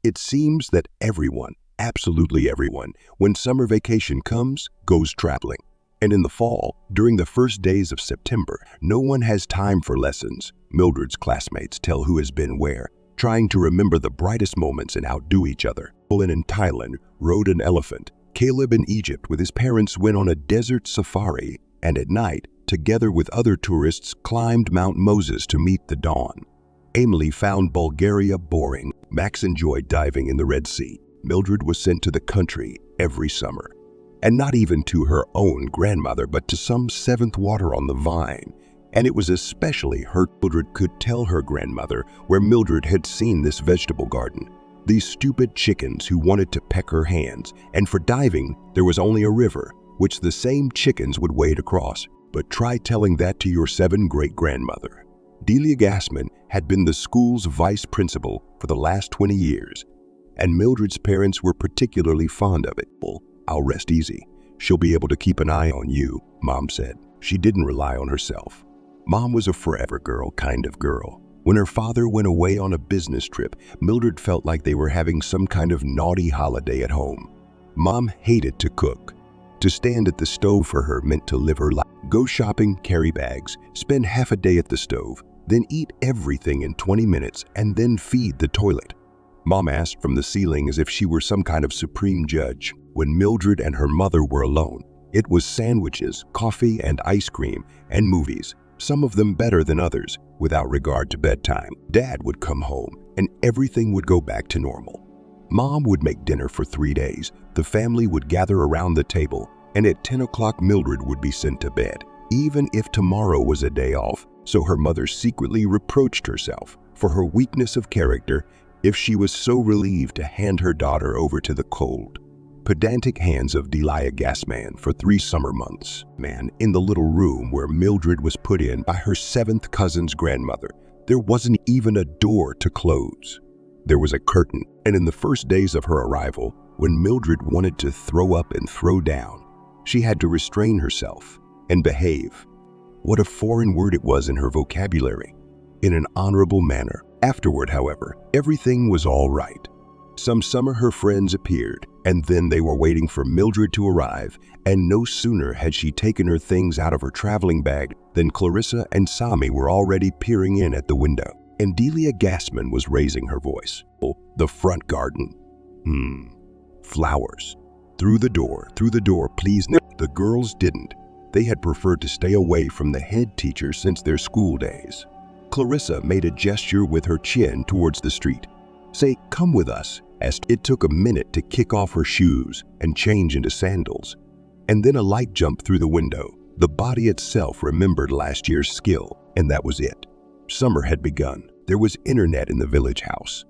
It seems that everyone, absolutely everyone, when summer vacation comes, goes traveling. And in the fall, during the first days of September, no one has time for lessons. Mildred's classmates tell who has been where, trying to remember the brightest moments and outdo each other. Olin in Thailand rode an elephant. Caleb in Egypt with his parents went on a desert safari, and at night, together with other tourists, climbed Mount Moses to meet the dawn. Emily found Bulgaria boring. Max enjoyed diving in the Red Sea. Mildred was sent to the country every summer. And not even to her own grandmother, but to some seventh water on the vine. And it was especially hurt Mildred could tell her grandmother where Mildred had seen this vegetable garden. These stupid chickens who wanted to peck her hands, and for diving, there was only a river, which the same chickens would wade across. But try telling that to your 7th great-grandmother. Delia Gassman had been the school's vice principal for the last 20 years, and Mildred's parents were particularly fond of it. "Well, I'll rest easy. She'll be able to keep an eye on you," Mom said. She didn't rely on herself. Mom was a forever girl kind of girl. When her father went away on a business trip, Mildred felt like they were having some kind of naughty holiday at home. Mom hated to cook. To stand at the stove for her meant to live her life. Go shopping, carry bags, spend half a day at the stove, then eat everything in 20 minutes, and then feed the toilet. Mom asked from the ceiling as if she were some kind of supreme judge. When Mildred and her mother were alone, it was sandwiches, coffee and ice cream, and movies, some of them better than others, without regard to bedtime. Dad would come home, and everything would go back to normal. Mom would make dinner for 3 days. The family would gather around the table, and at 10 o'clock Mildred would be sent to bed, even if tomorrow was a day off. So her mother secretly reproached herself for her weakness of character if she was so relieved to hand her daughter over to the cold, pedantic hands of Delia Gassman for 3 summer months. In the little room where Mildred was put in by her 7th cousin's grandmother, there wasn't even a door to close. There was a curtain, and in the first days of her arrival, when Mildred wanted to throw up and throw down, she had to restrain herself and behave. What a foreign word it was in her vocabulary. In an honorable manner. Afterward, however, everything was all right. Some summer her friends appeared, and then they were waiting for Mildred to arrive, and no sooner had she taken her things out of her traveling bag than Clarissa and Sami were already peering in at the window. And Delia Gassman was raising her voice. "Oh, the front garden. Flowers. Through the door, please." No, the girls didn't. They had preferred to stay away from the head teacher since their school days. Clarissa made a gesture with her chin towards the street. "Say, come with us," asked. It took a minute to kick off her shoes and change into sandals. And then a light jumped through the window. The body itself remembered last year's skill, and that was it. Summer had begun. There was internet in the village house.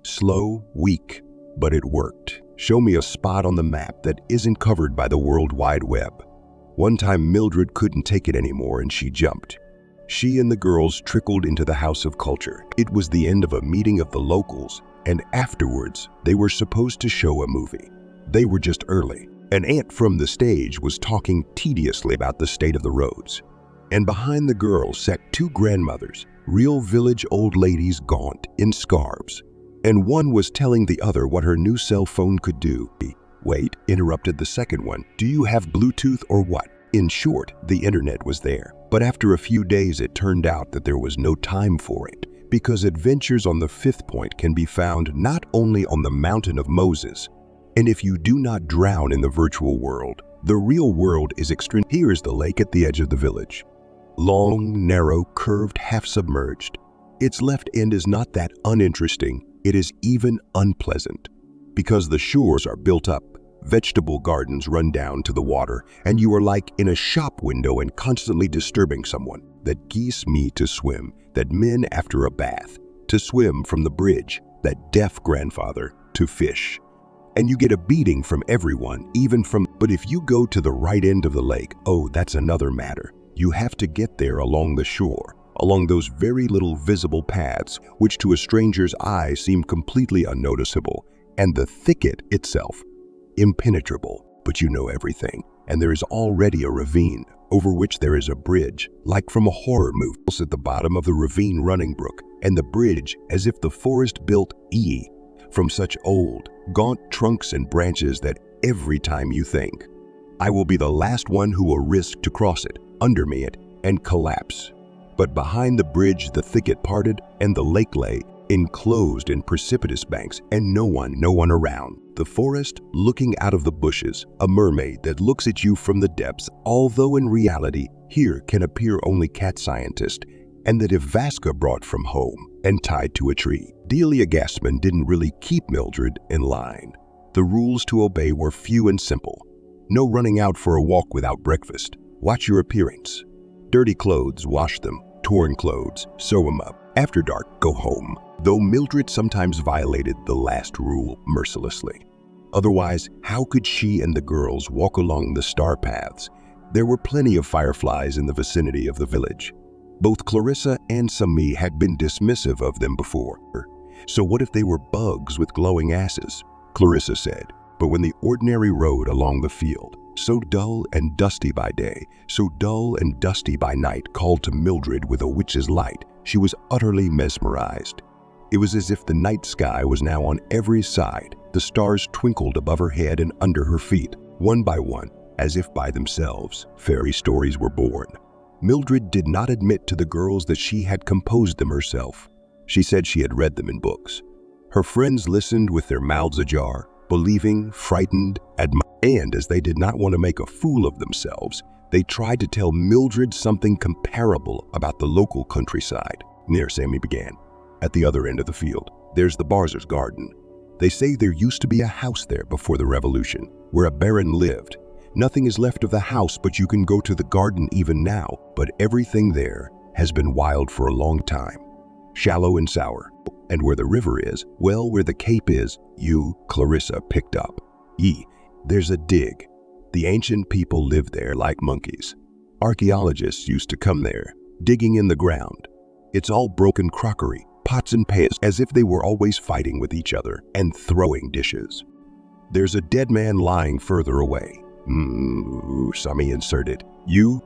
Slow, weak, but it worked. Show me a spot on the map that isn't covered by the World Wide Web. One time Mildred couldn't take it anymore and she jumped. She and the girls trickled into the House of Culture. It was the end of a meeting of the locals, and afterwards they were supposed to show a movie. They were just early. An aunt from the stage was talking tediously about the state of the roads. And behind the girls sat 2 grandmothers, real village old ladies gaunt in scarves. And one was telling the other what her new cell phone could do. "Wait," interrupted the second one. "Do you have Bluetooth or what?" In short, the internet was there. But after a few days it turned out that there was no time for it, because adventures on the 5th point can be found not only on the Mountain of Moses. And if you do not drown in the virtual world, the real world is extreme. Here is the lake at the edge of the village. Long, narrow, curved, half-submerged. Its left end is not that uninteresting. It is even unpleasant, because the shores are built up, vegetable gardens run down to the water, and you are like in a shop window and constantly disturbing someone. That geese meet to swim, that men after a bath, to swim from the bridge, that deaf grandfather to fish. And you get a beating from everyone, even from... But if you go to the right end of the lake, oh, that's another matter. You have to get there along the shore, along those very little visible paths, which to a stranger's eye seem completely unnoticeable, and the thicket itself impenetrable. But you know everything, and there is already a ravine, over which there is a bridge, like from a horror movie. At the bottom of the ravine running brook, and the bridge as if the forest built from such old, gaunt trunks and branches that every time you think, I will be the last one who will risk to cross it, undermine it, and collapse. But behind the bridge the thicket parted, and the lake lay, enclosed in precipitous banks, and no one around. The forest, looking out of the bushes, a mermaid that looks at you from the depths, although in reality, here can appear only cat scientist, and that if Vasca brought from home and tied to a tree. Delia Gassman didn't really keep Mildred in line. The rules to obey were few and simple. No running out for a walk without breakfast. Watch your appearance. Dirty clothes, wash them. Torn clothes, sew them up. After dark, go home. Though Mildred sometimes violated the last rule mercilessly. Otherwise, how could she and the girls walk along the star paths? There were plenty of fireflies in the vicinity of the village. Both Clarissa and Sami had been dismissive of them before. So what if they were bugs with glowing asses? Clarissa said. But when the ordinary road along the field, so dull and dusty by day, so dull and dusty by night, called to Mildred with a witch's light, she was utterly mesmerized. It was as if the night sky was now on every side. The stars twinkled above her head and under her feet. One by one, as if by themselves, fairy stories were born. Mildred did not admit to the girls that she had composed them herself. She said she had read them in books. Her friends listened with their mouths ajar, believing, frightened, and as they did not want to make a fool of themselves, they tried to tell Mildred something comparable about the local countryside. Near Sami began. At the other end of the field, there's the Barzer's garden. They say there used to be a house there before the revolution, where a baron lived. Nothing is left of the house, but you can go to the garden even now. But everything there has been wild for a long time. Shallow and sour. And where the river is, well, where the cape is, Clarissa, picked up. There's a dig. The ancient people lived there like monkeys. Archaeologists used to come there, digging in the ground. It's all broken crockery, pots and pans, as if they were always fighting with each other and throwing dishes. There's a dead man lying further away. Sami inserted.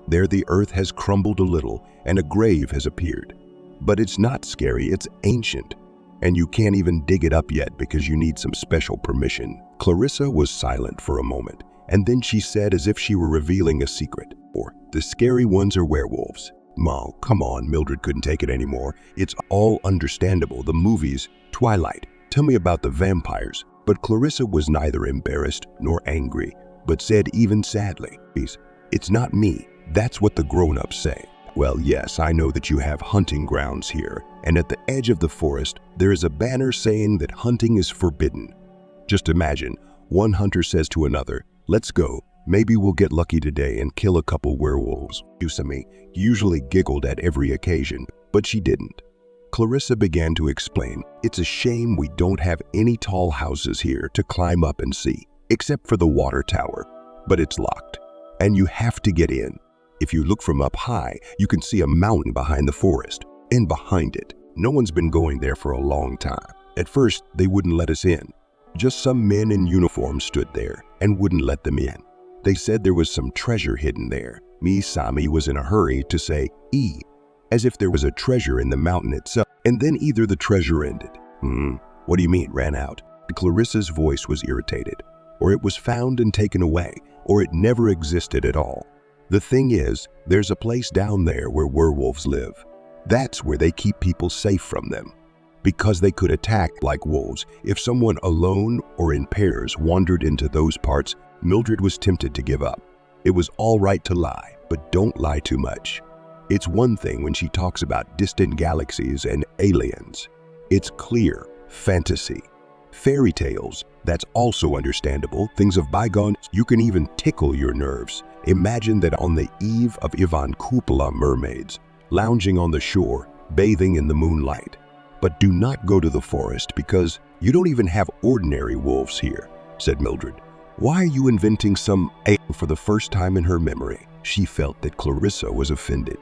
There the earth has crumbled a little and a grave has appeared. But it's not scary, it's ancient. And you can't even dig it up yet because you need some special permission. Clarissa was silent for a moment, and then she said as if she were revealing a secret. The scary ones are werewolves. Mo, come on, Mildred couldn't take it anymore. It's all understandable, the movies, Twilight. Tell me about the vampires. But Clarissa was neither embarrassed nor angry, but said even sadly, it's not me, that's what the grown-ups say. Well, yes, I know that you have hunting grounds here, and at the edge of the forest, there is a banner saying that hunting is forbidden. Just imagine, one hunter says to another, let's go, maybe we'll get lucky today and kill a couple werewolves. Sami usually giggled at every occasion, but she didn't. Clarissa began to explain, it's a shame we don't have any tall houses here to climb up and see, except for the water tower, but it's locked, and you have to get in. If you look from up high, you can see a mountain behind the forest, and behind it, no one's been going there for a long time. At first, they wouldn't let us in. Just some men in uniform stood there and wouldn't let them in. They said there was some treasure hidden there. Sami was in a hurry to say, as if there was a treasure in the mountain itself, and then either the treasure ended. What do you mean, ran out? Clarissa's voice was irritated. Or it was found and taken away, or it never existed at all. The thing is, there's a place down there where werewolves live. That's where they keep people safe from them. Because they could attack like wolves. If someone alone or in pairs wandered into those parts, Mildred was tempted to give up. It was all right to lie, but don't lie too much. It's one thing when she talks about distant galaxies and aliens. It's clear fantasy. Fairy tales, that's also understandable, things of bygones, you can even tickle your nerves. Imagine that on the eve of Ivan Cupola mermaids, lounging on the shore, bathing in the moonlight. But do not go to the forest because you don't even have ordinary wolves here, said Mildred. Why are you inventing some for the first time in her memory? She felt that Clarissa was offended.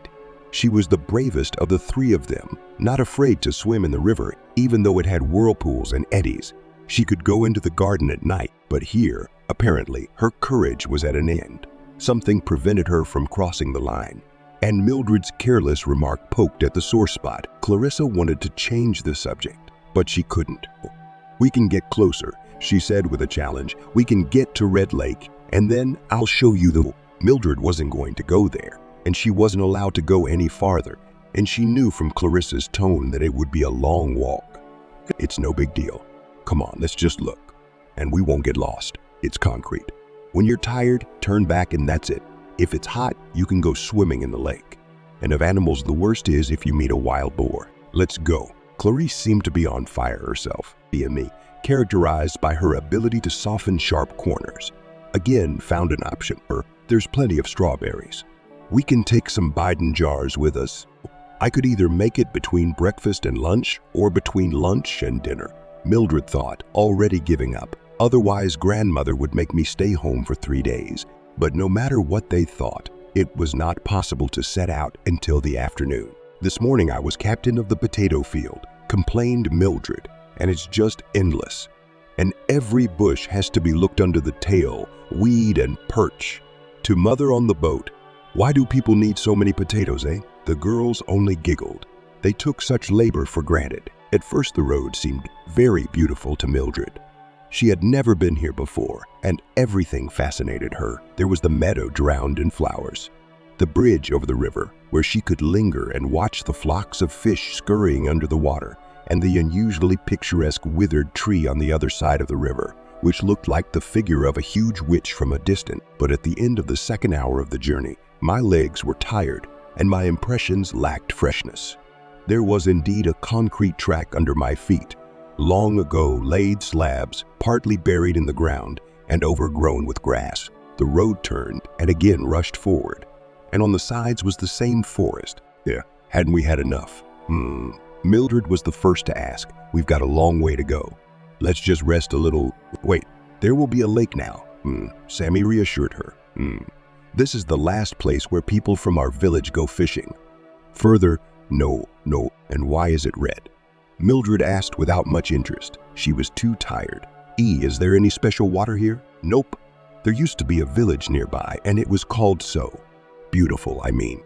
She was the bravest of the three of them, not afraid to swim in the river, even though it had whirlpools and eddies. She could go into the garden at night, but here, apparently, her courage was at an end. Something prevented her from crossing the line, and Mildred's careless remark poked at the sore spot. Clarissa wanted to change the subject, but she couldn't. We can get closer, she said with a challenge. We can get to Red Lake, and then I'll show you the... Mildred wasn't going to go there, and she wasn't allowed to go any farther, and she knew from Clarissa's tone that it would be a long walk. It's no big deal. Come on, let's just look. And we won't get lost. It's concrete. When you're tired, turn back and that's it. If it's hot, you can go swimming in the lake. And of animals, the worst is if you meet a wild boar. Let's go. Clarice seemed to be on fire herself, me, characterized by her ability to soften sharp corners. Again, found an option. There's plenty of strawberries. We can take some Biden jars with us. I could either make it between breakfast and lunch or between lunch and dinner. Mildred thought, already giving up. Otherwise, grandmother would make me stay home for 3 days. But no matter what they thought, it was not possible to set out until the afternoon. This morning I was captain of the potato field, complained Mildred, and it's just endless. And every bush has to be looked under the tail, weed and perch. To mother on the boat, why do people need so many potatoes, eh? The girls only giggled. They took such labor for granted. At first the road seemed very beautiful to Mildred. She had never been here before, and everything fascinated her. There was the meadow drowned in flowers, the bridge over the river where she could linger and watch the flocks of fish scurrying under the water, and the unusually picturesque withered tree on the other side of the river, which looked like the figure of a huge witch from a distance. But at the end of the second hour of the journey, my legs were tired and my impressions lacked freshness. There was indeed a concrete track under my feet, long ago laid slabs, partly buried in the ground and overgrown with grass. The road turned and again rushed forward, and on the sides was the same forest. Yeah, hadn't we had enough? Mildred was the first to ask. We've got a long way to go. Let's just rest a little. Wait, there will be a lake now. Sammy reassured her. This is the last place where people from our village go fishing. Further, no. And why is it red? Mildred asked without much interest. She was too tired. Is there any special water here? Nope. There used to be a village nearby, and it was called so. Beautiful, I mean.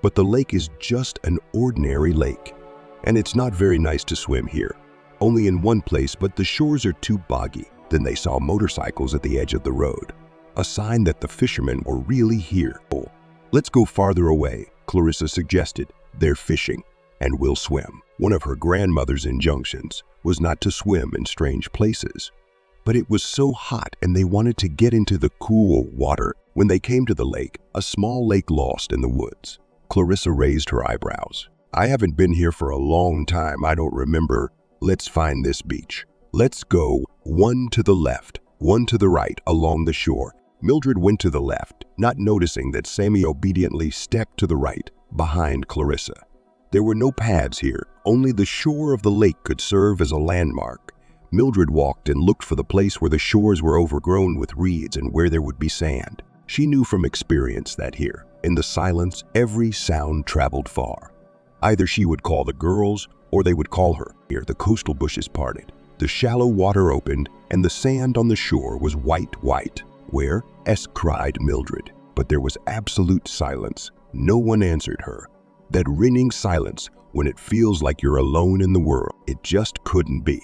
But the lake is just an ordinary lake. And it's not very nice to swim here. Only in one place, but the shores are too boggy. Then they saw motorcycles at the edge of the road. A sign that the fishermen were really here. Oh, let's go farther away, Clarissa suggested. They're fishing, and we'll swim. One of her grandmother's injunctions was not to swim in strange places. But it was so hot and they wanted to get into the cool water. When they came to the lake, a small lake lost in the woods. Clarissa raised her eyebrows. I haven't been here for a long time. I don't remember. Let's find this beach. Let's go, one to the left, one to the right along the shore. Mildred went to the left, not noticing that Sammy obediently stepped to the right, behind Clarissa. There were no paths here. Only the shore of the lake could serve as a landmark. Mildred walked and looked for the place where the shores were overgrown with reeds and where there would be sand. She knew from experience that here, in the silence, every sound traveled far. Either she would call the girls, or they would call her. Here, the coastal bushes parted. The shallow water opened, and the sand on the shore was white. Where? Cried Mildred. But there was absolute silence. No one answered her. That ringing silence when it feels like you're alone in the world. It just couldn't be.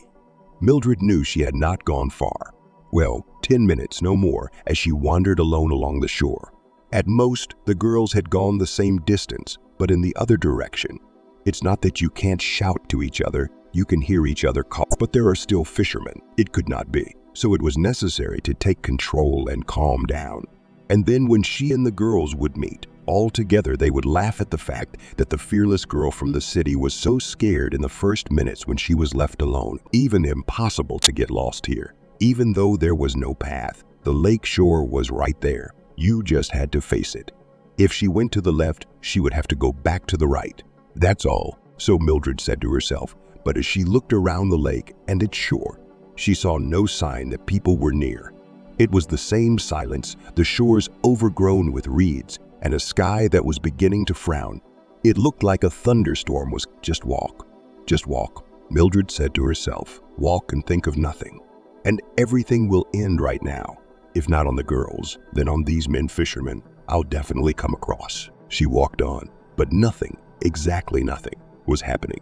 Mildred knew she had not gone far. Well, 10 minutes, no more, as she wandered alone along the shore. At most, the girls had gone the same distance, but in the other direction. It's not that you can't shout to each other, you can hear each other call, but there are still fishermen. It could not be. So it was necessary to take control and calm down. And then when she and the girls would meet, all together they would laugh at the fact that the fearless girl from the city was so scared in the first minutes when she was left alone. Even impossible to get lost here. Even though there was no path, the lake shore was right there. You just had to face it. If she went to the left, she would have to go back to the right. That's all, so Mildred said to herself. But as she looked around the lake and its shore, she saw no sign that people were near. It was the same silence, the shores overgrown with reeds, and a sky that was beginning to frown. It looked like a thunderstorm was. Just walk, Mildred said to herself. Walk and think of nothing. And everything will end right now. If not on the girls, then on these men fishermen I'll definitely come across. She walked on, but nothing, exactly nothing, was happening.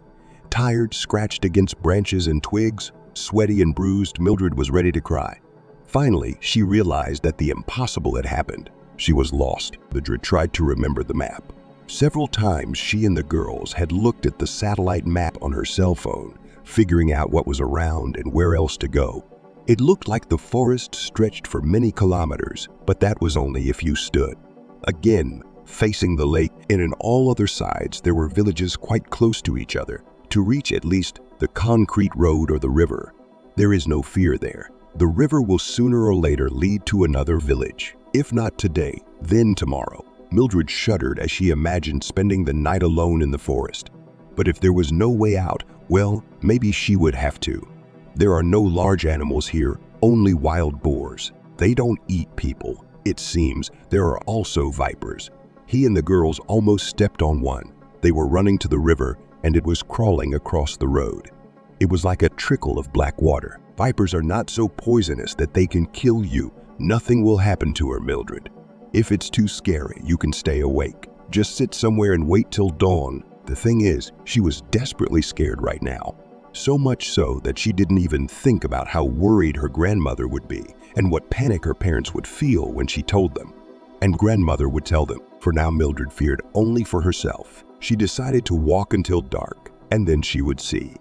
Tired, scratched against branches and twigs, Sweaty and bruised, Mildred was ready to cry. Finally, she realized that the impossible had happened. She was lost. Mildred tried to remember the map. Several times she and the girls had looked at the satellite map on her cell phone, figuring out what was around and where else to go. It looked like the forest stretched for many kilometers, but that was only if you stood. Again, facing the lake, and on all other sides there were villages quite close to each other, to reach at least the concrete road or the river. There is no fear there. The river will sooner or later lead to another village. If not today, then tomorrow. Mildred shuddered as she imagined spending the night alone in the forest. But if there was no way out, well, maybe she would have to. There are no large animals here, only wild boars. They don't eat people. It seems there are also vipers. He and the girls almost stepped on one. They were running to the river, and it was crawling across the road. It was like a trickle of black water. Vipers are not so poisonous that they can kill you. Nothing will happen to her, Mildred. If it's too scary, you can stay awake. Just sit somewhere and wait till dawn. The thing is, she was desperately scared right now. So much so that she didn't even think about how worried her grandmother would be and what panic her parents would feel when she told them. And grandmother would tell them. For now, Mildred feared only for herself. She decided to walk until dark, and then she would see.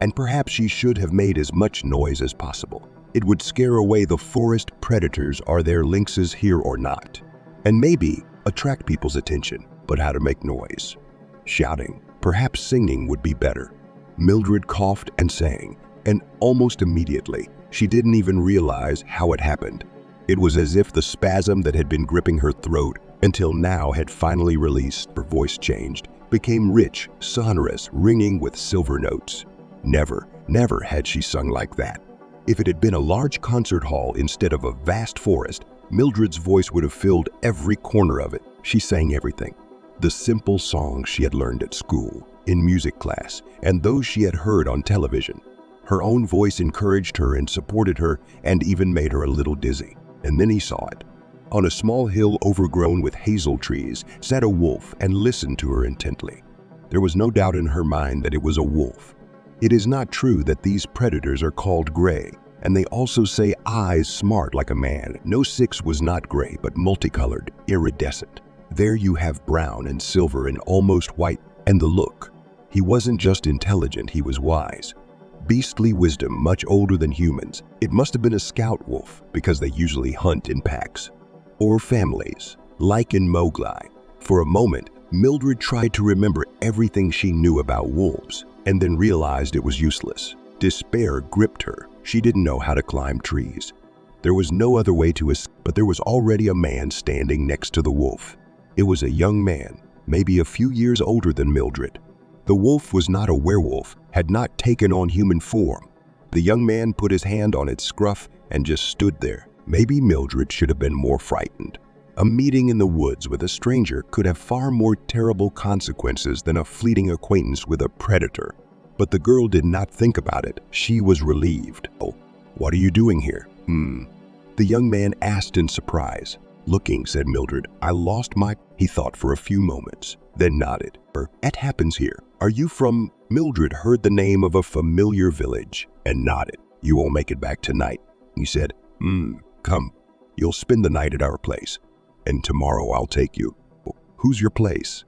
And perhaps she should have made as much noise as possible. It would scare away the forest predators, are there lynxes here or not? And maybe attract people's attention, but how to make noise? Shouting, perhaps singing would be better. Mildred coughed and sang, and almost immediately, she didn't even realize how it happened. It was as if the spasm that had been gripping her throat until now had finally released. Her voice changed, became rich, sonorous, ringing with silver notes. Never had she sung like that. If it had been a large concert hall instead of a vast forest, Mildred's voice would have filled every corner of it. She sang everything. The simple songs she had learned at school, in music class, and those she had heard on television. Her own voice encouraged her and supported her and even made her a little dizzy. And then he saw it. On a small hill overgrown with hazel trees sat a wolf and listened to her intently. There was no doubt in her mind that it was a wolf. It is not true that these predators are called gray, and they also say eyes smart like a man. No, Six was not gray, but multicolored, iridescent. There you have brown and silver and almost white, and the look. He wasn't just intelligent, he was wise. Beastly wisdom, much older than humans. It must have been a scout wolf, because they usually hunt in packs. Or families, like in Mowgli. For a moment, Mildred tried to remember everything she knew about wolves, and then realized it was useless. Despair gripped her. She didn't know how to climb trees. There was no other way to escape, but there was already a man standing next to the wolf. It was a young man, maybe a few years older than Mildred. The wolf was not a werewolf, had not taken on human form. The young man put his hand on its scruff and just stood there. Maybe Mildred should have been more frightened. A meeting in the woods with a stranger could have far more terrible consequences than a fleeting acquaintance with a predator. But the girl did not think about it. She was relieved. "Oh, what are you doing here?" The young man asked in surprise. "Looking," said Mildred. "I lost my..." He thought for a few moments, then nodded. "It happens here. Are you from..." Mildred heard the name of a familiar village and nodded. "You won't make it back tonight." He said, "Come. You'll spend the night at our place, and tomorrow I'll take you." "Who's your place?"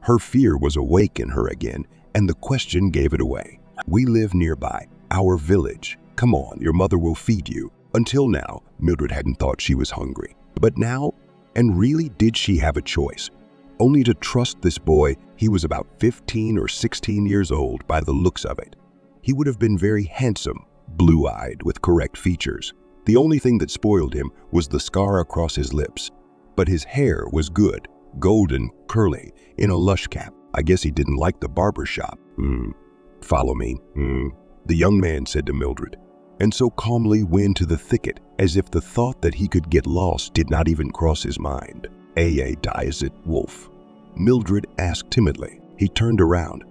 Her fear was awake in her again, and the question gave it away. "We live nearby, our village. Come on, your mother will feed you." Until now, Mildred hadn't thought she was hungry. But now, and really did she have a choice? Only to trust this boy. He was about 15 or 16 years old by the looks of it. He would have been very handsome, blue-eyed with correct features. The only thing that spoiled him was the scar across his lips. But his hair was good, golden, curly, in a lush cap. I guess he didn't like the barber shop. "Follow me," the young man said to Mildred, and so calmly went to the thicket as if the thought that he could get lost did not even cross his mind. Is it, wolf?" Mildred asked timidly. He turned around.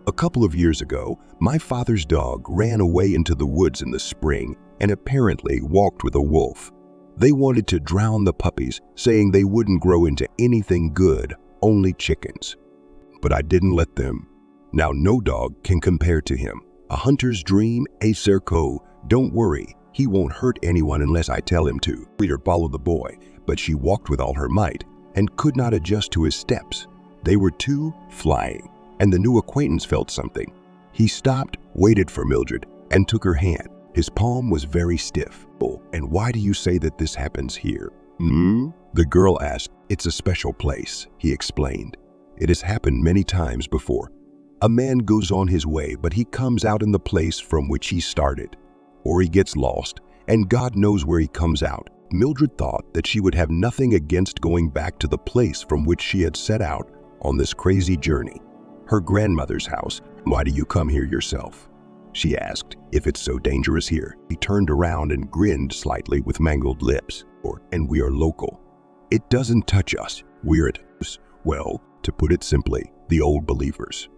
"A couple of years ago, my father's dog ran away into the woods in the spring and apparently walked with a wolf. They wanted to drown the puppies, saying they wouldn't grow into anything good, only chickens. But I didn't let them. Now no dog can compare to him. A hunter's dream, a circo. Don't worry, he won't hurt anyone unless I tell him to. Peter followed the boy, but she walked with all her might and could not adjust to his steps. They were too flying, and the new acquaintance felt something. He stopped, waited for Mildred, and took her hand. His palm was very stiff. Oh, and why do you say that this happens here? The girl asked. It's a special place, he explained. It has happened many times before. A man goes on his way, but he comes out in the place from which he started. Or he gets lost, and God knows where he comes out. Mildred thought that she would have nothing against going back to the place from which she had set out on this crazy journey. Her grandmother's house. Why do you come here yourself? She asked, if it's so dangerous here. He turned around and grinned slightly with mangled lips. And we are local. It doesn't touch us. We're at, well, to put it simply, the old believers.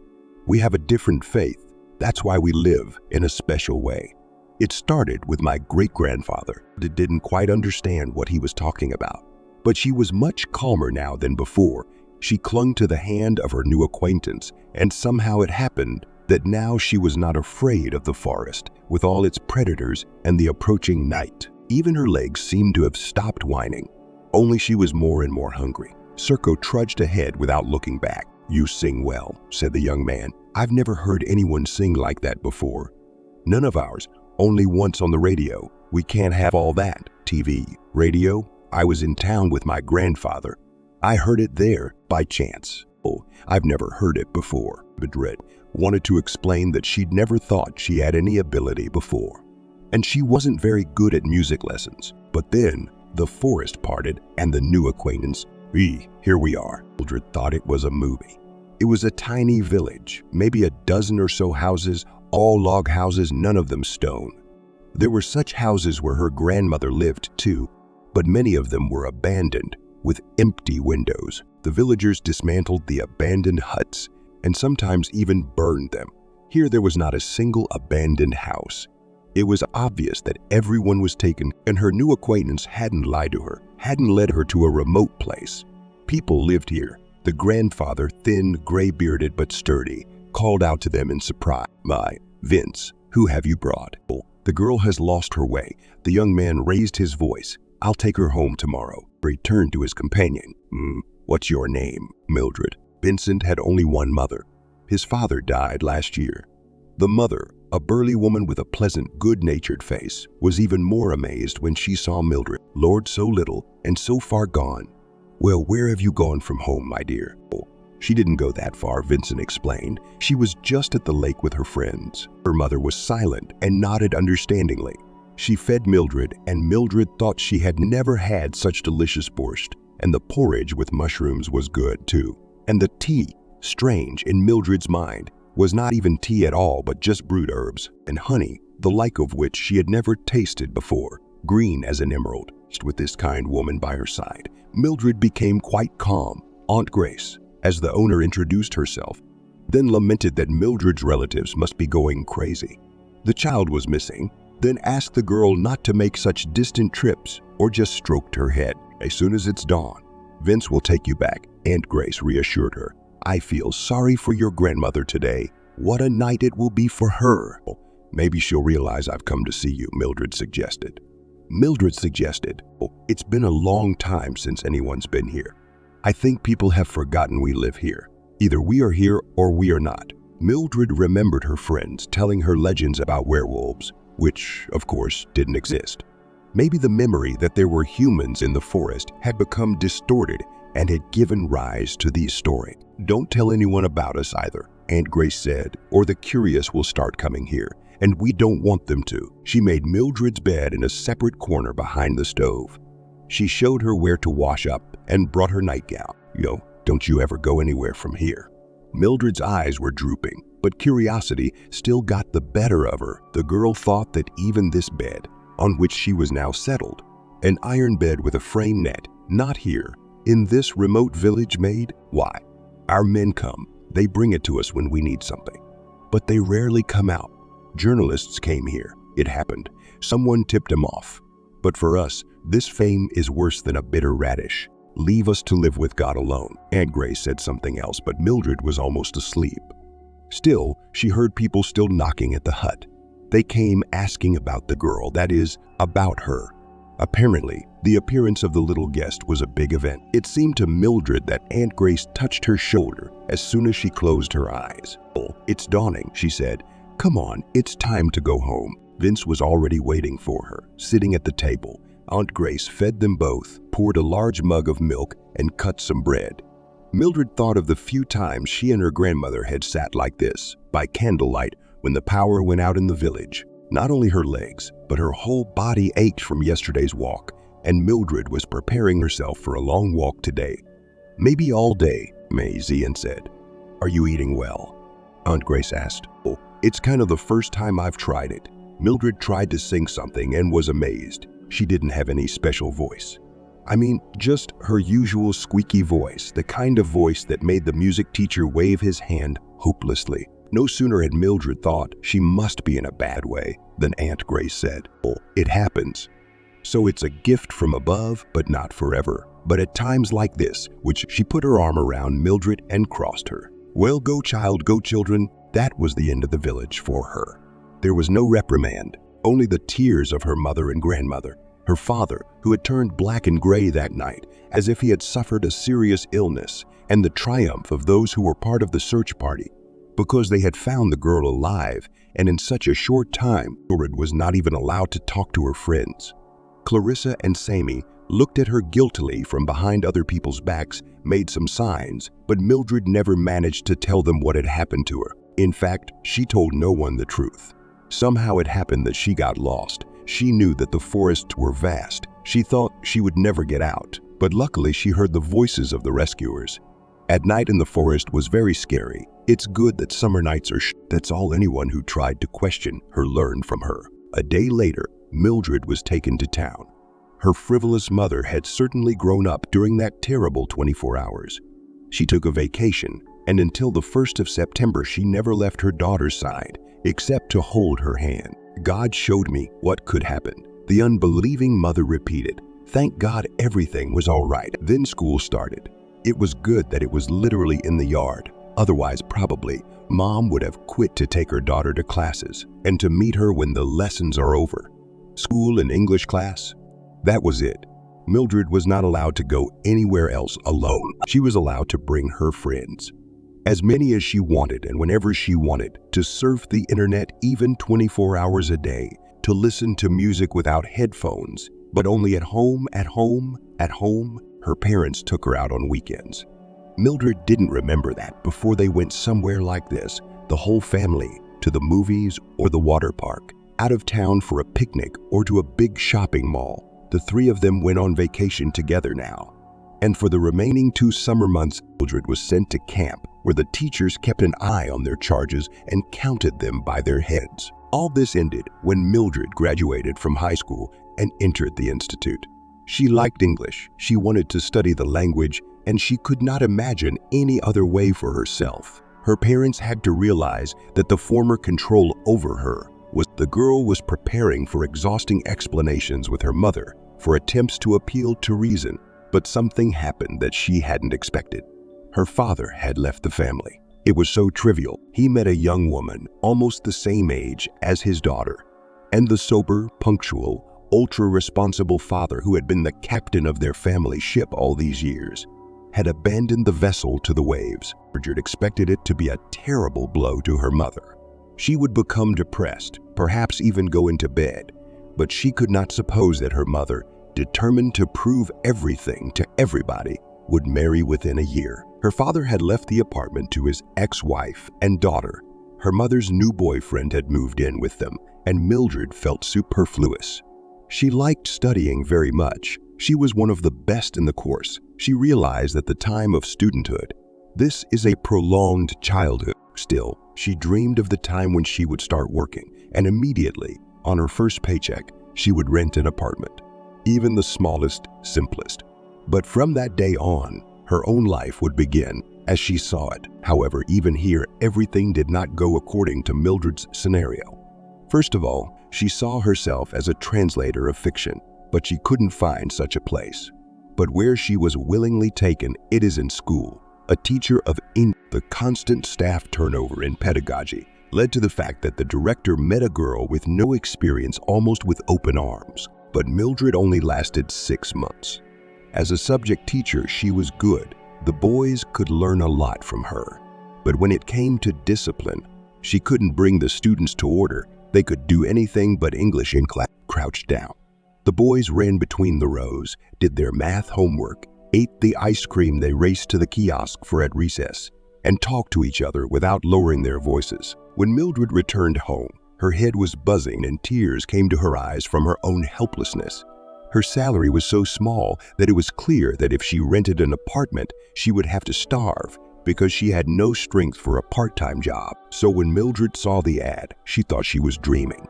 We have a different faith. That's why we live in a special way. It started with my great-grandfather that didn't quite understand what he was talking about. But she was much calmer now than before. She clung to the hand of her new acquaintance, and somehow it happened that now she was not afraid of the forest with all its predators and the approaching night. Even her legs seemed to have stopped whining, only she was more and more hungry. Circo trudged ahead without looking back. You sing well, said the young man. I've never heard anyone sing like that before. None of ours, only once on the radio. We can't have all that. TV, radio. I was in town with my grandfather. I heard it there by chance. Oh, I've never heard it before. Madrid wanted to explain that she'd never thought she had any ability before. And she wasn't very good at music lessons. But then the forest parted and the new acquaintance, here we are. Mildred thought it was a movie. It was a tiny village, maybe a dozen or so houses, all log houses, none of them stone. There were such houses where her grandmother lived too, but many of them were abandoned with empty windows. The villagers dismantled the abandoned huts and sometimes even burned them. Here there was not a single abandoned house. It was obvious that everyone was taken, and her new acquaintance hadn't lied to her, hadn't led her to a remote place. People lived here. The grandfather, thin, gray-bearded but sturdy, called out to them in surprise. My, Vince, who have you brought? The girl has lost her way. The young man raised his voice. I'll take her home tomorrow. He turned to his companion. What's your name? Mildred. Vincent had only one mother. His father died last year. The mother, a burly woman with a pleasant, good-natured face, was even more amazed when she saw Mildred. Lord, so little and so far gone. Well, where have you gone from home, my dear? She didn't go that far, Vincent explained. She was just at the lake with her friends. Her mother was silent and nodded understandingly. She fed Mildred, and Mildred thought she had never had such delicious borscht, and the porridge with mushrooms was good too. And the tea, strange in Mildred's mind, was not even tea at all but just brewed herbs and honey, the like of which she had never tasted before, green as an emerald. With this kind woman by her side, Mildred became quite calm. Aunt Grace, as the owner introduced herself, then lamented that Mildred's relatives must be going crazy. The child was missing, then asked the girl not to make such distant trips or just stroked her head. As soon as it's dawn, Vince will take you back, Aunt Grace reassured her. I feel sorry for your grandmother today. What a night it will be for her. Maybe she'll realize I've come to see you, Mildred suggested. It's been a long time since anyone's been here. I think people have forgotten we live here. Either we are here or we are not. Mildred remembered her friends telling her legends about werewolves, which, of course, didn't exist. Maybe the memory that there were humans in the forest had become distorted and had given rise to these stories. Don't tell anyone about us either, Aunt Grace said, or the curious will start coming here, and we don't want them to. She made Mildred's bed in a separate corner behind the stove. She showed her where to wash up and brought her nightgown. Don't you ever go anywhere from here. Mildred's eyes were drooping, but curiosity still got the better of her. The girl thought that even this bed, on which she was now settled, an iron bed with a frame net, not here, in this remote village made? Why? Our men come. They bring it to us when we need something. But they rarely come out. Journalists came here. It happened. Someone tipped them off. But for us, this fame is worse than a bitter radish. Leave us to live with God alone. Aunt Grace said something else, but Mildred was almost asleep. Still, she heard people still knocking at the hut. They came asking about the girl, that is, about her. Apparently, the appearance of the little guest was a big event. It seemed to Mildred that Aunt Grace touched her shoulder as soon as she closed her eyes. "It's dawning," she said. "Come on, it's time to go home." Vince was already waiting for her, sitting at the table. Aunt Grace fed them both, poured a large mug of milk, and cut some bread. Mildred thought of the few times she and her grandmother had sat like this, by candlelight, when the power went out in the village. Not only her legs, but her whole body ached from yesterday's walk, and Mildred was preparing herself for a long walk today. "Maybe all day," Zian said. "Are you eating well?" Aunt Grace asked. "Oh, it's kind of the first time I've tried it." Mildred tried to sing something and was amazed. She didn't have any special voice. I mean, just her usual squeaky voice, the kind of voice that made the music teacher wave his hand hopelessly. No sooner had Mildred thought she must be in a bad way than Aunt Grace said, "Oh, it happens. So it's a gift from above, but not forever. But at times like this," which she put her arm around Mildred and crossed her. "Well, go child, go children." That was the end of the village for her. There was no reprimand, only the tears of her mother and grandmother. Her father, who had turned black and gray that night, as if he had suffered a serious illness, and the triumph of those who were part of the search party, because they had found the girl alive, and in such a short time, Mildred was not even allowed to talk to her friends. Clarissa and Sammy looked at her guiltily from behind other people's backs, made some signs, but Mildred never managed to tell them what had happened to her. In fact, she told no one the truth. Somehow it happened that she got lost. She knew that the forests were vast. She thought she would never get out, but luckily she heard the voices of the rescuers. At night in the forest was very scary. It's good that summer nights are That's all anyone who tried to question her learned from her. A day later, Mildred was taken to town. Her frivolous mother had certainly grown up during that terrible 24 hours. She took a vacation, and until the 1st of September she never left her daughter's side, except to hold her hand. "God showed me what could happen," the unbelieving mother repeated. "Thank God everything was all right." Then school started. It was good that it was literally in the yard. Otherwise, probably, Mom would have quit to take her daughter to classes and to meet her when the lessons are over. School and English class, that was it. Mildred was not allowed to go anywhere else alone. She was allowed to bring her friends, as many as she wanted and whenever she wanted, to surf the internet even 24 hours a day, to listen to music without headphones, but only at home. Her parents took her out on weekends. Mildred didn't remember that before they went somewhere like this, the whole family, to the movies or the water park, out of town for a picnic or to a big shopping mall. The three of them went on vacation together now. And for the remaining 2 summer months, Mildred was sent to camp, where the teachers kept an eye on their charges and counted them by their heads. All this ended when Mildred graduated from high school and entered the institute. She liked English, she wanted to study the language, and she could not imagine any other way for herself. Her parents had to realize that the former control over her was the girl was preparing for exhausting explanations with her mother, for attempts to appeal to reason, but something happened that she hadn't expected. Her father had left the family. It was so trivial. He met a young woman, almost the same age as his daughter, and the sober, punctual, ultra-responsible father who had been the captain of their family ship all these years had abandoned the vessel to the waves. Mildred expected it to be a terrible blow to her mother. She would become depressed, perhaps even go into bed, but she could not suppose that her mother, determined to prove everything to everybody, would marry within a year. Her father had left the apartment to his ex-wife and daughter. Her mother's new boyfriend had moved in with them, and Mildred felt superfluous. She liked studying very much. She was one of the best in the course. She realized at the time of studenthood, this is a prolonged childhood. Still, she dreamed of the time when she would start working, and immediately, on her first paycheck, she would rent an apartment, even the smallest, simplest. But from that day on, her own life would begin as she saw it. However, even here, everything did not go according to Mildred's scenario. First of all, she saw herself as a translator of fiction, but she couldn't find such a place. But where she was willingly taken, it is in school. a teacher of English. The constant staff turnover in pedagogy led to the fact that the director met a girl with no experience almost with open arms. But Mildred only lasted 6 months. As a subject teacher, she was good. The boys could learn a lot from her. But when it came to discipline, she couldn't bring the students to order. They could do anything but English in class. Crouched down. The boys ran between the rows, did their math homework, ate the ice cream they raced to the kiosk for at recess, and talked to each other without lowering their voices. When Mildred returned home, her head was buzzing and tears came to her eyes from her own helplessness. Her salary was so small that it was clear that if she rented an apartment, she would have to starve because she had no strength for a part-time job. So when Mildred saw the ad, she thought she was dreaming.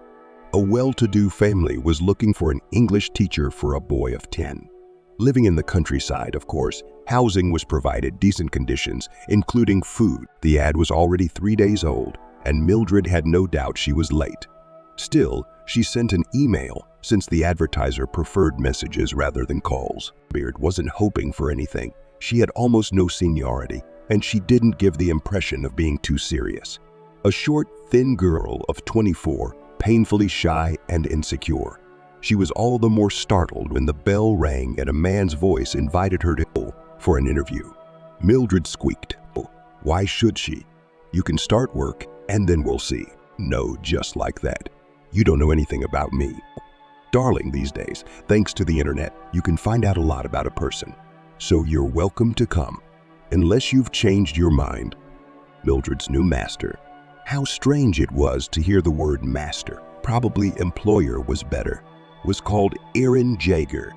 A well-to-do family was looking for an English teacher for a boy of 10. Living in the countryside, of course, housing was provided, decent conditions, including food. The ad was already 3 days old, and Mildred had no doubt she was late. Still, she sent an email since the advertiser preferred messages rather than calls. Beard wasn't hoping for anything. She had almost no seniority, and she didn't give the impression of being too serious. A short, thin girl of 24, painfully shy and insecure. She was all the more startled when the bell rang and a man's voice invited her to go for an interview. Mildred squeaked. "Oh, why should she? You can start work and then we'll see." "No, just like that. You don't know anything about me." Darling, these days, thanks to the internet, you can find out a lot about a person. So you're welcome to come, unless you've changed your mind. Mildred's new master. How strange it was to hear the word master, probably employer was better, was called Aaron Jaeger.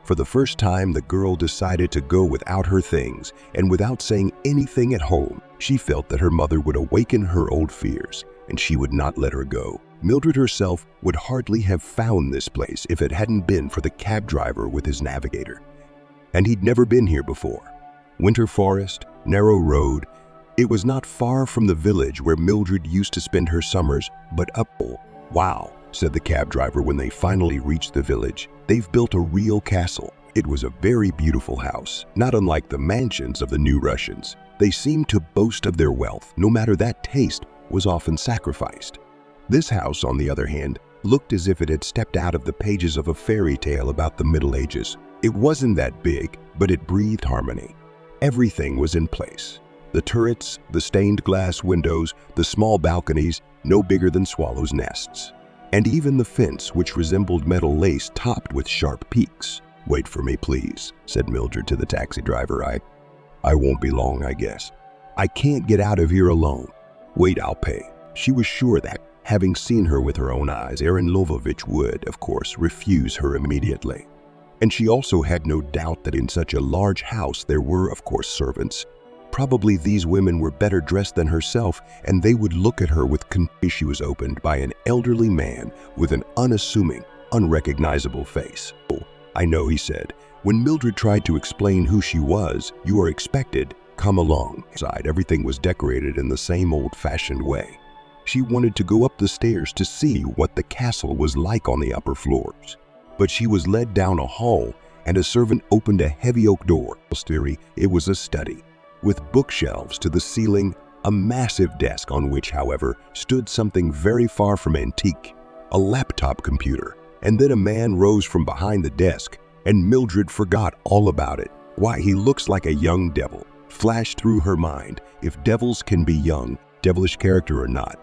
For the first time, the girl decided to go without her things, and without saying anything at home. She felt that her mother would awaken her old fears, and she would not let her go. Mildred herself would hardly have found this place if it hadn't been for the cab driver with his navigator. And he'd never been here before. Winter forest, narrow road. It was not far from the village where Mildred used to spend her summers, but up. "Wow," said the cab driver when they finally reached the village. "They've built a real castle." It was a very beautiful house, not unlike the mansions of the new Russians. They seemed to boast of their wealth, no matter that taste was often sacrificed. This house, on the other hand, looked as if it had stepped out of the pages of a fairy tale about the Middle Ages. It wasn't that big, but it breathed harmony. Everything was in place. The turrets, the stained glass windows, the small balconies, no bigger than swallows' nests. And even the fence, which resembled metal lace topped with sharp peaks. "Wait for me, please," said Mildred to the taxi driver. I won't be long, I guess. I can't get out of here alone." "Wait, I'll pay." She was sure that, having seen her with her own eyes, Aaron Lovovich would, of course, refuse her immediately. And she also had no doubt that in such a large house there were, of course, servants. Probably these women were better dressed than herself, and they would look at her with contempt. She was opened by an elderly man with an unassuming, unrecognizable face. "Oh, I know," he said. When Mildred tried to explain who she was, "You are expected. Come along." Inside, everything was decorated in the same old-fashioned way. She wanted to go up the stairs to see what the castle was like on the upper floors. But she was led down a hall, and a servant opened a heavy oak door. It was a study, with bookshelves to the ceiling, a massive desk on which, however, stood something very far from antique, a laptop computer. And then a man rose from behind the desk, and Mildred forgot all about it. "Why, he looks like a young devil," flashed through her mind. If devils can be young, devilish character or not.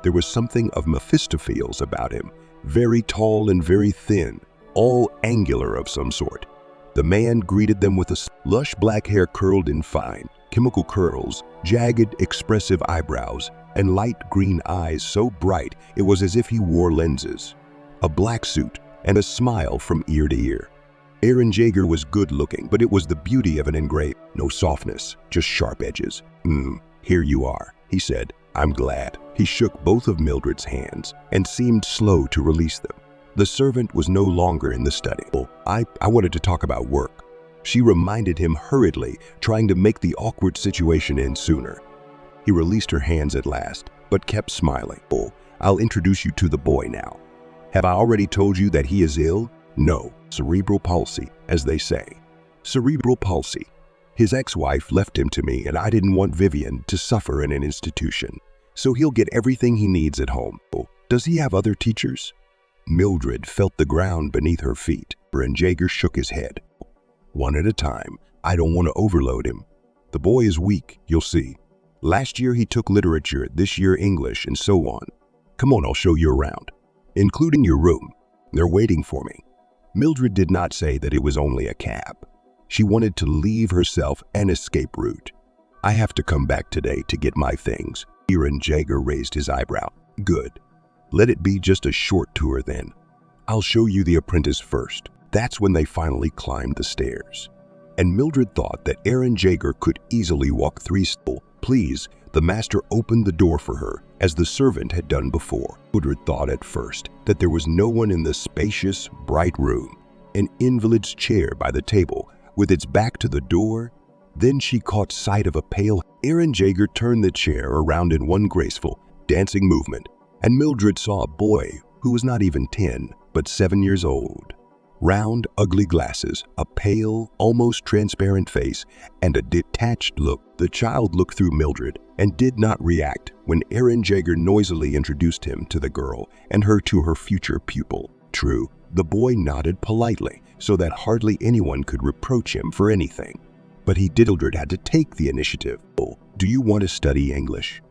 There was something of Mephistopheles about him, very tall and very thin, all angular of some sort. The man greeted them with a lush black hair curled in fine, chemical curls, jagged, expressive eyebrows, and light green eyes so bright it was as if he wore lenses, a black suit, and a smile from ear to ear. Aaron Jaeger was good-looking, but it was the beauty of an engraving. No softness, just sharp edges. Here you are," he said. "I'm glad." He shook both of Mildred's hands and seemed slow to release them. The servant was no longer in the study. I wanted to talk about work." She reminded him hurriedly, trying to make the awkward situation end sooner. He released her hands at last, but kept smiling. "I'll introduce you to the boy now. Have I already told you that he is ill?" "No, cerebral palsy, as they say." "Cerebral palsy." His ex-wife left him to me, and I didn't want Vivian to suffer in an institution. So he'll get everything he needs at home. Does he have other teachers? Mildred felt the ground beneath her feet, and Jaeger shook his head. One at a time. I don't want to overload him. The boy is weak, you'll see. Last year he took literature, this year English, and so on. Come on, I'll show you around, including your room. They're waiting for me. Mildred did not say that it was only a cab. She wanted to leave herself an escape route. I have to come back today to get my things. Aaron Jaeger raised his eyebrow. Good. Let it be just a short tour then. I'll show you the apprentice first. That's when they finally climbed the stairs. And Mildred thought that Aaron Jaeger could easily walk 3 steps. Please, the master opened the door for her, as the servant had done before. Mildred thought at first that there was no one in the spacious, bright room. An invalid's chair by the table, with its back to the door. Then she caught sight of a pale. Aaron Jaeger turned the chair around in one graceful, dancing movement, and Mildred saw a boy who was not even 10, but 7 years old. Round, ugly glasses, a pale, almost transparent face, and a detached look. The child looked through Mildred and did not react when Aaron Jaeger noisily introduced him to the girl and her to her future pupil. True, the boy nodded politely so that hardly anyone could reproach him for anything. But Mildred had to take the initiative. Do you want to study English?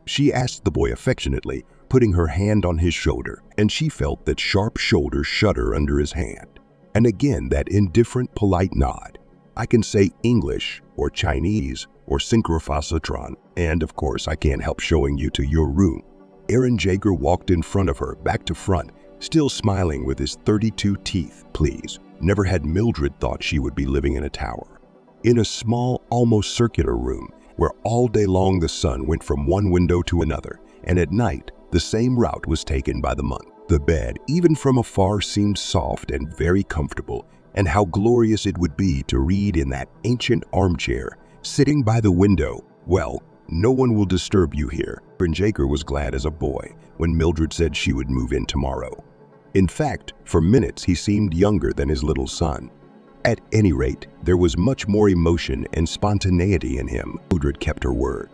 She asked the boy affectionately, putting her hand on his shoulder, and she felt that sharp shoulder shudder under his hand. And again that indifferent, polite nod. I can say English, or Chinese, or Synchrofasatron, and of course I can't help showing you to your room. Aaron Jaeger walked in front of her, back to front, still smiling with his 32 teeth. Please, never had Mildred thought she would be living in a tower. In a small, almost circular room, where all day long the sun went from one window to another, and at night the same route was taken by the month. The bed, even from afar, seemed soft and very comfortable, and how glorious it would be to read in that ancient armchair, sitting by the window. Well, no one will disturb you here. Aaron Jaeger was glad as a boy when Mildred said she would move in tomorrow. In fact, for minutes he seemed younger than his little son. At any rate, there was much more emotion and spontaneity in him. Mildred kept her word.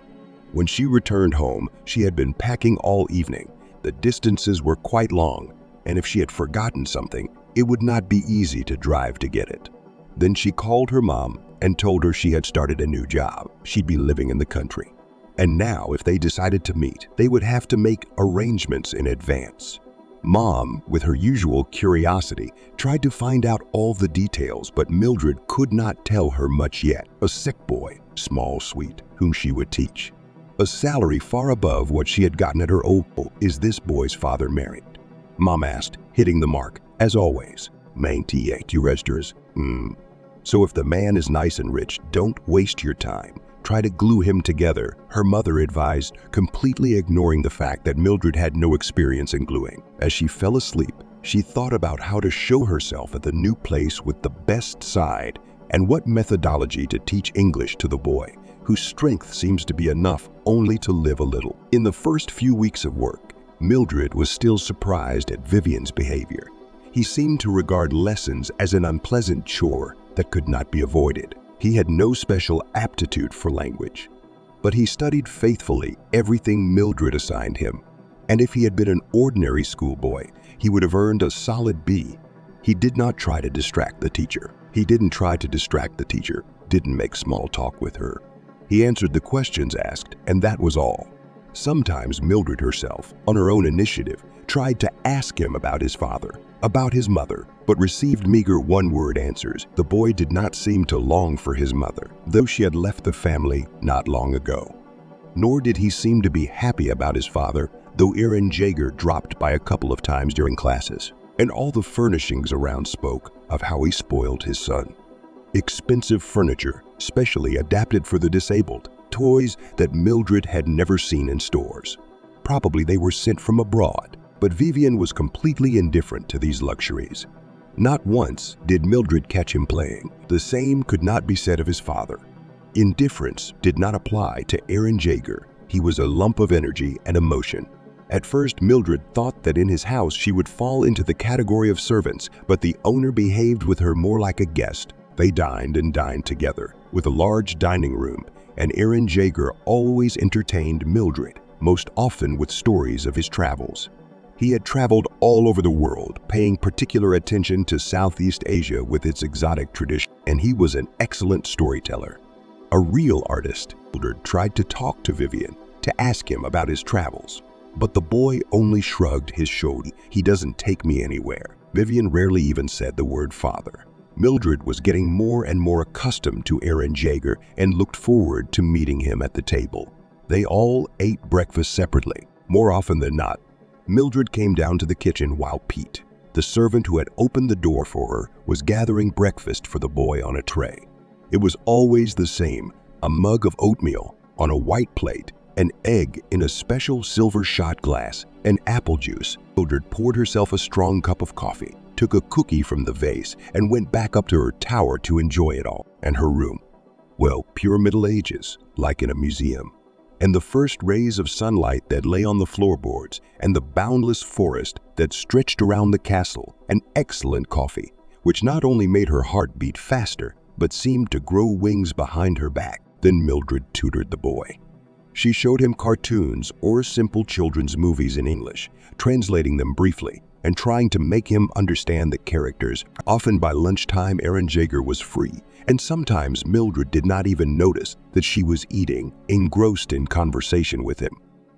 When she returned home, she had been packing all evening. The distances were quite long, and if she had forgotten something, it would not be easy to drive to get it. Then she called her mom and told her she had started a new job. She'd be living in the country. And now, if they decided to meet, they would have to make arrangements in advance. Mom, with her usual curiosity, tried to find out all the details, but Mildred could not tell her much yet. A sick boy, small, sweet, whom she would teach. A salary far above what she had gotten at her old. Is this boy's father married? Mom asked, hitting the mark, as always. 98 registers. So if the man is nice and rich, don't waste your time. Try to glue him together, her mother advised, completely ignoring the fact that Mildred had no experience in gluing. As she fell asleep, she thought about how to show herself at the new place with the best side, and what methodology to teach English to the boy, whose strength seems to be enough only to live a little. In the first few weeks of work, Mildred was still surprised at Vivian's behavior. He seemed to regard lessons as an unpleasant chore that could not be avoided. He had no special aptitude for language, but he studied faithfully everything Mildred assigned him. And if he had been an ordinary schoolboy, he would have earned a solid B. He did not try to distract the teacher. Didn't make small talk with her. He answered the questions asked, and that was all. Sometimes Mildred herself, on her own initiative, tried to ask him about his father, about his mother, but received meager one-word answers. The boy did not seem to long for his mother, though she had left the family not long ago. Nor did he seem to be happy about his father, though Aaron Jaeger dropped by a couple of times during classes, and all the furnishings around spoke of how he spoiled his son. Expensive furniture, specially adapted for the disabled, toys that Mildred had never seen in stores. Probably they were sent from abroad, but Vivian was completely indifferent to these luxuries. Not once did Mildred catch him playing. The same could not be said of his father. Indifference did not apply to Aaron Jaeger. He was a lump of energy and emotion. At first, Mildred thought that in his house she would fall into the category of servants, but the owner behaved with her more like a guest They dined and dined together, with a large dining room, and Aaron Jaeger always entertained Mildred, most often with stories of his travels. He had traveled all over the world, paying particular attention to Southeast Asia with its exotic tradition, and he was an excellent storyteller. A real artist. Mildred tried to talk to Vivian, to ask him about his travels, but the boy only shrugged his shoulders. "He doesn't take me anywhere." Vivian rarely even said the word father. Mildred was getting more and more accustomed to Aaron Jaeger and looked forward to meeting him at the table. They all ate breakfast separately. More often than not, Mildred came down to the kitchen while Pete, the servant who had opened the door for her, was gathering breakfast for the boy on a tray. It was always the same: a mug of oatmeal on a white plate, an egg in a special silver shot glass, and apple juice. Mildred poured herself a strong cup of coffee, took a cookie from the vase, and went back up to her tower to enjoy it all. And her room, well, pure Middle Ages, like in a museum. And the first rays of sunlight that lay on the floorboards, and the boundless forest that stretched around the castle, and excellent coffee, which not only made her heart beat faster, but seemed to grow wings behind her back. Then Mildred tutored the boy. She showed him cartoons or simple children's movies in English, translating them briefly, and trying to make him understand the characters. Often by lunchtime, Aaron Jaeger was free, and sometimes Mildred did not even notice that she was eating, engrossed in conversation with him.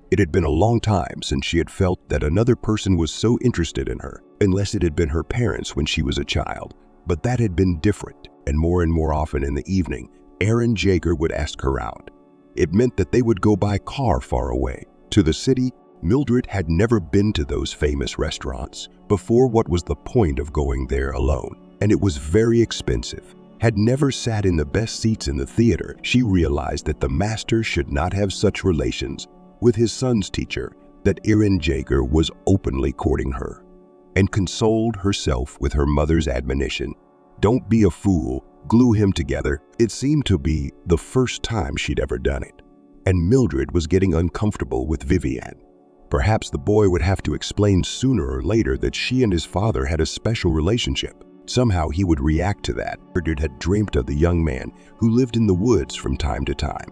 It had been a long time since she had felt that another person was so interested in her, unless it had been her parents when she was a child. But that had been different, and more often in the evening, Aaron Jaeger would ask her out. It meant that they would go by car far away, to the city. Mildred had never been to those famous restaurants before. What was the point of going there alone? And it was very expensive. Had never sat in the best seats in the theater. She realized that the master should not have such relations with his son's teacher, that Aaron Jaeger was openly courting her, and consoled herself with her mother's admonition, "Don't be a fool, glue him together." It seemed to be the first time she'd ever done it, and Mildred was getting uncomfortable with Vivian. Perhaps the boy would have to explain sooner or later that she and his father had a special relationship. Somehow he would react to that. Mildred had dreamt of the young man who lived in the woods from time to time.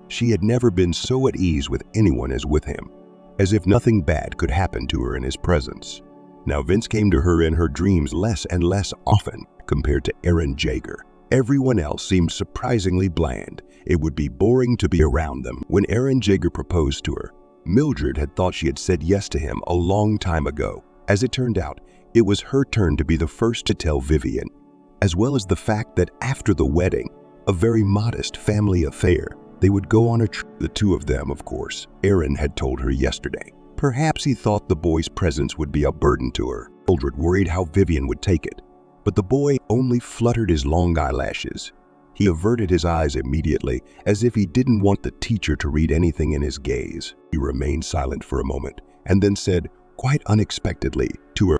She had never been so at ease with anyone as with him, as if nothing bad could happen to her in his presence. Now Vince came to her in her dreams less and less often compared to Aaron Jaeger. Everyone else seemed surprisingly bland. It would be boring to be around them. When Aaron Jaeger proposed to her, Mildred had thought she had said yes to him a long time ago. As it turned out, it was her turn to be the first to tell Vivian, as well as the fact that after the wedding, a very modest family affair, they would go on a trip. The two of them, of course. Aaron had told her yesterday. Perhaps he thought the boy's presence would be a burden to her. Mildred worried how Vivian would take it, but the boy only fluttered his long eyelashes. He averted his eyes immediately, as if he didn't want the teacher to read anything in his gaze. He remained silent for a moment, and then said, quite unexpectedly, to her,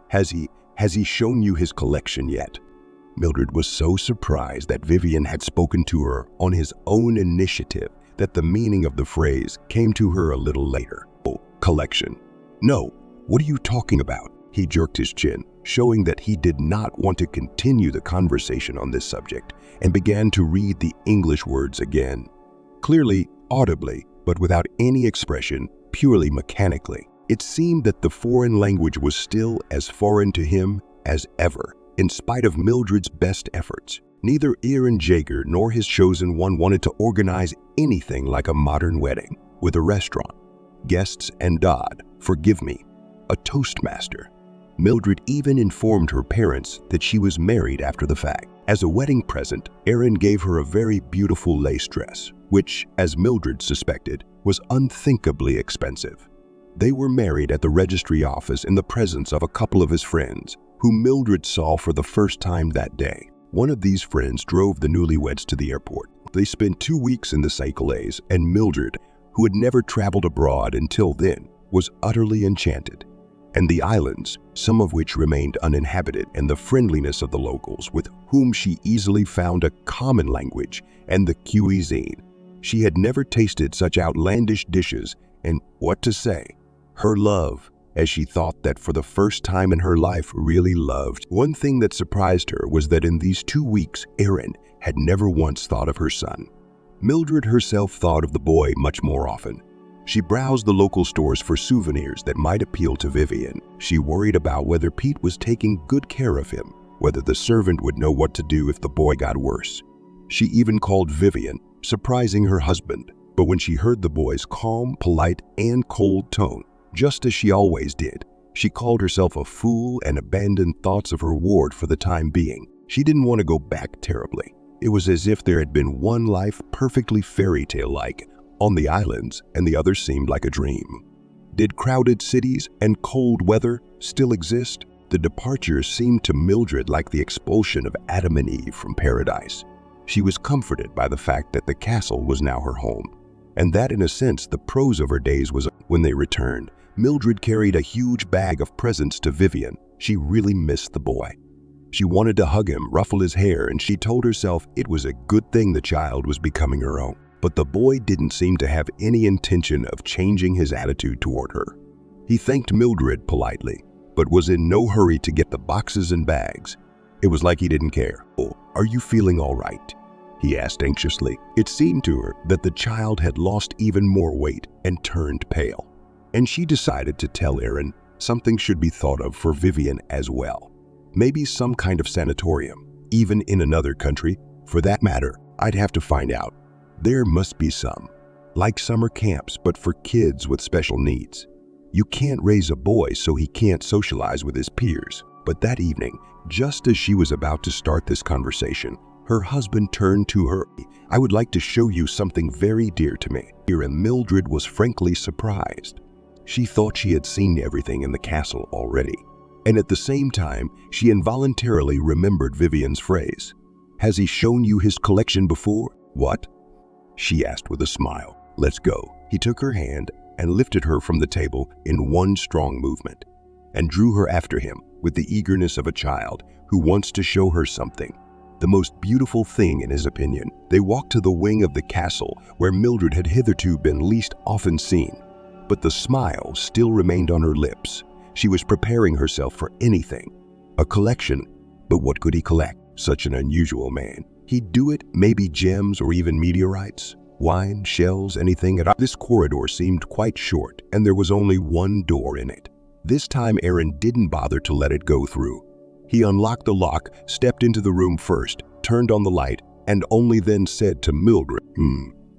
Has he shown you his collection yet?" Mildred was so surprised that Vivian had spoken to her on his own initiative that the meaning of the phrase came to her a little later. "Oh, collection? No, what are you talking about?" He jerked his chin, showing that he did not want to continue the conversation on this subject, and began to read the English words again, clearly, audibly, but without any expression, purely mechanically. It seemed that the foreign language was still as foreign to him as ever, in spite of Mildred's best efforts. Neither Aaron Jaeger nor his chosen one wanted to organize anything like a modern wedding, with a restaurant, guests, and forgive me, a toastmaster. Mildred even informed her parents that she was married after the fact. As a wedding present, Aaron gave her a very beautiful lace dress, which, as Mildred suspected, was unthinkably expensive. They were married at the registry office in the presence of a couple of his friends, whom Mildred saw for the first time that day. One of these friends drove the newlyweds to the airport. They spent 2 weeks in the Seychelles, and Mildred, who had never traveled abroad until then, was utterly enchanted. And the islands, some of which remained uninhabited, and the friendliness of the locals, with whom she easily found a common language, and the cuisine. She had never tasted such outlandish dishes, and what to say? Her love as she thought that for the first time in her life really loved. One thing that surprised her was that in these 2 weeks, Erin had never once thought of her son. Mildred herself thought of the boy much more often. She browsed the local stores for souvenirs that might appeal to Vivian. She worried about whether Pete was taking good care of him, whether the servant would know what to do if the boy got worse. She even called Vivian, surprising her husband. But when she heard the boy's calm, polite, and cold tone, just as she always did, she called herself a fool and abandoned thoughts of her ward for the time being. She didn't want to go back terribly. It was as if there had been one life perfectly fairy tale-like on the islands, and the other seemed like a dream. Did crowded cities and cold weather still exist? The departure seemed to Mildred like the expulsion of Adam and Eve from paradise. She was comforted by the fact that the castle was now her home, and that in a sense the prose of her days was. When they returned, Mildred carried a huge bag of presents to Vivian. She really missed the boy. She wanted to hug him, ruffle his hair, and she told herself it was a good thing the child was becoming her own. But the boy didn't seem to have any intention of changing his attitude toward her. He thanked Mildred politely, but was in no hurry to get the boxes and bags. It was like he didn't care. "Oh, are you feeling all right?" he asked anxiously. It seemed to her that the child had lost even more weight and turned pale. And she decided to tell Erin something should be thought of for Vivian as well. Maybe some kind of sanatorium, even in another country. For that matter, I'd have to find out. There must be some. Like summer camps, but for kids with special needs. You can't raise a boy so he can't socialize with his peers. But that evening, just as she was about to start this conversation, her husband turned to her. "I would like to show you something very dear to me." And Mildred was frankly surprised. She thought she had seen everything in the castle already. And at the same time, she involuntarily remembered Vivian's phrase. "Has he shown you his collection before?" "What?" she asked with a smile. "Let's go." He took her hand and lifted her from the table in one strong movement, and drew her after him with the eagerness of a child who wants to show her something. The most beautiful thing in his opinion. They walked to the wing of the castle where Mildred had hitherto been least often seen. But the smile still remained on her lips. She was preparing herself for anything. A collection, but what could he collect? Such an unusual man. He'd do it, maybe gems or even meteorites, wine, shells, anything. This corridor seemed quite short, and there was only one door in it. This time Erin didn't bother to let it go through. He unlocked the lock, stepped into the room first, turned on the light, and only then said to Mildred,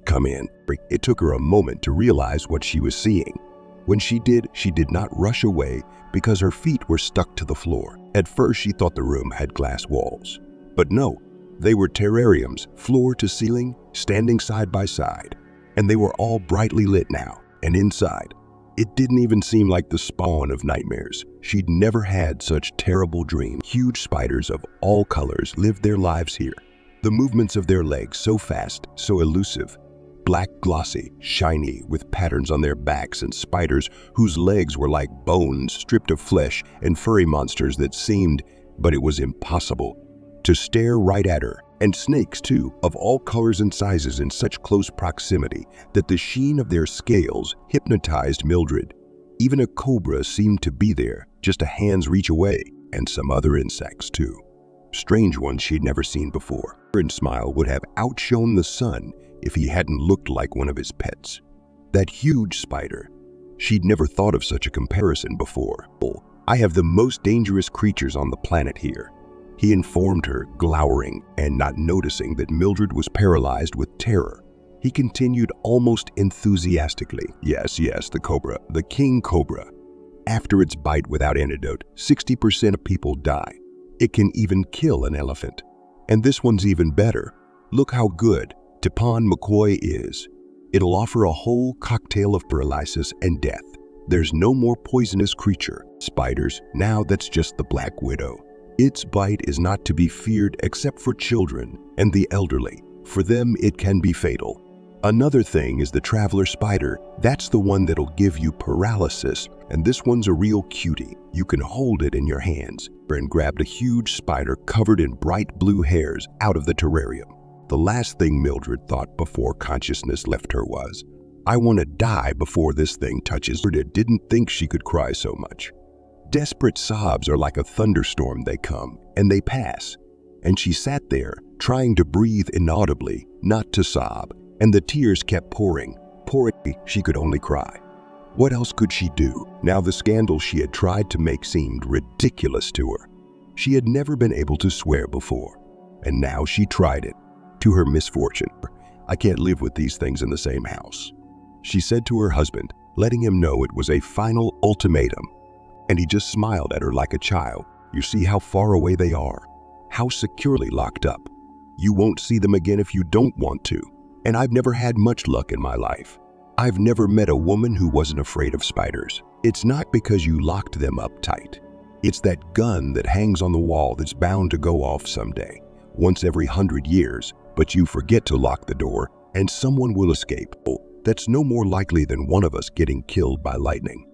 "Come in." It took her a moment to realize what she was seeing. When she did not rush away because her feet were stuck to the floor. At first she thought the room had glass walls. But no, they were terrariums, floor to ceiling, standing side by side. And they were all brightly lit now, and inside, it didn't even seem like the spawn of nightmares. She'd never had such terrible dreams. Huge spiders of all colors lived their lives here. The movements of their legs so fast, so elusive. Black, glossy, shiny, with patterns on their backs, and spiders whose legs were like bones stripped of flesh, and furry monsters that seemed, but it was impossible, to stare right at her. And snakes too, of all colors and sizes in such close proximity that the sheen of their scales hypnotized Mildred. Even a cobra seemed to be there, just a hand's reach away, and some other insects too. Strange ones she'd never seen before. Erin's smile would have outshone the sun if he hadn't looked like one of his pets. That huge spider. She'd never thought of such a comparison before. "Oh, I have the most dangerous creatures on the planet here," he informed her, glowering and not noticing that Mildred was paralyzed with terror. He continued almost enthusiastically. Yes, the cobra, the king cobra. After its bite without antidote, 60% of people die. It can even kill an elephant. And this one's even better. Look how good Tipan McCoy is. It'll offer a whole cocktail of paralysis and death. There's no more poisonous creature. Spiders, now that's just the Black Widow. Its bite is not to be feared except for children and the elderly. For them, it can be fatal. Another thing is the traveler spider. That's the one that'll give you paralysis, and this one's a real cutie. You can hold it in your hands. And grabbed a huge spider covered in bright blue hairs out of the terrarium. The last thing Mildred thought before consciousness left her was, I want to die before this thing touches her. Didn't think she could cry so much. Desperate sobs are like a thunderstorm. They come and they pass. And she sat there, trying to breathe inaudibly, not to sob, and the tears kept pouring. She could only cry. What else could she do? Now the scandal she had tried to make seemed ridiculous to her. She had never been able to swear before, and now she tried it. To her misfortune, I can't live with these things in the same house, she said to her husband, letting him know it was a final ultimatum. And he just smiled at her like a child. You see how far away they are, how securely locked up. You won't see them again if you don't want to. And I've never had much luck in my life. I've never met a woman who wasn't afraid of spiders. It's not because you locked them up tight. It's that gun that hangs on the wall that's bound to go off someday, once every 100 years, but you forget to lock the door and someone will escape. That's no more likely than one of us getting killed by lightning.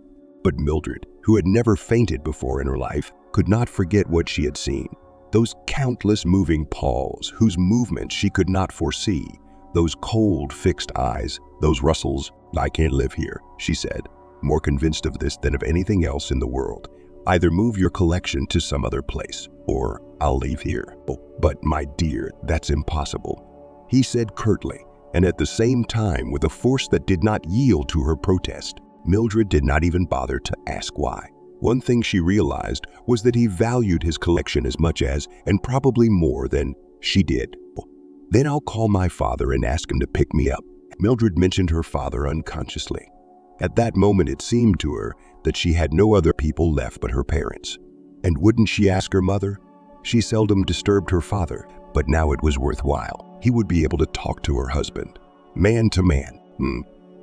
But Mildred, who had never fainted before in her life, could not forget what she had seen. Those countless moving paws whose movements she could not foresee. Those cold, fixed eyes, those rustles. I can't live here, she said, more convinced of this than of anything else in the world. Either move your collection to some other place, or I'll leave here. Oh, but my dear, that's impossible, he said curtly, and at the same time with a force that did not yield to her protest. Mildred did not even bother to ask why. One thing she realized was that he valued his collection as much as, and probably more than, she did. Then I'll call my father and ask him to pick me up. Mildred mentioned her father unconsciously. At that moment it seemed to her that she had no other people left but her parents. And wouldn't she ask her mother? She seldom disturbed her father, but now it was worthwhile. He would be able to talk to her husband, man to man.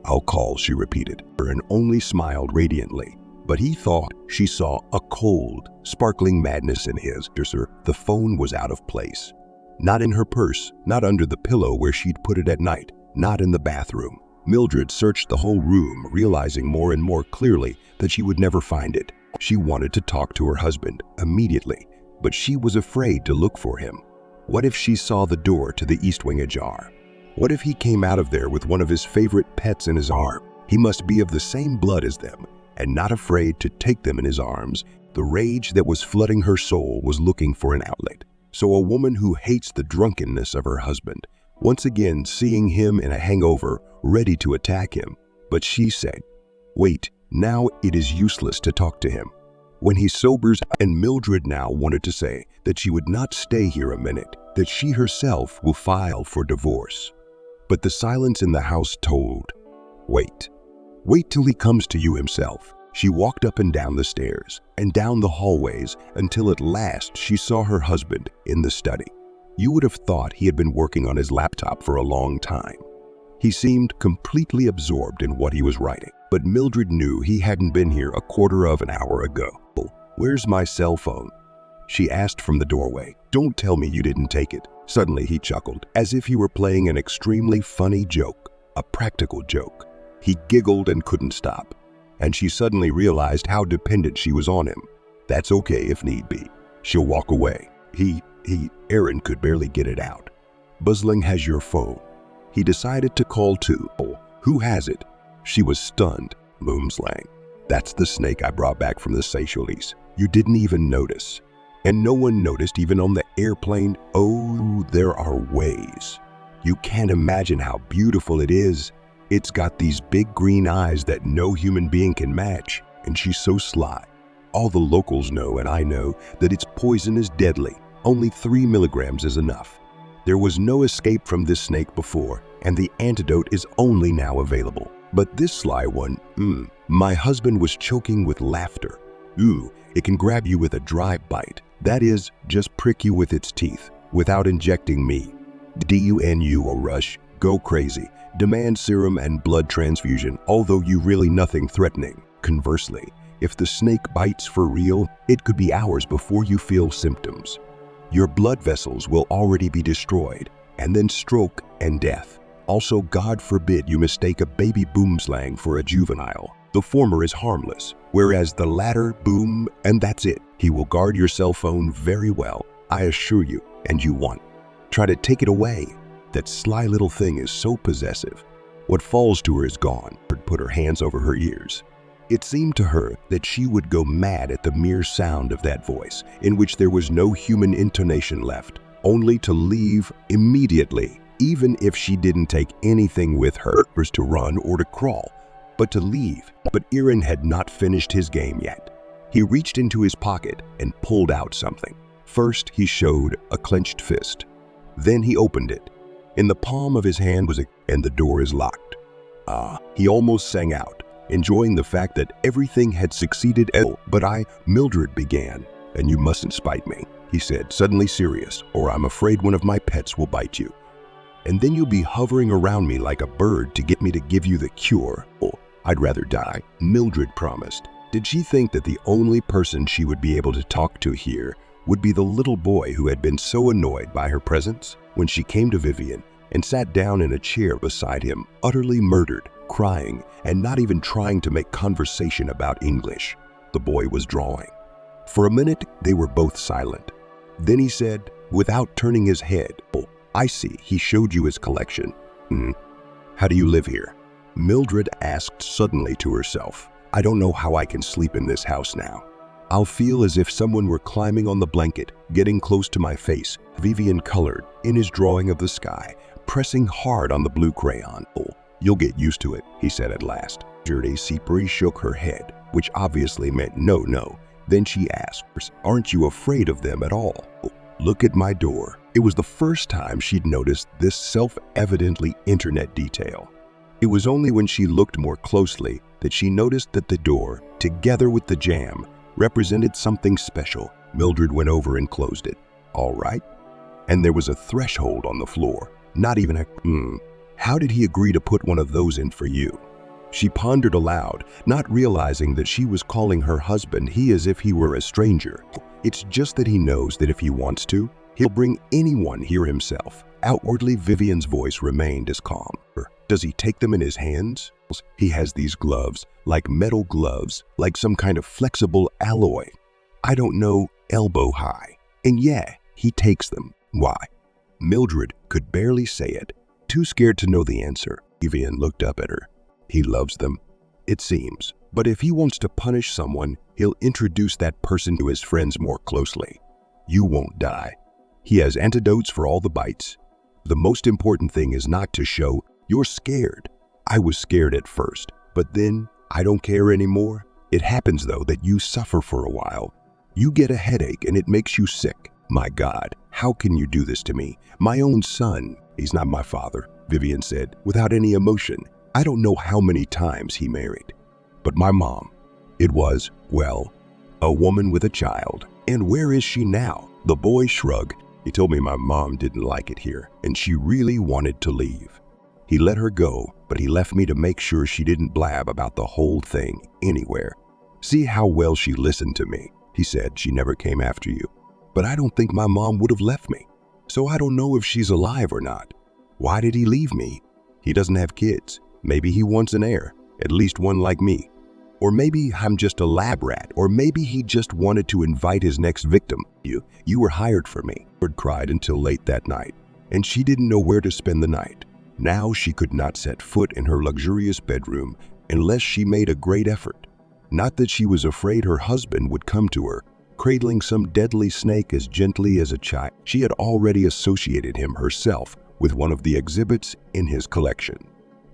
I'll call, she repeated, and only smiled radiantly. But he thought she saw a cold, sparkling madness in his. The phone was out of place. Not in her purse, not under the pillow where she'd put it at night, not in the bathroom. Mildred searched the whole room, realizing more and more clearly that she would never find it. She wanted to talk to her husband immediately, but she was afraid to look for him. What if she saw the door to the east wing ajar? What if he came out of there with one of his favorite pets in his arm? He must be of the same blood as them, and not afraid to take them in his arms. The rage that was flooding her soul was looking for an outlet. So a woman who hates the drunkenness of her husband, once again seeing him in a hangover, ready to attack him. But she said, wait, now it is useless to talk to him. When he sobers, and Mildred now wanted to say that she would not stay here a minute, that she herself will file for divorce. But the silence in the house told, wait till he comes to you himself. She walked up and down the stairs and down the hallways until at last she saw her husband in the study. You would have thought he had been working on his laptop for a long time. He seemed completely absorbed in what he was writing, but Mildred knew he hadn't been here a quarter of an hour ago. Where's my cell phone? She asked from the doorway. Don't tell me you didn't take it. Suddenly he chuckled, as if he were playing an extremely funny joke, a practical joke. He giggled and couldn't stop, and she suddenly realized how dependent she was on him. That's okay if need be. She'll walk away. Aaron could barely get it out. Busling has your phone. He decided to call too. Oh, who has it? She was stunned. Boomslang. That's the snake I brought back from the Seychelles. You didn't even notice. And no one noticed even on the airplane. Oh, there are ways. You can't imagine how beautiful it is. It's got these big green eyes that no human being can match. And she's so sly. All the locals know, and I know, that its poison is deadly. Only 3 milligrams is enough. There was no escape from this snake before, and the antidote is only now available. But this sly one, my husband was choking with laughter. It can grab you with a dry bite. That is, just prick you with its teeth, without injecting me. DUNU a rush, go crazy, demand serum and blood transfusion, although you really nothing threatening. Conversely, if the snake bites for real, it could be hours before you feel symptoms. Your blood vessels will already be destroyed, and then stroke and death. Also, God forbid you mistake a baby boomslang for a juvenile. The former is harmless, whereas the latter, boom, and that's it. He will guard your cell phone very well, I assure you, and you won't. Try to take it away. That sly little thing is so possessive. What falls to her is gone. Put her hands over her ears. It seemed to her that she would go mad at the mere sound of that voice, in which there was no human intonation left, only to leave immediately, even if she didn't take anything with her to run or to crawl, but to leave. But Aaron had not finished his game yet. He reached into his pocket and pulled out something. First, he showed a clenched fist. Then he opened it. In the palm of his hand was and the door is locked. He almost sang out, enjoying the fact that everything had succeeded. But Mildred began. And you mustn't spite me, he said, suddenly serious, or I'm afraid one of my pets will bite you. And then you'll be hovering around me like a bird to get me to give you the cure. Oh, I'd rather die, Mildred promised. Did she think that the only person she would be able to talk to here would be the little boy who had been so annoyed by her presence? When she came to Vivian and sat down in a chair beside him, utterly murdered, crying, and not even trying to make conversation about English, the boy was drawing. For a minute, they were both silent. Then he said, without turning his head, "Oh, I see, he showed you his collection. How do you live here?" Mildred asked suddenly to herself, "I don't know how I can sleep in this house now. I'll feel as if someone were climbing on the blanket, getting close to my face." Vivian colored in his drawing of the sky, pressing hard on the blue crayon. "Oh, you'll get used to it," he said at last. Sipri shook her head, which obviously meant no. Then she asked, "Aren't you afraid of them at all?" "Oh, look at my door." It was the first time she'd noticed this self-evidently internet detail. It was only when she looked more closely that she noticed that the door, together with the jamb, represented something special. Mildred went over and closed it. "All right." And there was a threshold on the floor. Not even a How did he agree to put one of those in for you? She pondered aloud, not realizing that she was calling her husband he as if he were a stranger. It's just that he knows that if he wants to, he'll bring anyone here himself. Outwardly, Vivian's voice remained as calm. Does he take them in his hands? He has these gloves, like metal gloves, like some kind of flexible alloy. I don't know, elbow high. And yeah, he takes them. Why? Mildred could barely say it, too scared to know the answer. Vivian looked up at her. He loves them, it seems. But if he wants to punish someone, he'll introduce that person to his friends more closely. You won't die. He has antidotes for all the bites. The most important thing is not to show you're scared. I was scared at first, but then I don't care anymore. It happens though that you suffer for a while. You get a headache and it makes you sick. My God, how can you do this to me? My own son. He's not my father, Vivian said, without any emotion. I don't know how many times he married. But my mom, it was, well, a woman with a child. And where is she now? The boy shrugged. He told me my mom didn't like it here, and she really wanted to leave. He let her go, but he left me to make sure she didn't blab about the whole thing anywhere. See how well she listened to me. He said she never came after you. But I don't think my mom would have left me. So I don't know if she's alive or not. Why did he leave me? He doesn't have kids. Maybe he wants an heir, at least one like me. Or maybe I'm just a lab rat, or maybe he just wanted to invite his next victim. You were hired for me. Bird cried until late that night, and she didn't know where to spend the night. Now she could not set foot in her luxurious bedroom unless she made a great effort. Not that she was afraid her husband would come to her, cradling some deadly snake as gently as a child. She had already associated him herself with one of the exhibits in his collection.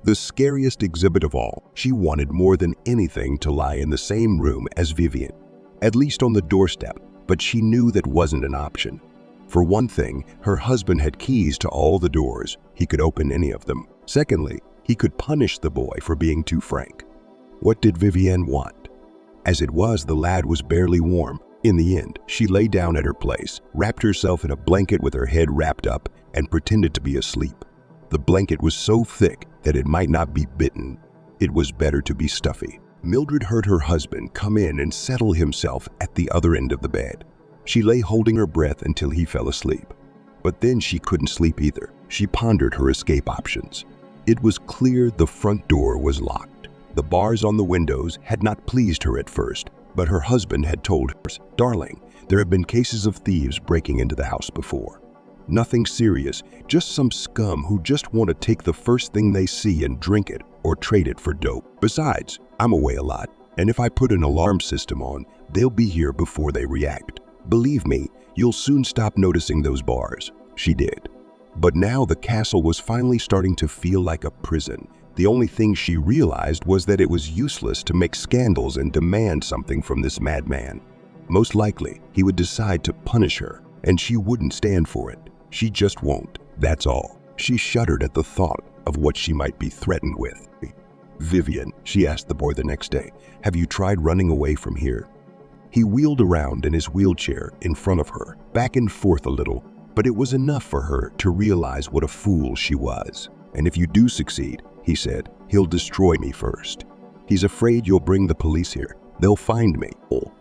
The scariest exhibit of all, she wanted more than anything to lie in the same room as Vivian, at least on the doorstep, but she knew that wasn't an option. For one thing, her husband had keys to all the doors. He could open any of them. Secondly, he could punish the boy for being too frank. What did Vivian want? As it was, the lad was barely warm. In the end, she lay down at her place, wrapped herself in a blanket with her head wrapped up, and pretended to be asleep. The blanket was so thick that it might not be bitten. It was better to be stuffy. Mildred heard her husband come in and settle himself at the other end of the bed. She lay holding her breath until he fell asleep. But then she couldn't sleep either. She pondered her escape options. It was clear the front door was locked. The bars on the windows had not pleased her at first, but her husband had told her, "Darling, there have been cases of thieves breaking into the house before. Nothing serious, just some scum who just want to take the first thing they see and drink it or trade it for dope. Besides, I'm away a lot, and if I put an alarm system on, they'll be here before they react. Believe me, you'll soon stop noticing those bars." She did. But now the castle was finally starting to feel like a prison. The only thing she realized was that it was useless to make scandals and demand something from this madman. Most likely, he would decide to punish her, and she wouldn't stand for it. She just won't, that's all. She shuddered at the thought of what she might be threatened with. "Vivian," she asked the boy the next day, "have you tried running away from here?" He wheeled around in his wheelchair in front of her, back and forth a little, but it was enough for her to realize what a fool she was. "And if you do succeed," he said, "he'll destroy me first. He's afraid you'll bring the police here. They'll find me."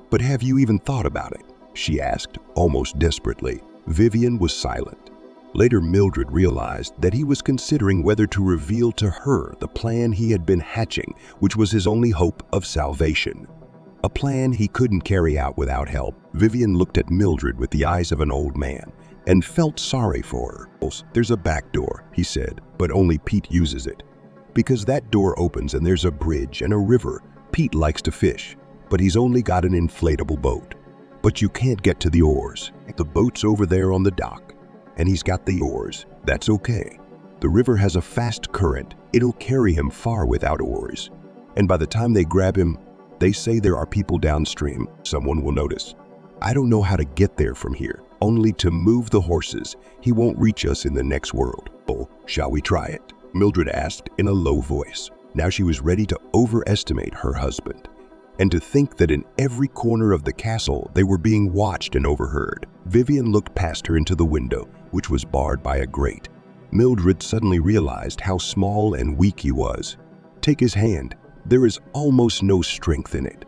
"But have you even thought about it?" she asked, almost desperately. Vivian was silent. Later, Mildred realized that he was considering whether to reveal to her the plan he had been hatching, which was his only hope of salvation. A plan he couldn't carry out without help. Vivian looked at Mildred with the eyes of an old man and felt sorry for her. "There's a back door," he said, "but only Pete uses it. Because that door opens and there's a bridge and a river. Pete likes to fish, but he's only got an inflatable boat. But you can't get to the oars. The boat's over there on the dock, and he's got the oars. That's okay. The river has a fast current. It'll carry him far without oars. And by the time they grab him, they say there are people downstream. Someone will notice. I don't know how to get there from here, only to move the horses. He won't reach us in the next world." "Oh, shall we try it?" Mildred asked in a low voice. Now she was ready to overestimate her husband, and to think that in every corner of the castle they were being watched and overheard. Vivian looked past her into the window, which was barred by a grate. Mildred suddenly realized how small and weak he was. Take his hand. There is almost no strength in it.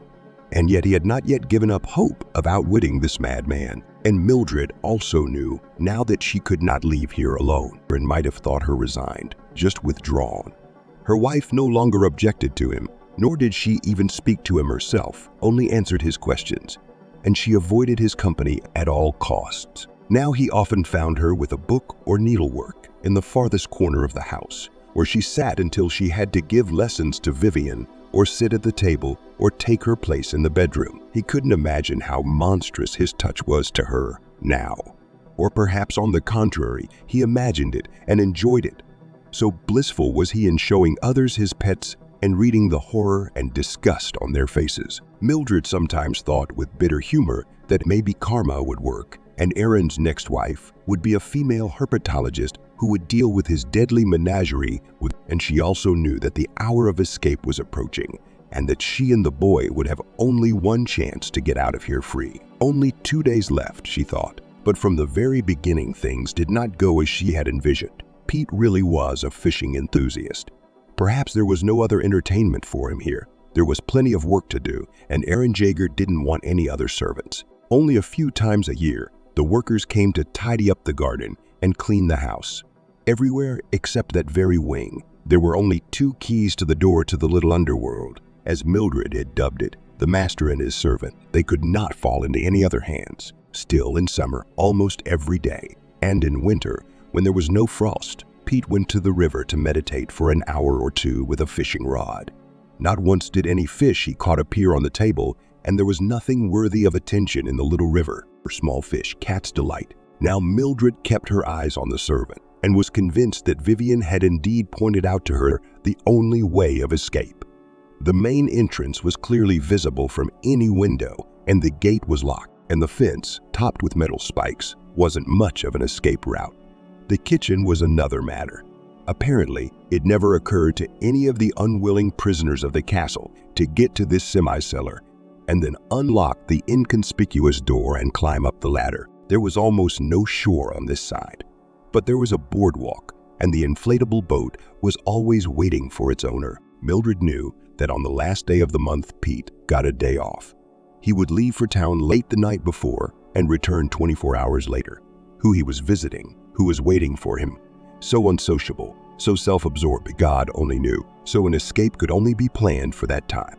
And yet he had not yet given up hope of outwitting this madman. And Mildred also knew now that she could not leave here alone, and might have thought her resigned, just withdrawn. Her wife no longer objected to him, nor did she even speak to him herself, only answered his questions, and she avoided his company at all costs. Now he often found her with a book or needlework in the farthest corner of the house, where she sat until she had to give lessons to Vivian, or sit at the table, or take her place in the bedroom. He couldn't imagine how monstrous his touch was to her now. Or perhaps on the contrary, he imagined it and enjoyed it. So blissful was he in showing others his pets and reading the horror and disgust on their faces. Mildred sometimes thought with bitter humor that maybe karma would work, and Aaron's next wife would be a female herpetologist who would deal with his deadly menagerie and she also knew that the hour of escape was approaching, and that she and the boy would have only one chance to get out of here free. Only 2 days left, she thought, but from the very beginning things did not go as she had envisioned. Pete really was a fishing enthusiast. Perhaps there was no other entertainment for him here. There was plenty of work to do, and Aaron Jaeger didn't want any other servants. Only a few times a year, the workers came to tidy up the garden and clean the house. Everywhere except that very wing, there were only 2 keys to the door to the little underworld, as Mildred had dubbed it, the master and his servant. They could not fall into any other hands. Still, in summer, almost every day, and in winter, when there was no frost, Pete went to the river to meditate for an hour or 2 with a fishing rod. Not once did any fish he caught appear on the table, and there was nothing worthy of attention in the little river for small fish, cat's delight. Now Mildred kept her eyes on the servant, and was convinced that Vivian had indeed pointed out to her the only way of escape. The main entrance was clearly visible from any window, and the gate was locked, and the fence, topped with metal spikes, wasn't much of an escape route. The kitchen was another matter. Apparently, it never occurred to any of the unwilling prisoners of the castle to get to this semi-cellar and then unlock the inconspicuous door and climb up the ladder. There was almost no shore on this side, but there was a boardwalk, and the inflatable boat was always waiting for its owner. Mildred knew that on the last day of the month, Pete got a day off. He would leave for town late the night before and return 24 hours later. Who he was visiting, who was waiting for him. So unsociable, so self-absorbed, God only knew. So an escape could only be planned for that time.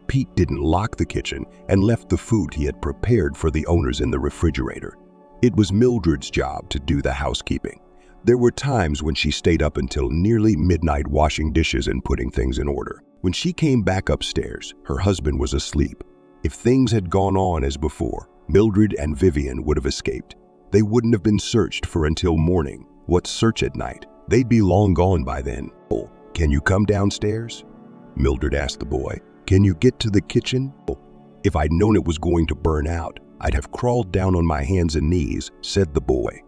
Pete didn't lock the kitchen and left the food he had prepared for the owners in the refrigerator. It was Mildred's job to do the housekeeping. There were times when she stayed up until nearly midnight washing dishes and putting things in order. When she came back upstairs, her husband was asleep. If things had gone on as before, Mildred and Vivian would have escaped. They wouldn't have been searched for until morning. What search at night? They'd be long gone by then. "Oh, can you come downstairs?" Mildred asked the boy. "Can you get to the kitchen?" "Oh, if I'd known it was going to burn out, I'd have crawled down on my hands and knees," said the boy.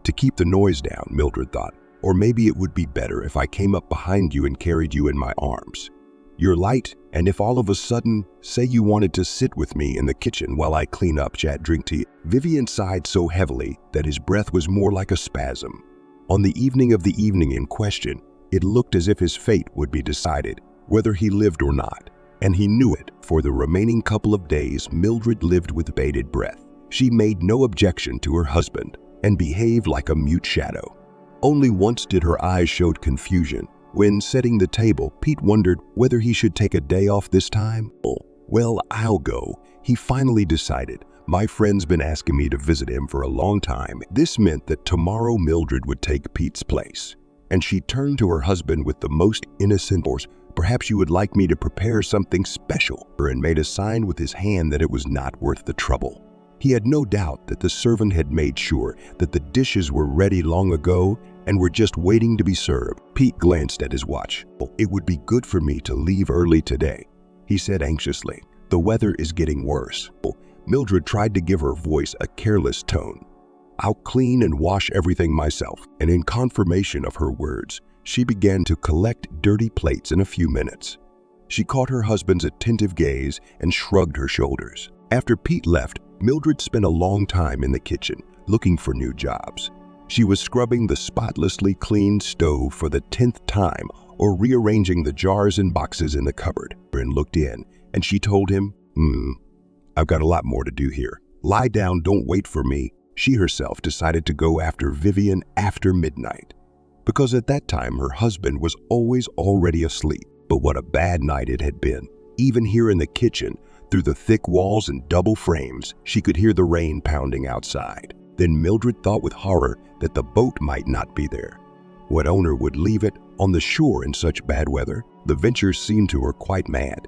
To keep the noise down, Mildred thought, "or maybe it would be better if I came up behind you and carried you in my arms. You're light, and if all of a sudden, say you wanted to sit with me in the kitchen while I clean up, chat, drink tea." Vivian sighed so heavily that his breath was more like a spasm. On the evening of the evening in question, it looked as if his fate would be decided, whether he lived or not. And he knew it. For the remaining couple of days, Mildred lived with bated breath. She made no objection to her husband and behaved like a mute shadow. Only once did her eyes show confusion. When setting the table, Pete wondered whether he should take a day off this time. "Oh, well, I'll go," he finally decided. "My friend's been asking me to visit him for a long time." This meant that tomorrow Mildred would take Pete's place. And she turned to her husband with the most innocent voice. "Perhaps you would like me to prepare something special," and made a sign with his hand that it was not worth the trouble. He had no doubt that the servant had made sure that the dishes were ready long ago and were just waiting to be served. Pete glanced at his watch. "It would be good for me to leave early today," he said anxiously. "The weather is getting worse." Mildred tried to give her voice a careless tone. "I'll clean and wash everything myself." And in confirmation of her words, she began to collect dirty plates in a few minutes. She caught her husband's attentive gaze and shrugged her shoulders. After Pete left, Mildred spent a long time in the kitchen, looking for new jobs. She was scrubbing the spotlessly clean stove for the 10th time or rearranging the jars and boxes in the cupboard. And looked in, and she told him, "I've got a lot more to do here. Lie down, don't wait for me." She herself decided to go after Vivian after midnight, because at that time her husband was always already asleep. But what a bad night it had been. Even here in the kitchen, through the thick walls and double frames, she could hear the rain pounding outside. Then Mildred thought with horror that the boat might not be there. What owner would leave it on the shore in such bad weather? The venture seemed to her quite mad.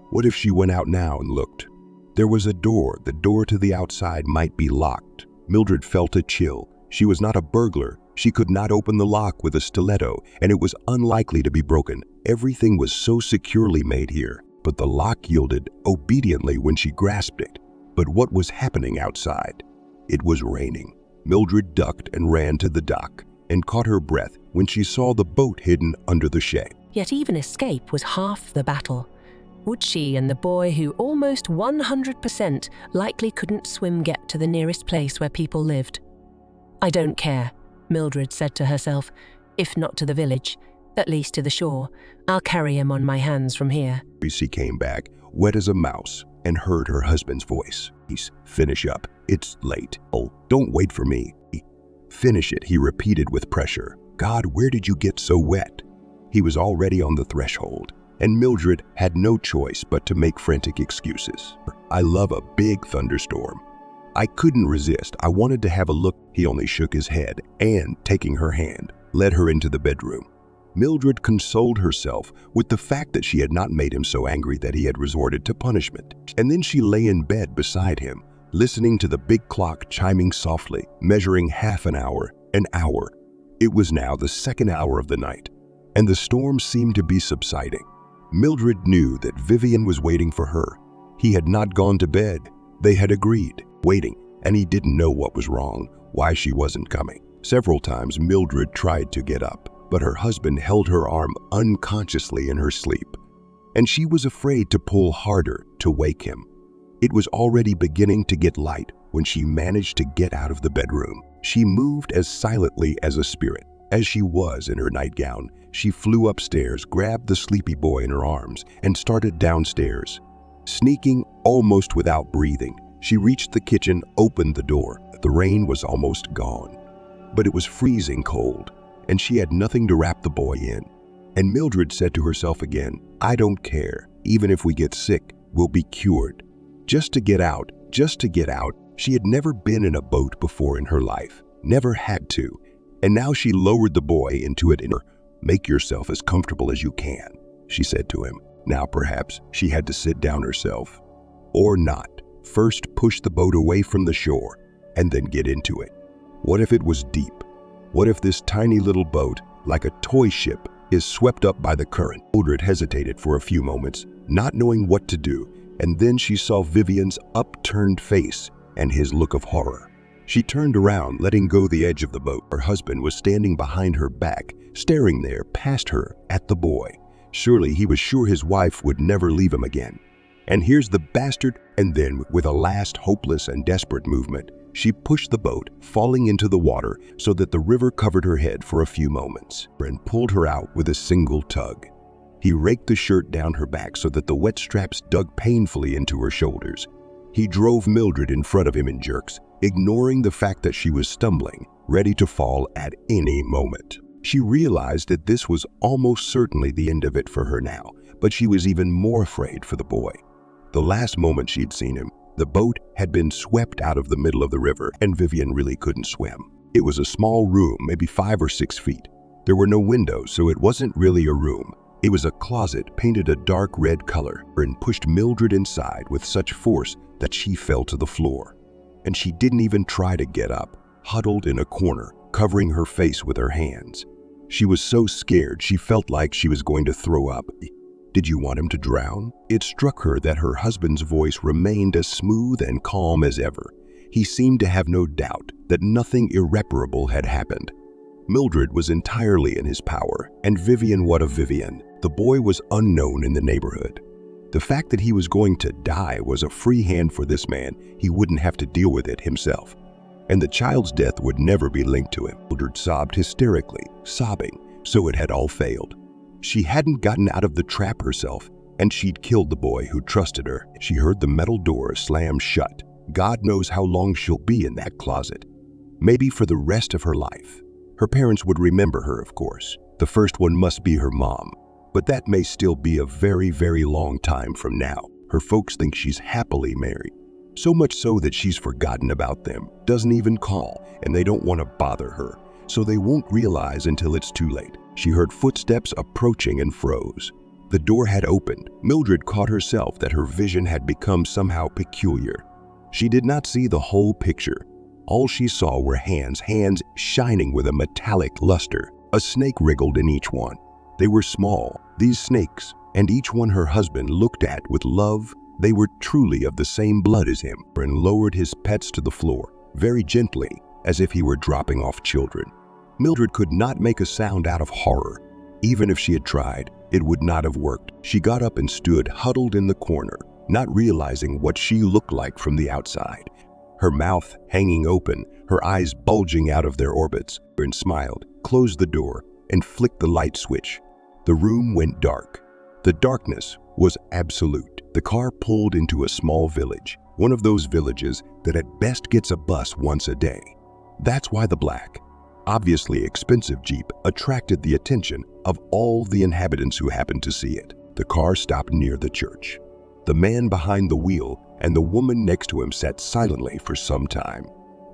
What if she went out now and looked? There was a door. The door to the outside might be locked. Mildred felt a chill. She was not a burglar. She could not open the lock with a stiletto, and it was unlikely to be broken. Everything was so securely made here. But the lock yielded obediently when she grasped it. But what was happening outside? It was raining. Mildred ducked and ran to the dock and caught her breath when she saw the boat hidden under the shed. Yet even escape was half the battle. Would she and the boy, who almost 100% likely couldn't swim, get to the nearest place where people lived? "I don't care," Mildred said to herself. "If not to the village, at least to the shore. I'll carry him on my hands from here." She came back, wet as a mouse, and heard her husband's voice. "Please, finish up. It's late." "Oh, don't wait for me." "Finish it," he repeated with pressure. "God, where did you get so wet?" He was already on the threshold, and Mildred had no choice but to make frantic excuses. "I love a big thunderstorm. I couldn't resist. I wanted to have a look." He only shook his head and, taking her hand, led her into the bedroom. Mildred consoled herself with the fact that she had not made him so angry that he had resorted to punishment. And then she lay in bed beside him, listening to the big clock chiming softly, measuring half an hour, an hour. It was now the second hour of the night, and the storm seemed to be subsiding. Mildred knew that Vivian was waiting for her. He had not gone to bed. They had agreed, waiting, and he didn't know what was wrong, why she wasn't coming. Several times Mildred tried to get up, but her husband held her arm unconsciously in her sleep, and she was afraid to pull harder to wake him. It was already beginning to get light when she managed to get out of the bedroom. She moved as silently as a spirit. As she was in her nightgown, she flew upstairs, grabbed the sleepy boy in her arms, and started downstairs. Sneaking almost without breathing, she reached the kitchen, opened the door. The rain was almost gone, but it was freezing cold, and she had nothing to wrap the boy in. And Mildred said to herself again, "I don't care. Even if we get sick, we'll be cured." Just to get out, She had never been in a boat before in her life, never had to, and now she lowered the boy into it. "Make yourself as comfortable as you can," she said to him. Now perhaps she had to sit down herself. Or not. First push the boat away from the shore, and then get into it. What if it was deep? What if this tiny little boat, like a toy ship, is swept up by the current? Mildred hesitated for a few moments, not knowing what to do, and then she saw Vivian's upturned face and his look of horror. She turned around, letting go the edge of the boat. Her husband was standing behind her back, staring there past her at the boy. Surely he was sure his wife would never leave him again. And here's the bastard. And then, with a last hopeless and desperate movement, she pushed the boat, falling into the water so that the river covered her head for a few moments, and pulled her out with a single tug. He raked the shirt down her back so that the wet straps dug painfully into her shoulders. He drove Mildred in front of him in jerks, ignoring the fact that she was stumbling, ready to fall at any moment. She realized that this was almost certainly the end of it for her now, but she was even more afraid for the boy. The last moment she'd seen him, the boat had been swept out of the middle of the river, and Vivian really couldn't swim. It was a small room, maybe 5 or 6 feet. There were no windows, so it wasn't really a room. It was a closet painted a dark red color, and pushed Mildred inside with such force that she fell to the floor. And she didn't even try to get up, huddled in a corner, covering her face with her hands. She was so scared she felt like she was going to throw up. "Did you want him to drown?" It struck her that her husband's voice remained as smooth and calm as ever. He seemed to have no doubt that nothing irreparable had happened. Mildred was entirely in his power, and Vivian, what of Vivian? The boy was unknown in the neighborhood. The fact that he was going to die was a free hand for this man. He wouldn't have to deal with it himself. And the child's death would never be linked to him. Mildred sobbed hysterically, sobbing, so it had all failed. She hadn't gotten out of the trap herself, and she'd killed the boy who trusted her. She heard the metal door slam shut. God knows how long she'll be in that closet. Maybe for the rest of her life. Her parents would remember her, of course. The first one must be her mom. But that may still be a very, very long time from now. Her folks think she's happily married. So much so that she's forgotten about them, doesn't even call, and they don't want to bother her, so they won't realize until it's too late. She heard footsteps approaching and froze. The door had opened. Mildred caught herself that her vision had become somehow peculiar. She did not see the whole picture. All she saw were hands shining with a metallic luster. A snake wriggled in each one. They were small, these snakes, and each one her husband looked at with love. They were truly of the same blood as him, and lowered his pets to the floor, very gently, as if he were dropping off children. Mildred could not make a sound out of horror. Even if she had tried, it would not have worked. She got up and stood huddled in the corner, not realizing what she looked like from the outside. Her mouth hanging open, her eyes bulging out of their orbits, and smiled, closed the door, and flicked the light switch. The room went dark. The darkness was absolute. The car pulled into a small village, one of those villages that at best gets a bus once a day. That's why the black, obviously expensive Jeep attracted the attention of all the inhabitants who happened to see it. The car stopped near the church. The man behind the wheel and the woman next to him sat silently for some time.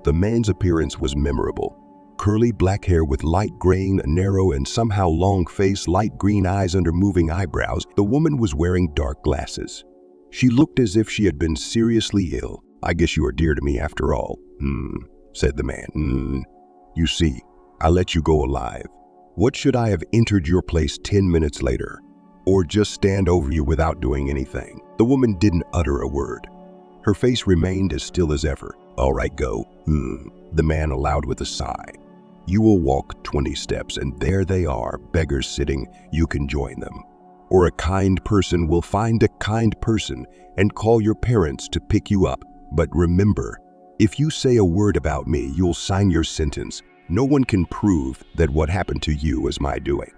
The man's appearance was memorable. Curly black hair with light graying, a narrow and somehow long face, light green eyes under moving eyebrows. The woman was wearing dark glasses. She looked as if she had been seriously ill. "I guess you are dear to me after all," said the man. "You see, I let you go alive. What should I have entered your place 10 minutes later? Or just stand over you without doing anything?" The woman didn't utter a word. Her face remained as still as ever. "All right, go," the man allowed with a sigh. "You will walk 20 steps, and there they are, beggars sitting. You can join them. Or a kind person will find a kind person and call your parents to pick you up. But remember, if you say a word about me, you'll sign your sentence. No one can prove that what happened to you was my doing.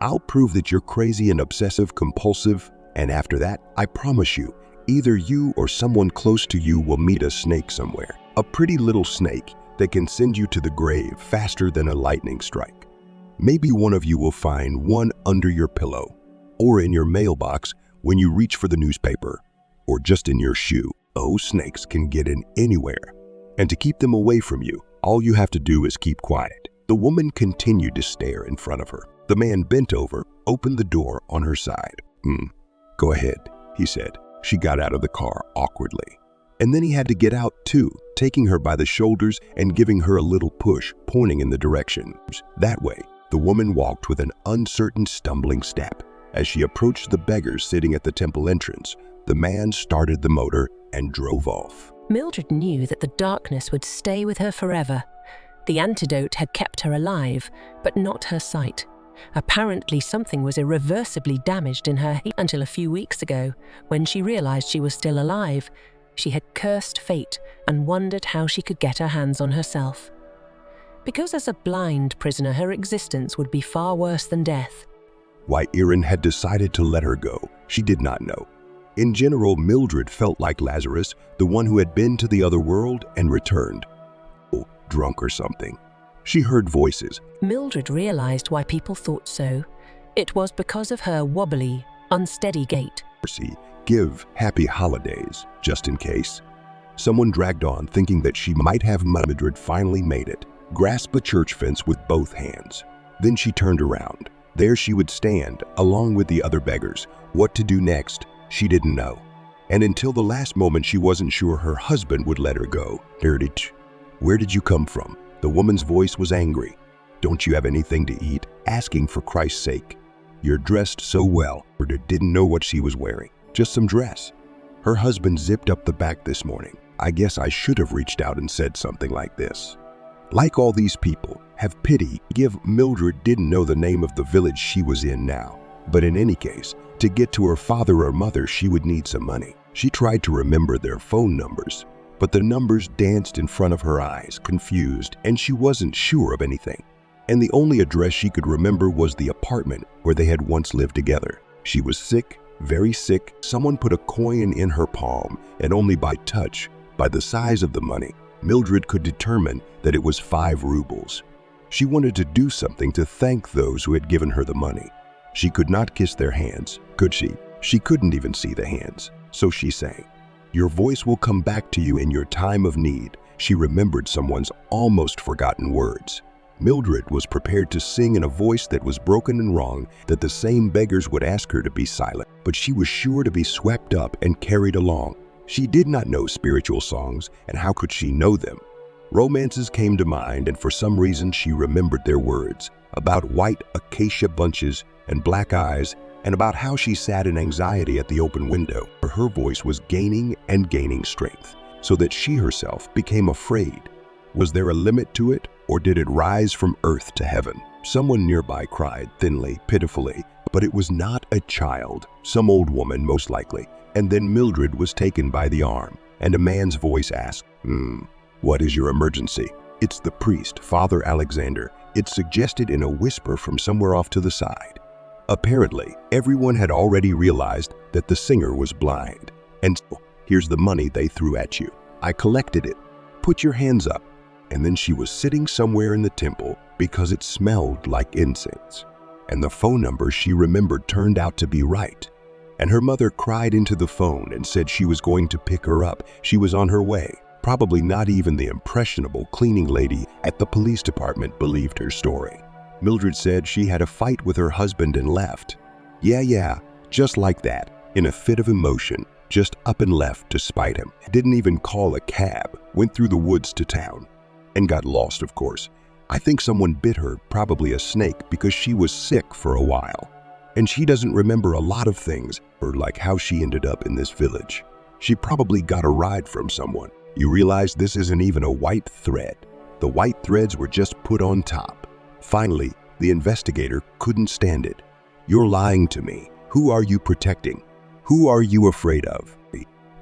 I'll prove that you're crazy and obsessive compulsive, and after that, I promise you, either you or someone close to you will meet a snake somewhere. A pretty little snake that can send you to the grave faster than a lightning strike. Maybe one of you will find one under your pillow, or in your mailbox when you reach for the newspaper, or just in your shoe. Oh, snakes can get in anywhere. And to keep them away from you, all you have to do is keep quiet." The woman continued to stare in front of her. The man bent over, opened the door on her side. Go ahead," he said. She got out of the car awkwardly. And then he had to get out too, taking her by the shoulders and giving her a little push, pointing in the direction. That way, the woman walked with an uncertain, stumbling step. As she approached the beggars sitting at the temple entrance, the man started the motor and drove off. Mildred knew that the darkness would stay with her forever. The antidote had kept her alive, but not her sight. Apparently something was irreversibly damaged in her until a few weeks ago, when she realized she was still alive. She had cursed fate and wondered how she could get her hands on herself. Because as a blind prisoner, her existence would be far worse than death. Why Erin had decided to let her go, she did not know. In general, Mildred felt like Lazarus, the one who had been to the other world and returned. Drunk or something. She heard voices. Mildred realized why people thought so. It was because of her wobbly, unsteady gait. Give happy holidays, just in case. Someone dragged on, thinking that she might have. Mildred finally made it, grasped the church fence with both hands. Then she turned around. There she would stand, along with the other beggars. What to do next, she didn't know. And until the last moment, she wasn't sure her husband would let her go. Where did you come from? The woman's voice was angry. Don't you have anything to eat? Asking for Christ's sake. You're dressed so well. Mildred didn't know what she was wearing. Just some dress. Her husband zipped up the back this morning. I guess I should have reached out and said something like this. Like all these people, have pity. Mildred didn't know the name of the village she was in now. But in any case, to get to her father or mother, she would need some money. She tried to remember their phone numbers, but the numbers danced in front of her eyes, confused, and she wasn't sure of anything. And the only address she could remember was the apartment where they had once lived together. She was sick, very sick. Someone put a coin in her palm, and only by touch, by the size of the money, Mildred could determine that it was 5 rubles. She wanted to do something to thank those who had given her the money. She could not kiss their hands, could she? She couldn't even see the hands. So she sang, "Your voice will come back to you in your time of need." She remembered someone's almost forgotten words. Mildred was prepared to sing in a voice that was broken and wrong, that the same beggars would ask her to be silent, but she was sure to be swept up and carried along. She did not know spiritual songs, and how could she know them? Romances came to mind, and for some reason she remembered their words, about white acacia bunches and black eyes, and about how she sat in anxiety at the open window. Her voice was gaining and gaining strength, so that she herself became afraid. Was there a limit to it, or did it rise from earth to heaven? Someone nearby cried thinly, pitifully, but it was not a child, some old woman most likely. And then Mildred was taken by the arm, and a man's voice asked, "What is your emergency?" "It's the priest, Father Alexander," it suggested in a whisper from somewhere off to the side. Apparently, everyone had already realized that the singer was blind. "And so, here's the money they threw at you. I collected it. Put your hands up." And then she was sitting somewhere in the temple because it smelled like incense. And the phone number she remembered turned out to be right. And her mother cried into the phone and said she was going to pick her up. She was on her way. Probably not even the impressionable cleaning lady at the police department believed her story. Mildred said she had a fight with her husband and left. Yeah, just like that, in a fit of emotion, just up and left to spite him. Didn't even call a cab, went through the woods to town. And got lost, of course. I think someone bit her, probably a snake, because she was sick for a while. And she doesn't remember a lot of things, or like how she ended up in this village. She probably got a ride from someone. You realize this isn't even a white thread. The white threads were just put on top. Finally, the investigator couldn't stand it. "You're lying to me. Who are you protecting? Who are you afraid of?"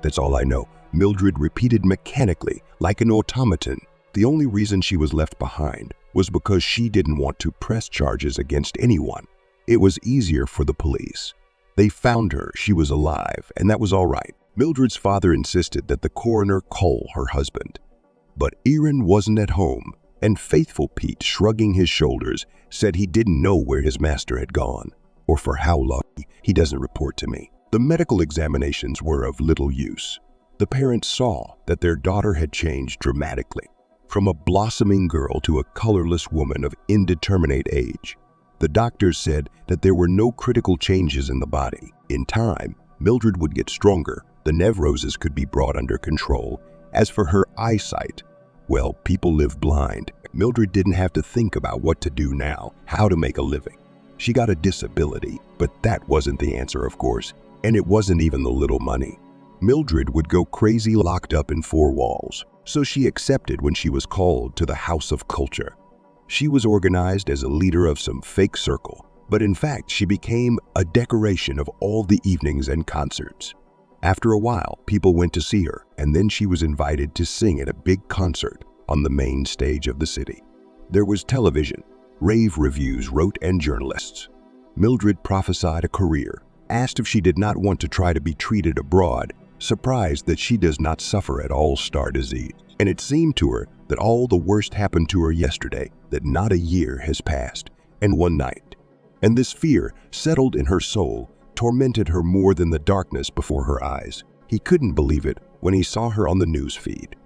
"That's all I know," Mildred repeated mechanically, like an automaton. The only reason she was left behind was because she didn't want to press charges against anyone. It was easier for the police. They found her, she was alive, and that was all right. Mildred's father insisted that the coroner call her husband. But Erin wasn't at home, and faithful Pete, shrugging his shoulders, said he didn't know where his master had gone, or for how long. "He doesn't report to me." The medical examinations were of little use. The parents saw that their daughter had changed dramatically, from a blossoming girl to a colorless woman of indeterminate age. The doctors said that there were no critical changes in the body. In time, Mildred would get stronger, the nevroses could be brought under control. As for her eyesight, well, people live blind. Mildred didn't have to think about what to do now, how to make a living. She got a disability, but that wasn't the answer, of course, and it wasn't even the little money. Mildred would go crazy locked up in four walls, so she accepted when she was called to the House of Culture. She was organized as a leader of some fake circle, but in fact she became a decoration of all the evenings and concerts. After a while, people went to see her, and then she was invited to sing at a big concert on the main stage of the city. There was television, rave reviews wrote, and journalists. Mildred prophesied a career, asked if she did not want to try to be treated abroad, surprised that she does not suffer at all-star disease. And it seemed to her that all the worst happened to her yesterday, that not a year has passed, and one night. And this fear settled in her soul, tormented her more than the darkness before her eyes. He couldn't believe it when he saw her on the news feed.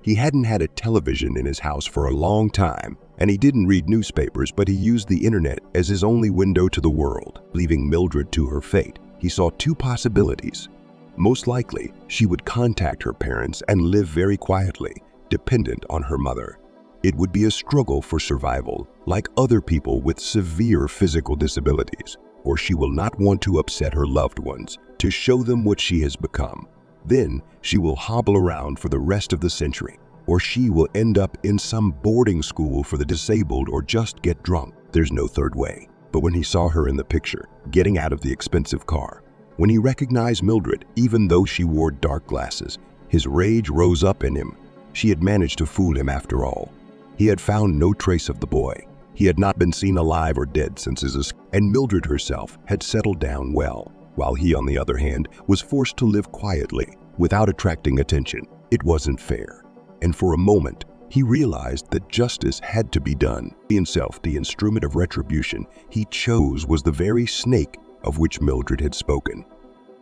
He hadn't had a television in his house for a long time, and he didn't read newspapers, but he used the internet as his only window to the world. Leaving Mildred to her fate, he saw two possibilities. Most likely, she would contact her parents and live very quietly, dependent on her mother. It would be a struggle for survival, like other people with severe physical disabilities, or she will not want to upset her loved ones to show them what she has become. Then she will hobble around for the rest of the century, or she will end up in some boarding school for the disabled or just get drunk. There's no third way. But when he saw her in the picture, getting out of the expensive car, when he recognized Mildred, even though she wore dark glasses, his rage rose up in him. She had managed to fool him after all. He had found no trace of the boy. He had not been seen alive or dead since his escape, and Mildred herself had settled down well, while he, on the other hand, was forced to live quietly, without attracting attention. It wasn't fair. And for a moment, he realized that justice had to be done. Himself, the instrument of retribution he chose was the very snake of which Mildred had spoken.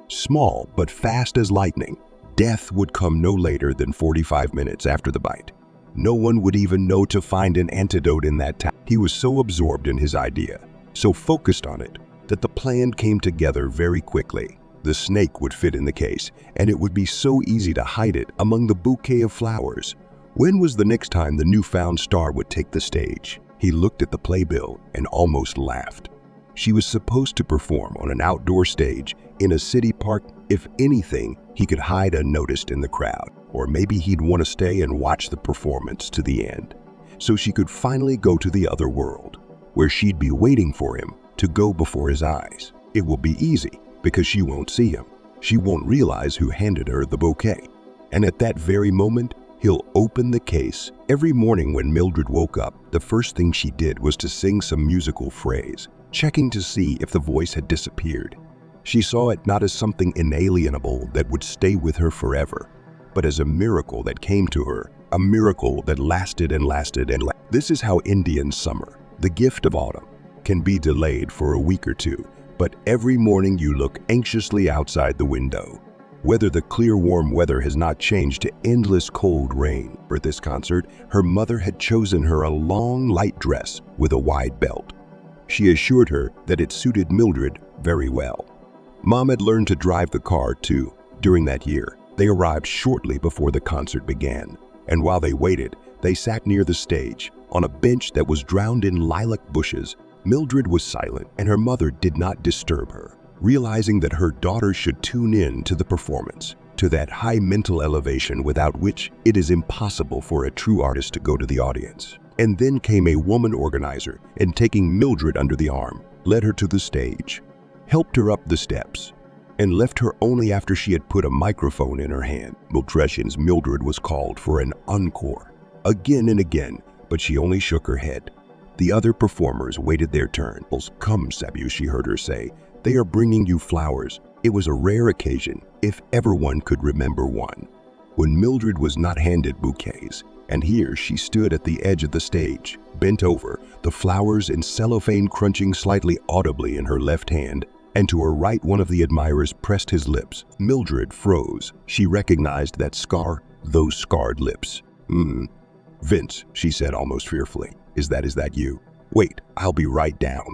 Small but fast as lightning, death would come no later than 45 minutes after the bite. No one would even know to find an antidote in that time. He was so absorbed in his idea, so focused on it, that the plan came together very quickly. The snake would fit in the case, and it would be so easy to hide it among the bouquet of flowers. When was the next time the newfound star would take the stage? He looked at the playbill and almost laughed. She was supposed to perform on an outdoor stage in a city park. If anything, he could hide unnoticed in the crowd, or maybe he'd want to stay and watch the performance to the end, so she could finally go to the other world, where she'd be waiting for him to go before his eyes. It will be easy, because she won't see him. She won't realize who handed her the bouquet. And at that very moment, he'll open the case. Every morning when Mildred woke up, the first thing she did was to sing some musical phrase, checking to see if the voice had disappeared. She saw it not as something inalienable that would stay with her forever, but as a miracle that came to her, a miracle that lasted and lasted and lasted. This is how Indian summer, the gift of autumn, can be delayed for a week or two, but every morning you look anxiously outside the window. Whether the clear warm weather has not changed to endless cold rain. For this concert, her mother had chosen her a long light dress with a wide belt. She assured her that it suited Mildred very well. Mom had learned to drive the car too. During that year, they arrived shortly before the concert began, and while they waited, they sat near the stage, on a bench that was drowned in lilac bushes. Mildred was silent, and her mother did not disturb her, realizing that her daughter should tune in to the performance, to that high mental elevation without which it is impossible for a true artist to go to the audience. And then came a woman organizer, and taking Mildred under the arm, led her to the stage, helped her up the steps, and left her only after she had put a microphone in her hand. Mildred was called for an encore, again and again, but she only shook her head. The other performers waited their turn. "Come, Sabu," she heard her say. "They are bringing you flowers." It was a rare occasion, if ever one could remember one, when Mildred was not handed bouquets, and here she stood at the edge of the stage, bent over, the flowers in cellophane crunching slightly audibly in her left hand, and to her right one of the admirers pressed his lips. Mildred froze. She recognized that scar, those scarred lips. Vince, she said almost fearfully. Is that you? Wait, I'll be right down.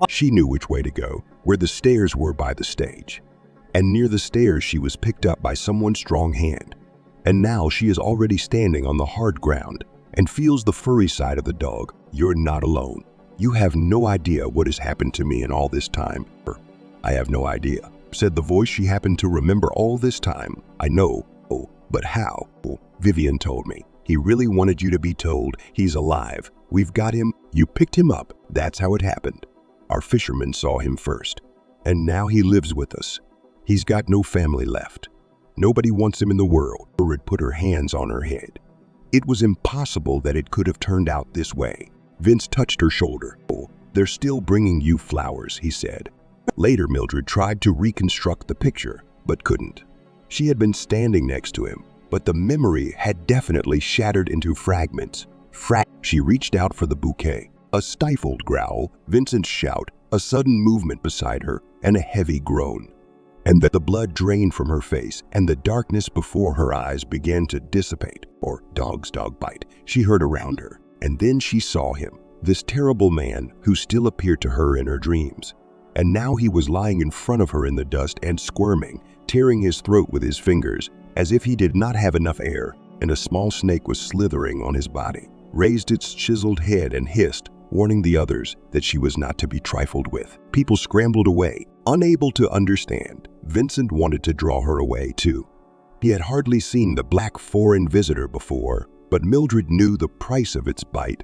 She knew which way to go, where the stairs were by the stage. And near the stairs she was picked up by someone's strong hand. And now she is already standing on the hard ground and feels the furry side of the dog. You're not alone. You have no idea what has happened to me in all this time. I have no idea, said the voice she happened to remember all this time. I know. Oh, but how? Vivian told me. He really wanted you to be told he's alive. We've got him. You picked him up. That's how it happened. Our fisherman saw him first. And now he lives with us. He's got no family left. Nobody wants him in the world. Mildred put her hands on her head. It was impossible that it could have turned out this way. Vince touched her shoulder. They're still bringing you flowers, he said. Later, Mildred tried to reconstruct the picture, but couldn't. She had been standing next to him, but the memory had definitely shattered into fragments. She reached out for the bouquet. A stifled growl, Vincent's shout, a sudden movement beside her, and a heavy groan. And the blood drained from her face, and the darkness before her eyes began to dissipate, or dog bite, she heard around her. And then she saw him, this terrible man who still appeared to her in her dreams. And now he was lying in front of her in the dust and squirming, tearing his throat with his fingers, as if he did not have enough air, and a small snake was slithering on his body, raised its chiseled head and hissed, warning the others that she was not to be trifled with. People scrambled away, unable to understand. Vincent wanted to draw her away too. He had hardly seen the black foreign visitor before, but Mildred knew the price of its bite.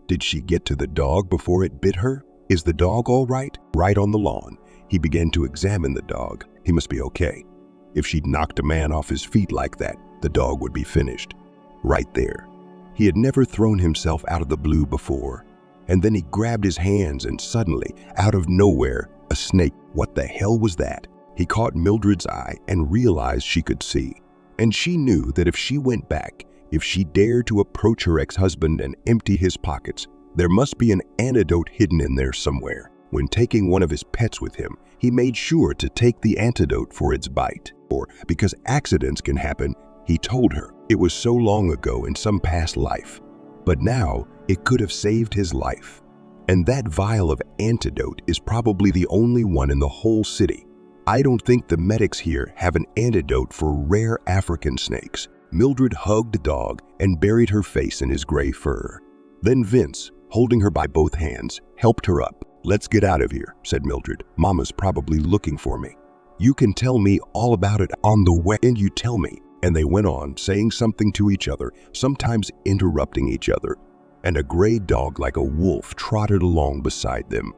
Did she get to the dog before it bit her? Is the dog all right? Right on the lawn, he began to examine the dog. He must be okay. If she'd knocked a man off his feet like that, the dog would be finished. Right there. He had never thrown himself out of the blue before. And then he grabbed his hands and suddenly, out of nowhere, a snake. What the hell was that? He caught Mildred's eye and realized she could see. And she knew that if she went back, if she dared to approach her ex-husband and empty his pockets, there must be an antidote hidden in there somewhere. When taking one of his pets with him, he made sure to take the antidote for its bite. Or because accidents can happen, he told her it was so long ago in some past life. But now it could have saved his life. And that vial of antidote is probably the only one in the whole city. I don't think the medics here have an antidote for rare African snakes. Mildred hugged the dog and buried her face in his gray fur. Then Vince, holding her by both hands, helped her up. Let's get out of here, said Mildred. Mama's probably looking for me. You can tell me all about it on the way, and you tell me. And they went on, saying something to each other, sometimes interrupting each other. And a gray dog like a wolf trotted along beside them.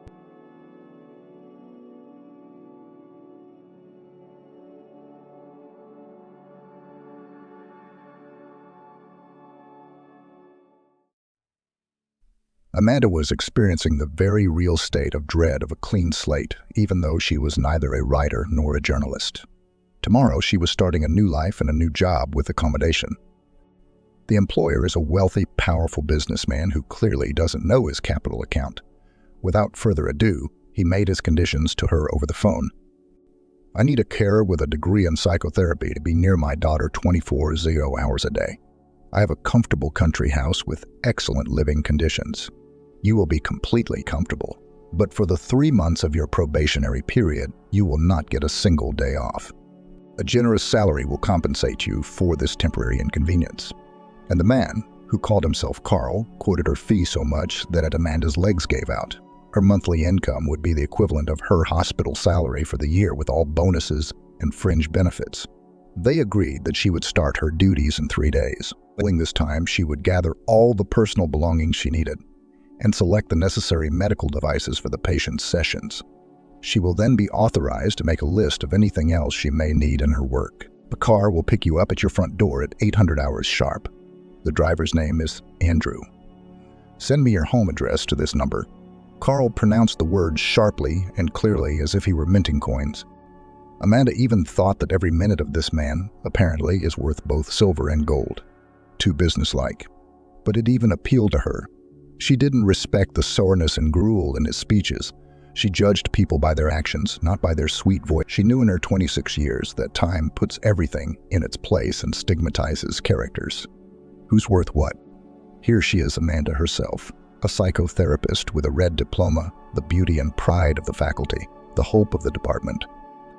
Amanda was experiencing the very real state of dread of a clean slate, even though she was neither a writer nor a journalist. Tomorrow, she was starting a new life and a new job with accommodation. The employer is a wealthy, powerful businessman who clearly doesn't know his capital account. Without further ado, he made his conditions to her over the phone. I need a carer with a degree in psychotherapy to be near my daughter 24/0 hours a day. I have a comfortable country house with excellent living conditions. You will be completely comfortable, but for the 3 months of your probationary period, you will not get a single day off. A generous salary will compensate you for this temporary inconvenience. And the man, who called himself Carl, quoted her fee so much that Amanda's legs gave out. Her monthly income would be the equivalent of her hospital salary for the year with all bonuses and fringe benefits. They agreed that she would start her duties in 3 days. During this time, she would gather all the personal belongings she needed and select the necessary medical devices for the patient's sessions. She will then be authorized to make a list of anything else she may need in her work. The car will pick you up at your front door at 800 hours sharp. The driver's name is Andrew. Send me your home address to this number. Carl pronounced the words sharply and clearly as if he were minting coins. Amanda even thought that every minute of this man, apparently, is worth both silver and gold. Too businesslike. But it even appealed to her. She didn't respect the soreness and gruel in his speeches, She judged people by their actions, not by their sweet voice. She knew in her 26 years that time puts everything in its place and stigmatizes characters. Who's worth what? Here she is, Amanda herself, a psychotherapist with a red diploma, the beauty and pride of the faculty, the hope of the department.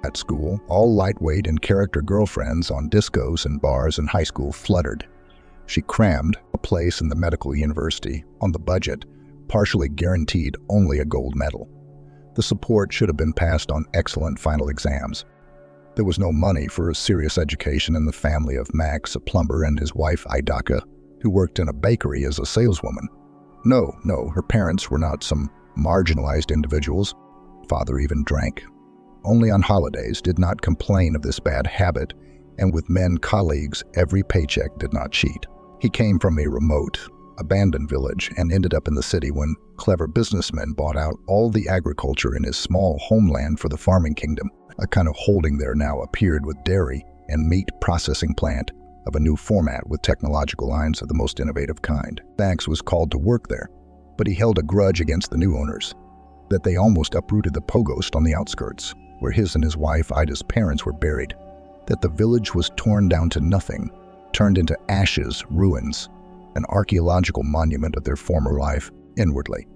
At school, all lightweight and character girlfriends on discos and bars in high school fluttered. She crammed a place in the medical university on the budget, partially guaranteed only a gold medal. The support should have been passed on excellent final exams. There was no money for a serious education in the family of Max, a plumber, and his wife Idaka, who worked in a bakery as a saleswoman. No, her parents were not some marginalized individuals. Father even drank. Only on holidays, did not complain of this bad habit, and with men colleagues, every paycheck did not cheat. He came from a remote, abandoned village and ended up in the city when clever businessmen bought out all the agriculture in his small homeland for the farming kingdom. A kind of holding there now appeared with dairy and meat processing plant of a new format with technological lines of the most innovative kind. Max was called to work there, but he held a grudge against the new owners, that they almost uprooted the pogost on the outskirts, where his and his wife Ida's parents were buried, that the village was torn down to nothing, turned into ashes, ruins, an archaeological monument of their former life inwardly.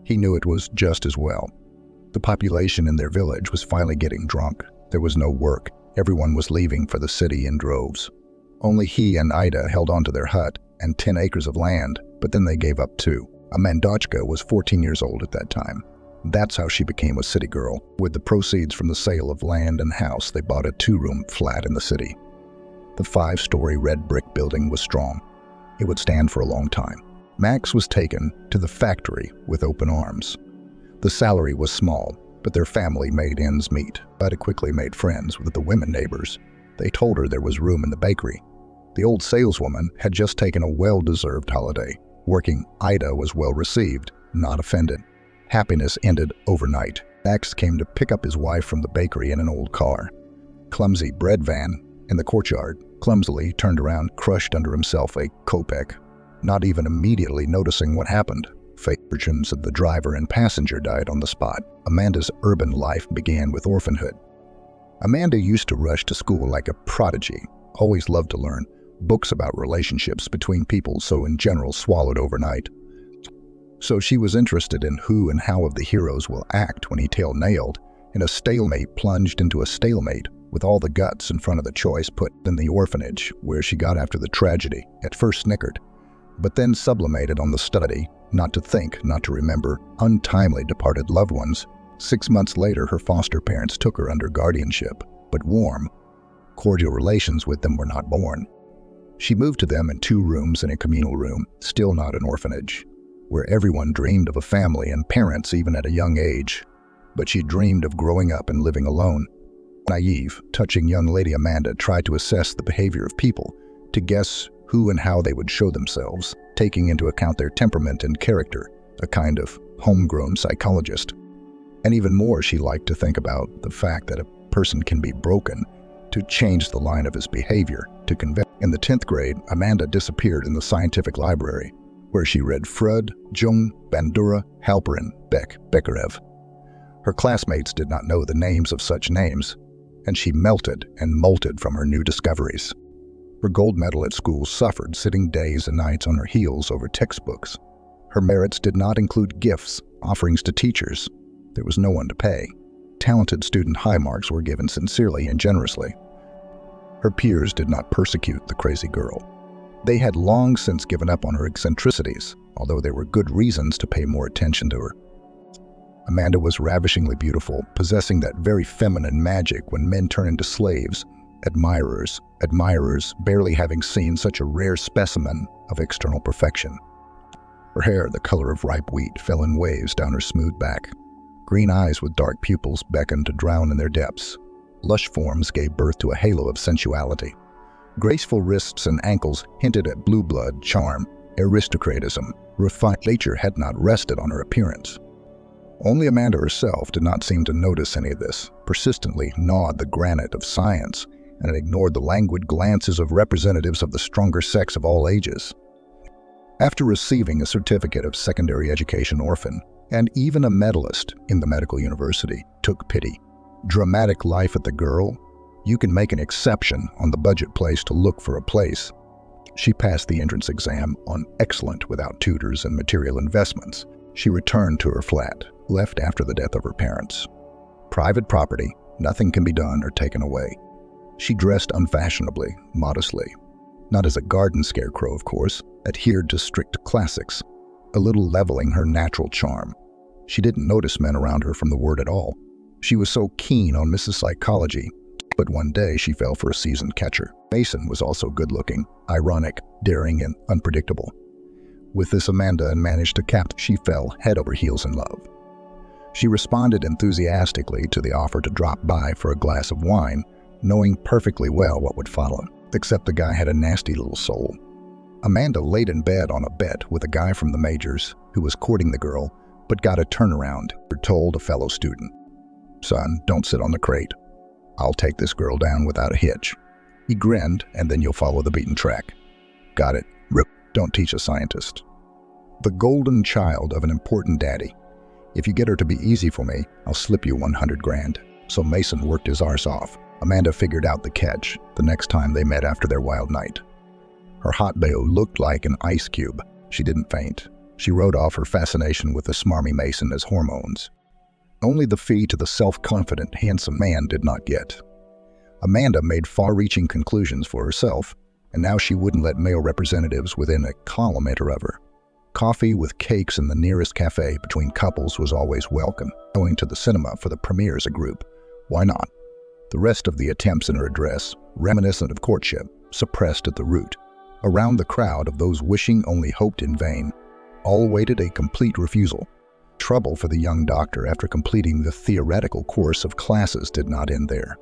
He knew it was just as well. The population in their village was finally getting drunk. There was no work. Everyone was leaving for the city in droves. Only he and Ida held on to their hut and 10 acres of land, but then they gave up too. Amandochka was 14 years old at that time. That's how she became a city girl. With the proceeds from the sale of land and house, they bought a 2-room flat in the city. The 5-story red brick building was strong. It would stand for a long time. Max was taken to the factory with open arms. The salary was small, but their family made ends meet. Ida quickly made friends with the women neighbors. They told her there was room in the bakery. The old saleswoman had just taken a well-deserved holiday. Working, Ida was well received, not offended. Happiness ended overnight. Max came to pick up his wife from the bakery in an old car. Clumsy bread van in the courtyard, clumsily turned around, crushed under himself a kopeck, not even immediately noticing what happened. Fortunes of the driver and passenger died on the spot. Amanda's urban life began with orphanhood. Amanda used to rush to school like a prodigy, always loved to learn, books about relationships between people so in general swallowed overnight. So she was interested in who and how of the heroes will act when he tail-nailed, in a stalemate plunged into a stalemate, with all the guts in front of the choice put in the orphanage, where she got after the tragedy, at first snickered, but then sublimated on the study, not to think, not to remember, untimely departed loved ones. 6 months later, her foster parents took her under guardianship, but warm, cordial relations with them were not born. She moved to them in 2 rooms and a communal room, still not an orphanage, where everyone dreamed of a family and parents even at a young age, but she dreamed of growing up and living alone. Naive, touching young lady Amanda tried to assess the behavior of people, to guess who and how they would show themselves, taking into account their temperament and character, a kind of homegrown psychologist. And even more, she liked to think about the fact that a person can be broken to change the line of his behavior, to convince. In the 10th grade, Amanda disappeared in the scientific library, where she read Freud, Jung, Bandura, Halperin, Bekarev. Her classmates did not know the names of such names, and she melted and molted from her new discoveries. Her gold medal at school suffered, sitting days and nights on her heels over textbooks. Her merits did not include gifts, offerings to teachers. There was no one to pay. Talented student high marks were given sincerely and generously. Her peers did not persecute the crazy girl. They had long since given up on her eccentricities, although there were good reasons to pay more attention to her. Amanda was ravishingly beautiful, possessing that very feminine magic when men turn into slaves, admirers, barely having seen such a rare specimen of external perfection. Her hair, the color of ripe wheat, fell in waves down her smooth back. Green eyes with dark pupils beckoned to drown in their depths. Lush forms gave birth to a halo of sensuality. Graceful wrists and ankles hinted at blue blood, charm, aristocratism. Refined nature had not rested on her appearance. Only Amanda herself did not seem to notice any of this, persistently gnawed the granite of science, and ignored the languid glances of representatives of the stronger sex of all ages. After receiving a certificate of secondary education orphan, And even a medalist in the medical university took pity. Dramatic life at the girl. You can make an exception on the budget place to look for a place. She passed the entrance exam on excellent without tutors and material investments. She returned to her flat, left after the death of her parents. Private property, nothing can be done or taken away. She dressed unfashionably, modestly. Not as a garden scarecrow, of course, adhered to strict classics, a little leveling her natural charm. She didn't notice men around her from the word at all. She was so keen on Mrs. Psychology, but one day she fell for a seasoned catcher. Mason was also good-looking, ironic, daring, and unpredictable. With this Amanda managed to cap, she fell head over heels in love. She responded enthusiastically to the offer to drop by for a glass of wine, knowing perfectly well what would follow, except the guy had a nasty little soul. Amanda laid in bed on a bet with a guy from the majors who was courting the girl, but got a turnaround, told a fellow student. "Son, don't sit on the crate. I'll take this girl down without a hitch." He grinned, and then you'll follow the beaten track. Got it. Rip. Don't teach a scientist. The golden child of an important daddy. If you get her to be easy for me, I'll slip you 100 grand. So Mason worked his arse off. Amanda figured out the catch the next time they met after their wild night. Her hot bayo looked like an ice cube. She didn't faint. She wrote off her fascination with the smarmy Mason as hormones. Only the fee to the self-confident, handsome man did not get. Amanda made far-reaching conclusions for herself, and now she wouldn't let male representatives within a kilometer of her. Coffee with cakes in the nearest cafe between couples was always welcome. Going to the cinema for the premiere as a group. Why not? The rest of the attempts in her address, reminiscent of courtship, suppressed at the root. Around the crowd of those wishing only hoped in vain, all awaited a complete refusal. Trouble for the young doctor after completing the theoretical course of classes did not end there.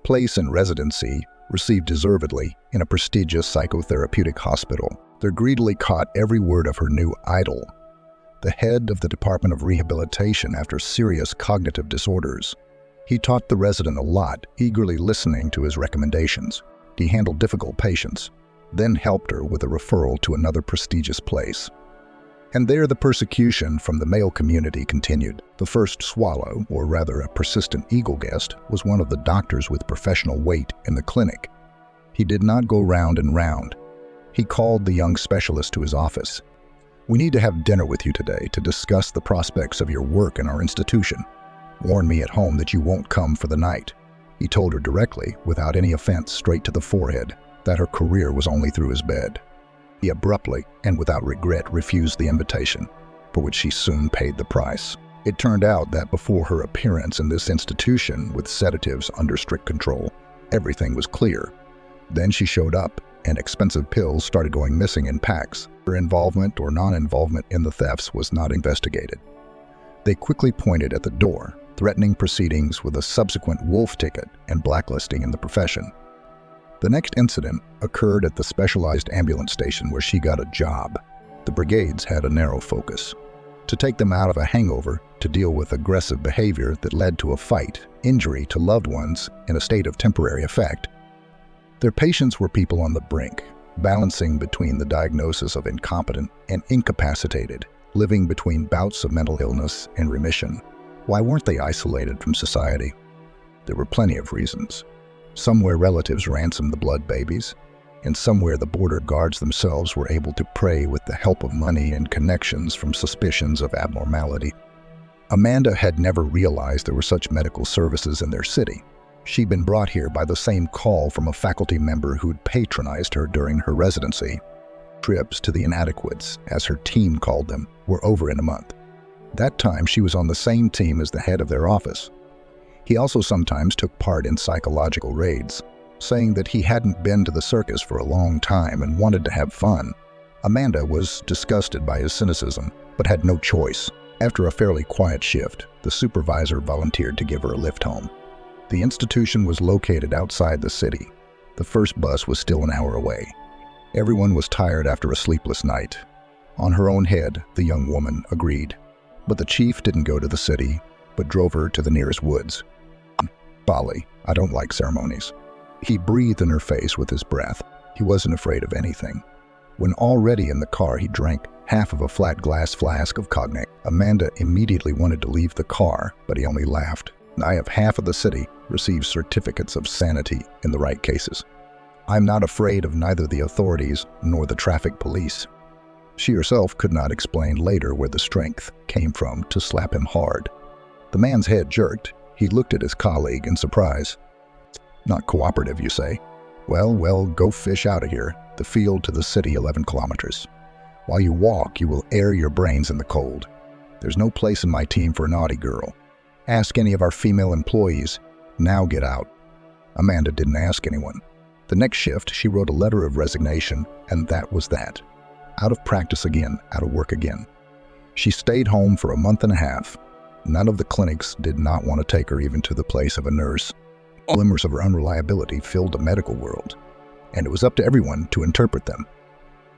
Place and residency received deservedly in a prestigious psychotherapeutic hospital. They greedily caught every word of her new idol, the head of the Department of Rehabilitation after serious cognitive disorders. He taught the resident a lot, eagerly listening to his recommendations. He handled difficult patients, then helped her with a referral to another prestigious place. And there the persecution from the male community continued. The first swallow, or rather a persistent eagle guest, was one of the doctors with professional weight in the clinic. He did not go round and round. He called the young specialist to his office. "We need to have dinner with you today to discuss the prospects of your work in our institution. Warn me at home that you won't come for the night." He told her directly, without any offense, straight to the forehead, that her career was only through his bed. He abruptly and without regret refused the invitation, for which she soon paid the price. It turned out that before her appearance in this institution with sedatives under strict control, everything was clear. Then she showed up, and expensive pills started going missing in packs. Her involvement or non-involvement in the thefts was not investigated. They quickly pointed at the door, threatening proceedings with a subsequent wolf ticket and blacklisting in the profession. The next incident occurred at the specialized ambulance station where she got a job. The brigades had a narrow focus: to take them out of a hangover, to deal with aggressive behavior that led to a fight, injury to loved ones in a state of temporary effect. Their patients were people on the brink, balancing between the diagnosis of incompetent and incapacitated, living between bouts of mental illness and remission. Why weren't they isolated from society? There were plenty of reasons. Somewhere relatives ransomed the blood babies, and somewhere the border guards themselves were able to prey with the help of money and connections from suspicions of abnormality. Amanda had never realized there were such medical services in their city. She'd been brought here by the same call from a faculty member who'd patronized her during her residency. Trips to the inadequates, as her team called them, were over in a month. That time she was on the same team as the head of their office. He also sometimes took part in psychological raids, saying that he hadn't been to the circus for a long time and wanted to have fun. Amanda was disgusted by his cynicism, but had no choice. After a fairly quiet shift, the supervisor volunteered to give her a lift home. The institution was located outside the city. The first bus was still an hour away. Everyone was tired after a sleepless night. On her own head, the young woman agreed. But the chief didn't go to the city, but drove her to the nearest woods. "Bali, I don't like ceremonies." He breathed in her face with his breath. He wasn't afraid of anything. When already in the car, he drank half of a flat glass flask of cognac. Amanda immediately wanted to leave the car, but he only laughed. I have half of the city receive certificates of sanity in the right cases. I'm not afraid of neither the authorities nor the traffic police. She herself could not explain later where the strength came from to slap him hard. The man's head jerked. He looked at his colleague in surprise. Not cooperative, you say? Well, go fish out of here. The field to the city 11 kilometers. While you walk, you will air your brains in the cold. There's no place in my team for a naughty girl. Ask any of our female employees. Now get out. Amanda didn't ask anyone. The next shift, she wrote a letter of resignation, and that was that. Out of practice again, out of work again. She stayed home for a month and a half. None of the clinics did not want to take her even to the place of a nurse. Glimmers of her unreliability filled the medical world, and it was up to everyone to interpret them.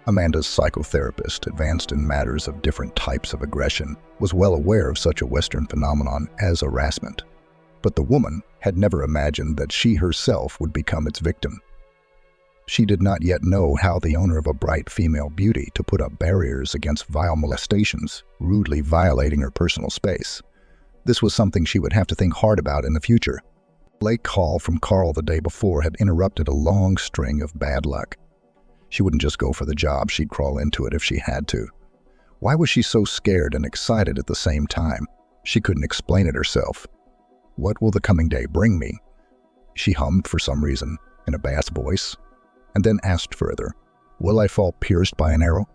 Amanda's psychotherapist, advanced in matters of different types of aggression, was well aware of such a Western phenomenon as harassment. But the woman had never imagined that she herself would become its victim. She did not yet know how the owner of a bright female beauty to put up barriers against vile molestations, rudely violating her personal space. This was something she would have to think hard about in the future. A late call from Carl the day before had interrupted a long string of bad luck. She wouldn't just go for the job, she'd crawl into it if she had to. Why was she so scared and excited at the same time? She couldn't explain it herself. What will the coming day bring me? She hummed for some reason, in a bass voice, and then asked further, will I fall pierced by an arrow?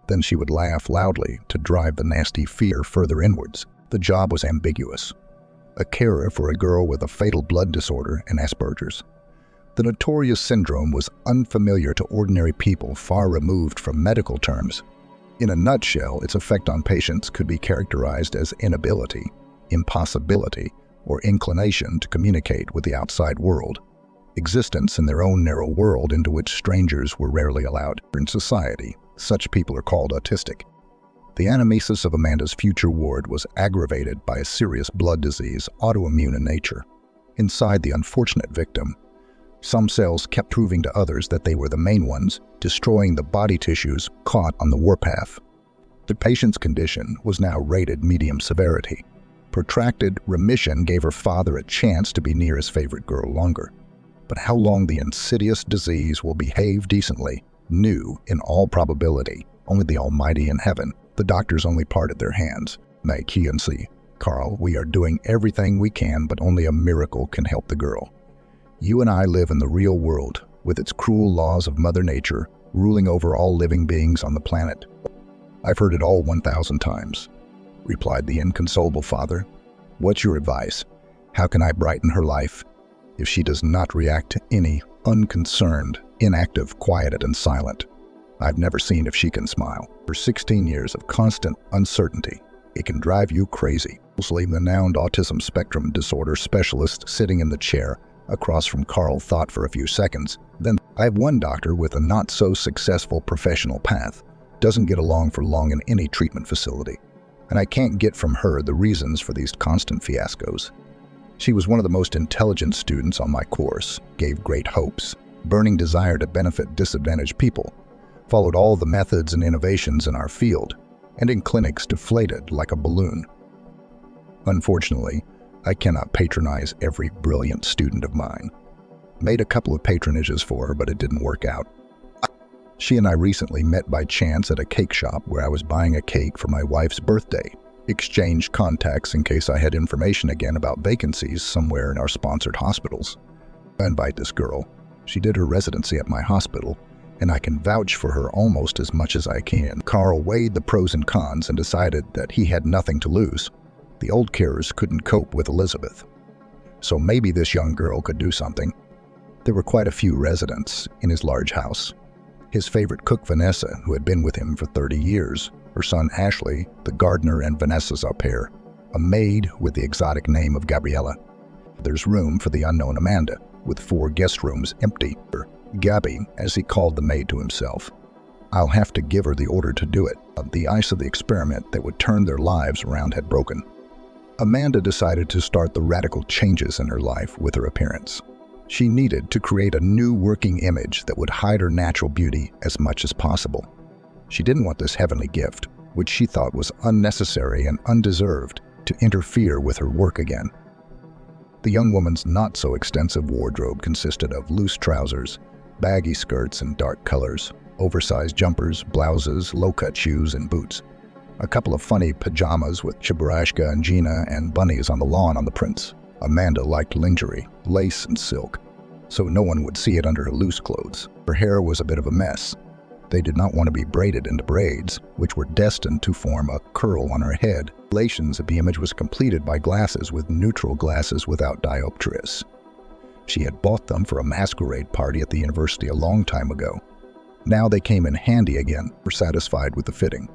Then she would laugh loudly to drive the nasty fear further inwards. The job was ambiguous. A carer for a girl with a fatal blood disorder and Asperger's. The notorious syndrome was unfamiliar to ordinary people far removed from medical terms. In a nutshell, its effect on patients could be characterized as inability, impossibility, or inclination to communicate with the outside world. Existence in their own narrow world into which strangers were rarely allowed. In society, such people are called autistic. The anamnesis of Amanda's future ward was aggravated by a serious blood disease, autoimmune in nature. Inside the unfortunate victim, some cells kept proving to others that they were the main ones, destroying the body tissues caught on the warpath. The patient's condition was now rated medium severity. Protracted remission gave her father a chance to be near his favorite girl longer. But how long the insidious disease will behave decently, knew, in all probability, only the Almighty in heaven. The doctors only parted their hands. Make he and see, Carl, we are doing everything we can, but only a miracle can help the girl. You and I live in the real world, with its cruel laws of Mother Nature ruling over all living beings on the planet. I've heard it all 1,000 times, replied the inconsolable father. What's your advice? How can I brighten her life if she does not react to any unconcerned, inactive, quieted, and silent? I've never seen if she can smile. For 16 years of constant uncertainty, it can drive you crazy. The renowned autism spectrum disorder specialist sitting in the chair across from Carl thought for a few seconds. Then, I have one doctor with a not-so-successful professional path. Doesn't get along for long in any treatment facility. And I can't get from her the reasons for these constant fiascos. She was one of the most intelligent students on my course, gave great hopes, burning desire to benefit disadvantaged people, followed all the methods and innovations in our field, and in clinics deflated like a balloon. Unfortunately, I cannot patronize every brilliant student of mine. Made a couple of patronages for her, but it didn't work out. She and I recently met by chance at a cake shop where I was buying a cake for my wife's birthday. Exchanged contacts in case I had information again about vacancies somewhere in our sponsored hospitals. I invite this girl. She did her residency at my hospital, and I can vouch for her almost as much as I can. Carl weighed the pros and cons and decided that he had nothing to lose. The old carers couldn't cope with Elizabeth. So maybe this young girl could do something. There were quite a few residents in his large house. His favorite cook, Vanessa, who had been with him for 30 years, her son Ashley, the gardener, and Vanessa's au pair, a maid with the exotic name of Gabriella. There's room for the unknown Amanda, with 4 guest rooms empty. Gabby, as he called the maid to himself. I'll have to give her the order to do it. The ice of the experiment that would turn their lives around had broken. Amanda decided to start the radical changes in her life with her appearance. She needed to create a new working image that would hide her natural beauty as much as possible. She didn't want this heavenly gift, which she thought was unnecessary and undeserved, to interfere with her work again. The young woman's not-so-extensive wardrobe consisted of loose trousers, baggy skirts in dark colors, oversized jumpers, blouses, low-cut shoes, and boots. A couple of funny pajamas with Cheburashka and Gina and bunnies on the lawn on the prints. Amanda liked lingerie, lace and silk, so no one would see it under her loose clothes. Her hair was a bit of a mess. They did not want to be braided into braids, which were destined to form a curl on her head. Relations of the image was completed by glasses with neutral glasses without dioptrias. She had bought them for a masquerade party at the university a long time ago. Now they came in handy again, were satisfied with the fitting.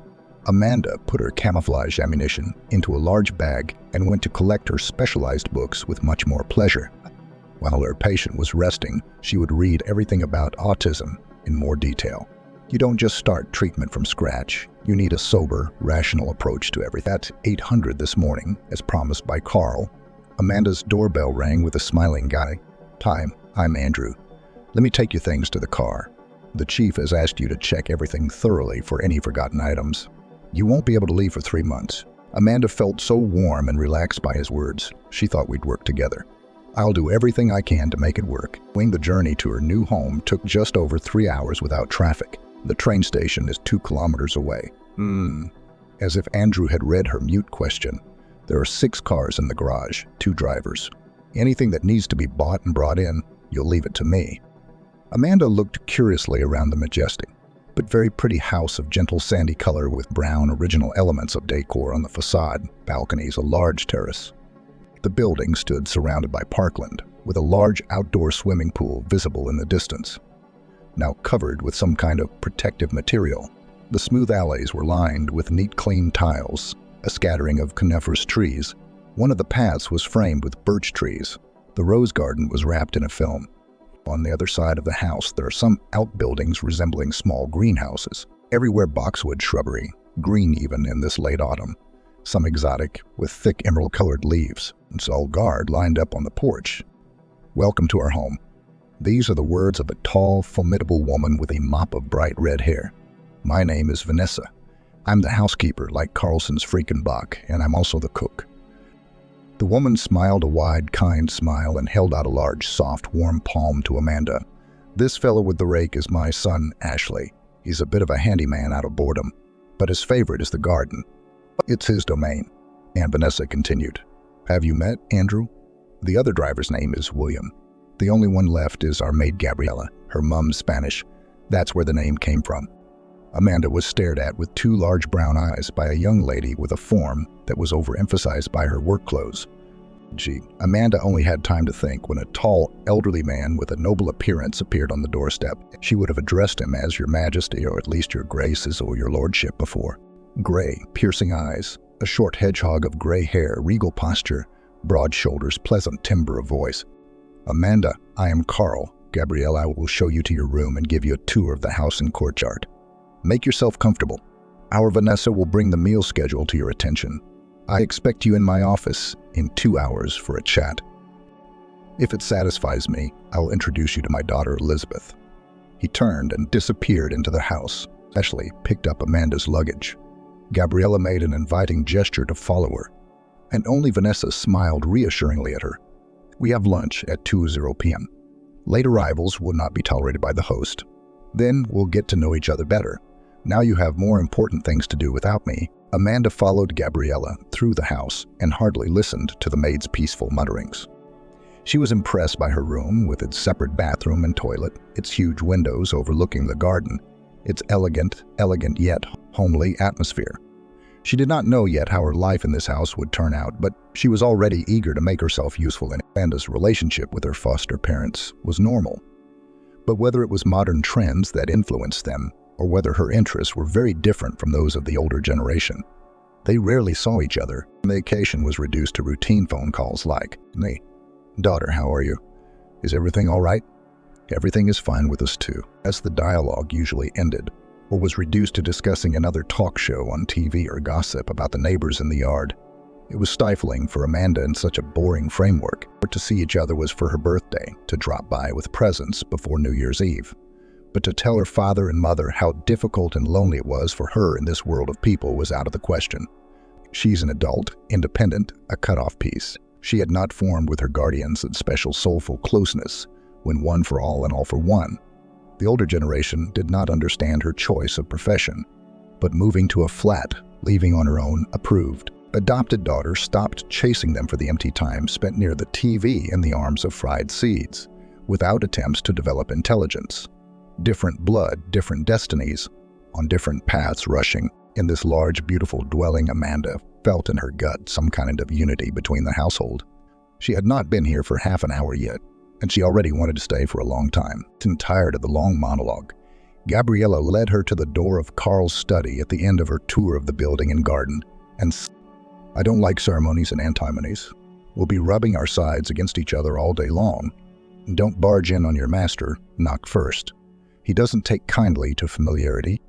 Amanda put her camouflage ammunition into a large bag and went to collect her specialized books with much more pleasure. While her patient was resting, she would read everything about autism in more detail. You don't just start treatment from scratch. You need a sober, rational approach to everything. At 800 this morning, as promised by Carl, Amanda's doorbell rang with a smiling guy. "Hi, I'm Andrew. Let me take your things to the car. The chief has asked you to check everything thoroughly for any forgotten items. You won't be able to leave for 3 months. Amanda felt so warm and relaxed by his words, she thought we'd work together. I'll do everything I can to make it work. The journey to her new home took just over 3 hours without traffic. The train station is 2 kilometers away. As if Andrew had read her mute question, there are 6 cars in the garage, 2 drivers. Anything that needs to be bought and brought in, you'll leave it to me. Amanda looked curiously around the majestic, but very pretty house of gentle sandy color with brown original elements of decor on the facade, balconies, a large terrace. The building stood surrounded by parkland, with a large outdoor swimming pool visible in the distance, now covered with some kind of protective material. The smooth alleys were lined with neat clean tiles, a scattering of coniferous trees. One of the paths was framed with birch trees. The rose garden was wrapped in a film. On the other side of the house, there are some outbuildings resembling small greenhouses. Everywhere boxwood shrubbery, green even in this late autumn. Some exotic, with thick emerald-colored leaves. And Saul Guard lined up on the porch. "Welcome to our home." These are the words of a tall, formidable woman with a mop of bright red hair. "My name is Vanessa. I'm the housekeeper, like Carlson's Friedenbach, and I'm also the cook." The woman smiled a wide, kind smile and held out a large, soft, warm palm to Amanda. "This fellow with the rake is my son, Ashley. He's a bit of a handyman out of boredom, but his favorite is the garden. It's his domain." And Vanessa continued, "Have you met Andrew? The other driver's name is William. The only one left is our maid Gabriella. Her mum's Spanish. That's where the name came from." Amanda was stared at with 2 large brown eyes by a young lady with a form that was overemphasized by her work clothes. Amanda only had time to think when a tall, elderly man with a noble appearance appeared on the doorstep. She would have addressed him as Your Majesty, or at least Your Graces or Your Lordship before. Gray, piercing eyes, a short hedgehog of gray hair, regal posture, broad shoulders, pleasant timbre of voice. "Amanda, I am Carl. Gabriella will show you to your room and give you a tour of the house and courtyard. Make yourself comfortable. Our Vanessa will bring the meal schedule to your attention. I expect you in my office in 2 hours for a chat. If it satisfies me, I'll introduce you to my daughter Elizabeth." He turned and disappeared into the house. Ashley picked up Amanda's luggage. Gabriella made an inviting gesture to follow her, and only Vanessa smiled reassuringly at her. "We have lunch at 2:00 p.m. Late arrivals will not be tolerated by the host. Then we'll get to know each other better. Now you have more important things to do without me." Amanda followed Gabriella through the house and hardly listened to the maid's peaceful mutterings. She was impressed by her room, with its separate bathroom and toilet, its huge windows overlooking the garden, its elegant yet homely atmosphere. She did not know yet how her life in this house would turn out, but she was already eager to make herself useful, and Amanda's relationship with her foster parents was normal. But whether it was modern trends that influenced them, or whether her interests were very different from those of the older generation, they rarely saw each other. Vacation was reduced to routine phone calls like, "Hey, daughter, how are you? Is everything all right? Everything is fine with us too." As the dialogue usually ended, or was reduced to discussing another talk show on TV or gossip about the neighbors in the yard. It was stifling for Amanda in such a boring framework. To see each other was for her birthday, to drop by with presents before New Year's Eve. But to tell her father and mother how difficult and lonely it was for her in this world of people was out of the question. She's an adult, independent, a cutoff piece. She had not formed with her guardians in special soulful closeness, when one for all and all for one. The older generation did not understand her choice of profession, but moving to a flat, leaving on her own, approved. Adopted daughter stopped chasing them for the empty time spent near the TV in the arms of fried seeds, without attempts to develop intelligence. Different blood, different destinies, on different paths rushing. In this large, beautiful dwelling, Amanda felt in her gut some kind of unity between the household. She had not been here for half an hour yet, and she already wanted to stay for a long time. Tired of the long monologue, Gabriella led her to the door of Carl's study at the end of her tour of the building and garden, and I don't like ceremonies and antinomies. We'll be rubbing our sides against each other all day long. Don't barge in on your master, knock first. He doesn't take kindly to familiarity.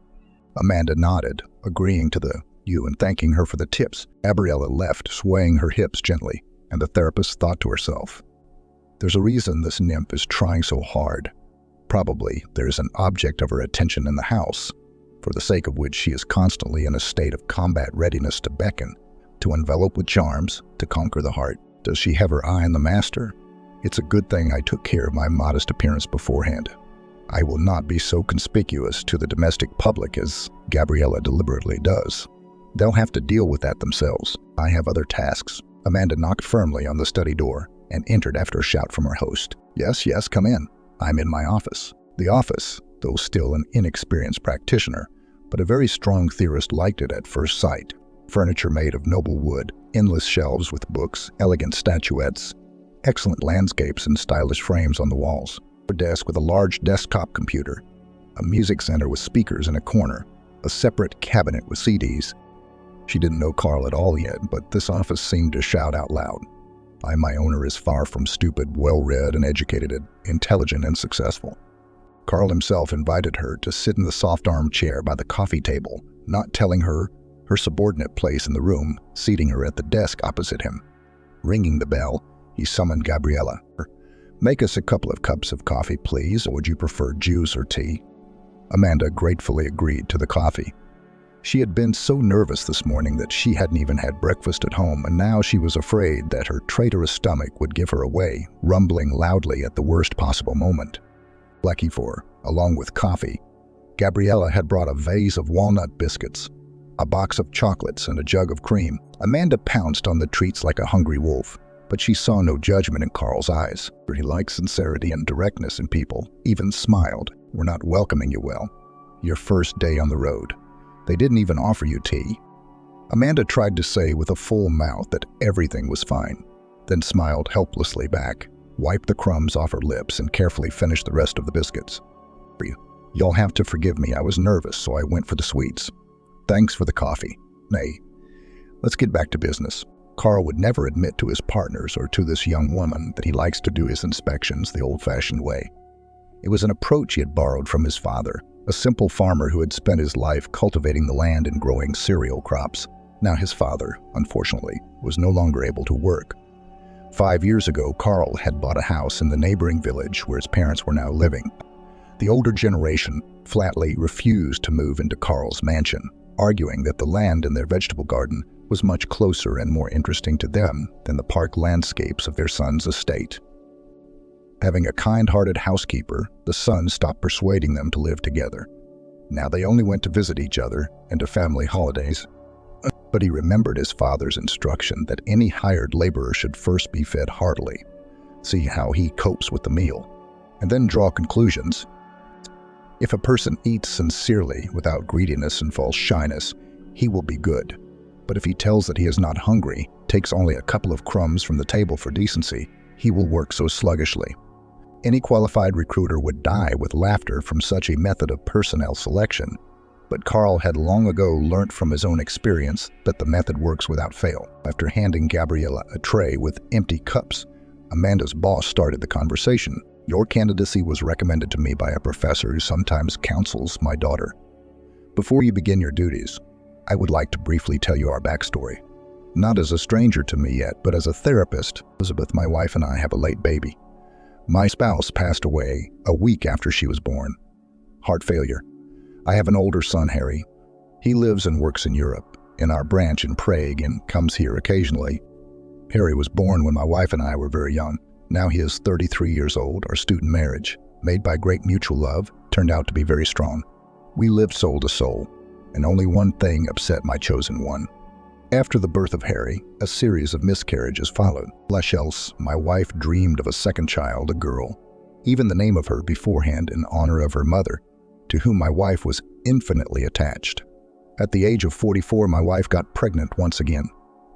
Amanda nodded, agreeing to the you and thanking her for the tips. Gabriella left, swaying her hips gently, and the therapist thought to herself, there's a reason this nymph is trying so hard. Probably there's an object of her attention in the house, for the sake of which she is constantly in a state of combat readiness to beckon, to envelop with charms, to conquer the heart. Does she have her eye on the master? It's a good thing I took care of my modest appearance beforehand. I will not be so conspicuous to the domestic public as Gabriella deliberately does. They'll have to deal with that themselves. I have other tasks. Amanda knocked firmly on the study door and entered after a shout from her host. Yes, come in. I'm in my office. The office, though still an inexperienced practitioner, but a very strong theorist, liked it at first sight. Furniture made of noble wood, endless shelves with books, elegant statuettes, excellent landscapes and stylish frames on the walls. A desk with a large desktop computer, a music center with speakers in a corner, a separate cabinet with CDs. She didn't know Carl at all yet, but this office seemed to shout out loud, my owner is far from stupid, well-read and educated, intelligent and successful. Carl himself invited her to sit in the soft armchair by the coffee table, not telling her her subordinate place in the room, seating her at the desk opposite him. Ringing the bell, he summoned Gabriella. Make us a couple of cups of coffee, please, or would you prefer juice or tea? Amanda gratefully agreed to the coffee. She had been so nervous this morning that she hadn't even had breakfast at home, and now she was afraid that her traitorous stomach would give her away, rumbling loudly at the worst possible moment. Lucky for her, along with coffee, Gabriella had brought a vase of walnut biscuits, a box of chocolates, and a jug of cream. Amanda pounced on the treats like a hungry wolf, but she saw no judgment in Carl's eyes. He liked sincerity and directness in people, even smiled. We're not welcoming you well. Your first day on the road. They didn't even offer you tea. Amanda tried to say with a full mouth that everything was fine, then smiled helplessly back, wiped the crumbs off her lips, and carefully finished the rest of the biscuits. You'll have to forgive me, I was nervous, so I went for the sweets. Thanks for the coffee. Nay, let's get back to business. Carl would never admit to his partners or to this young woman that he likes to do his inspections the old-fashioned way. It was an approach he had borrowed from his father, a simple farmer who had spent his life cultivating the land and growing cereal crops. Now his father, unfortunately, was no longer able to work. 5 years ago, Carl had bought a house in the neighboring village where his parents were now living. The older generation flatly refused to move into Carl's mansion, arguing that the land in their vegetable garden was much closer and more interesting to them than the park landscapes of their son's estate. Having a kind-hearted housekeeper, the son stopped persuading them to live together. Now they only went to visit each other and to family holidays. But he remembered his father's instruction that any hired laborer should first be fed heartily, see how he copes with the meal, and then draw conclusions. If a person eats sincerely without greediness and false shyness, he will be good. But if he tells that he is not hungry, takes only a couple of crumbs from the table for decency, he will work so sluggishly. Any qualified recruiter would die with laughter from such a method of personnel selection, but Carl had long ago learnt from his own experience that the method works without fail. After handing Gabriella a tray with empty cups, Amanda's boss started the conversation. Your candidacy was recommended to me by a professor who sometimes counsels my daughter. Before you begin your duties, I would like to briefly tell you our backstory. Not as a stranger to me yet, but as a therapist, Elizabeth, my wife, and I have a late baby. My spouse passed away a week after she was born. heart failure. I have an older son, Harry. He lives and works in Europe, in our branch in Prague, and comes here occasionally. Harry was born when my wife and I were very young. Now he is 33 years old. Our student marriage, made by great mutual love, turned out to be very strong. We lived soul to soul, and only one thing upset my chosen one. After the birth of Harry, a series of miscarriages followed. Much else, my wife dreamed of a second child, a girl, even the name of her beforehand in honor of her mother, to whom my wife was infinitely attached. At the age of 44, my wife got pregnant once again,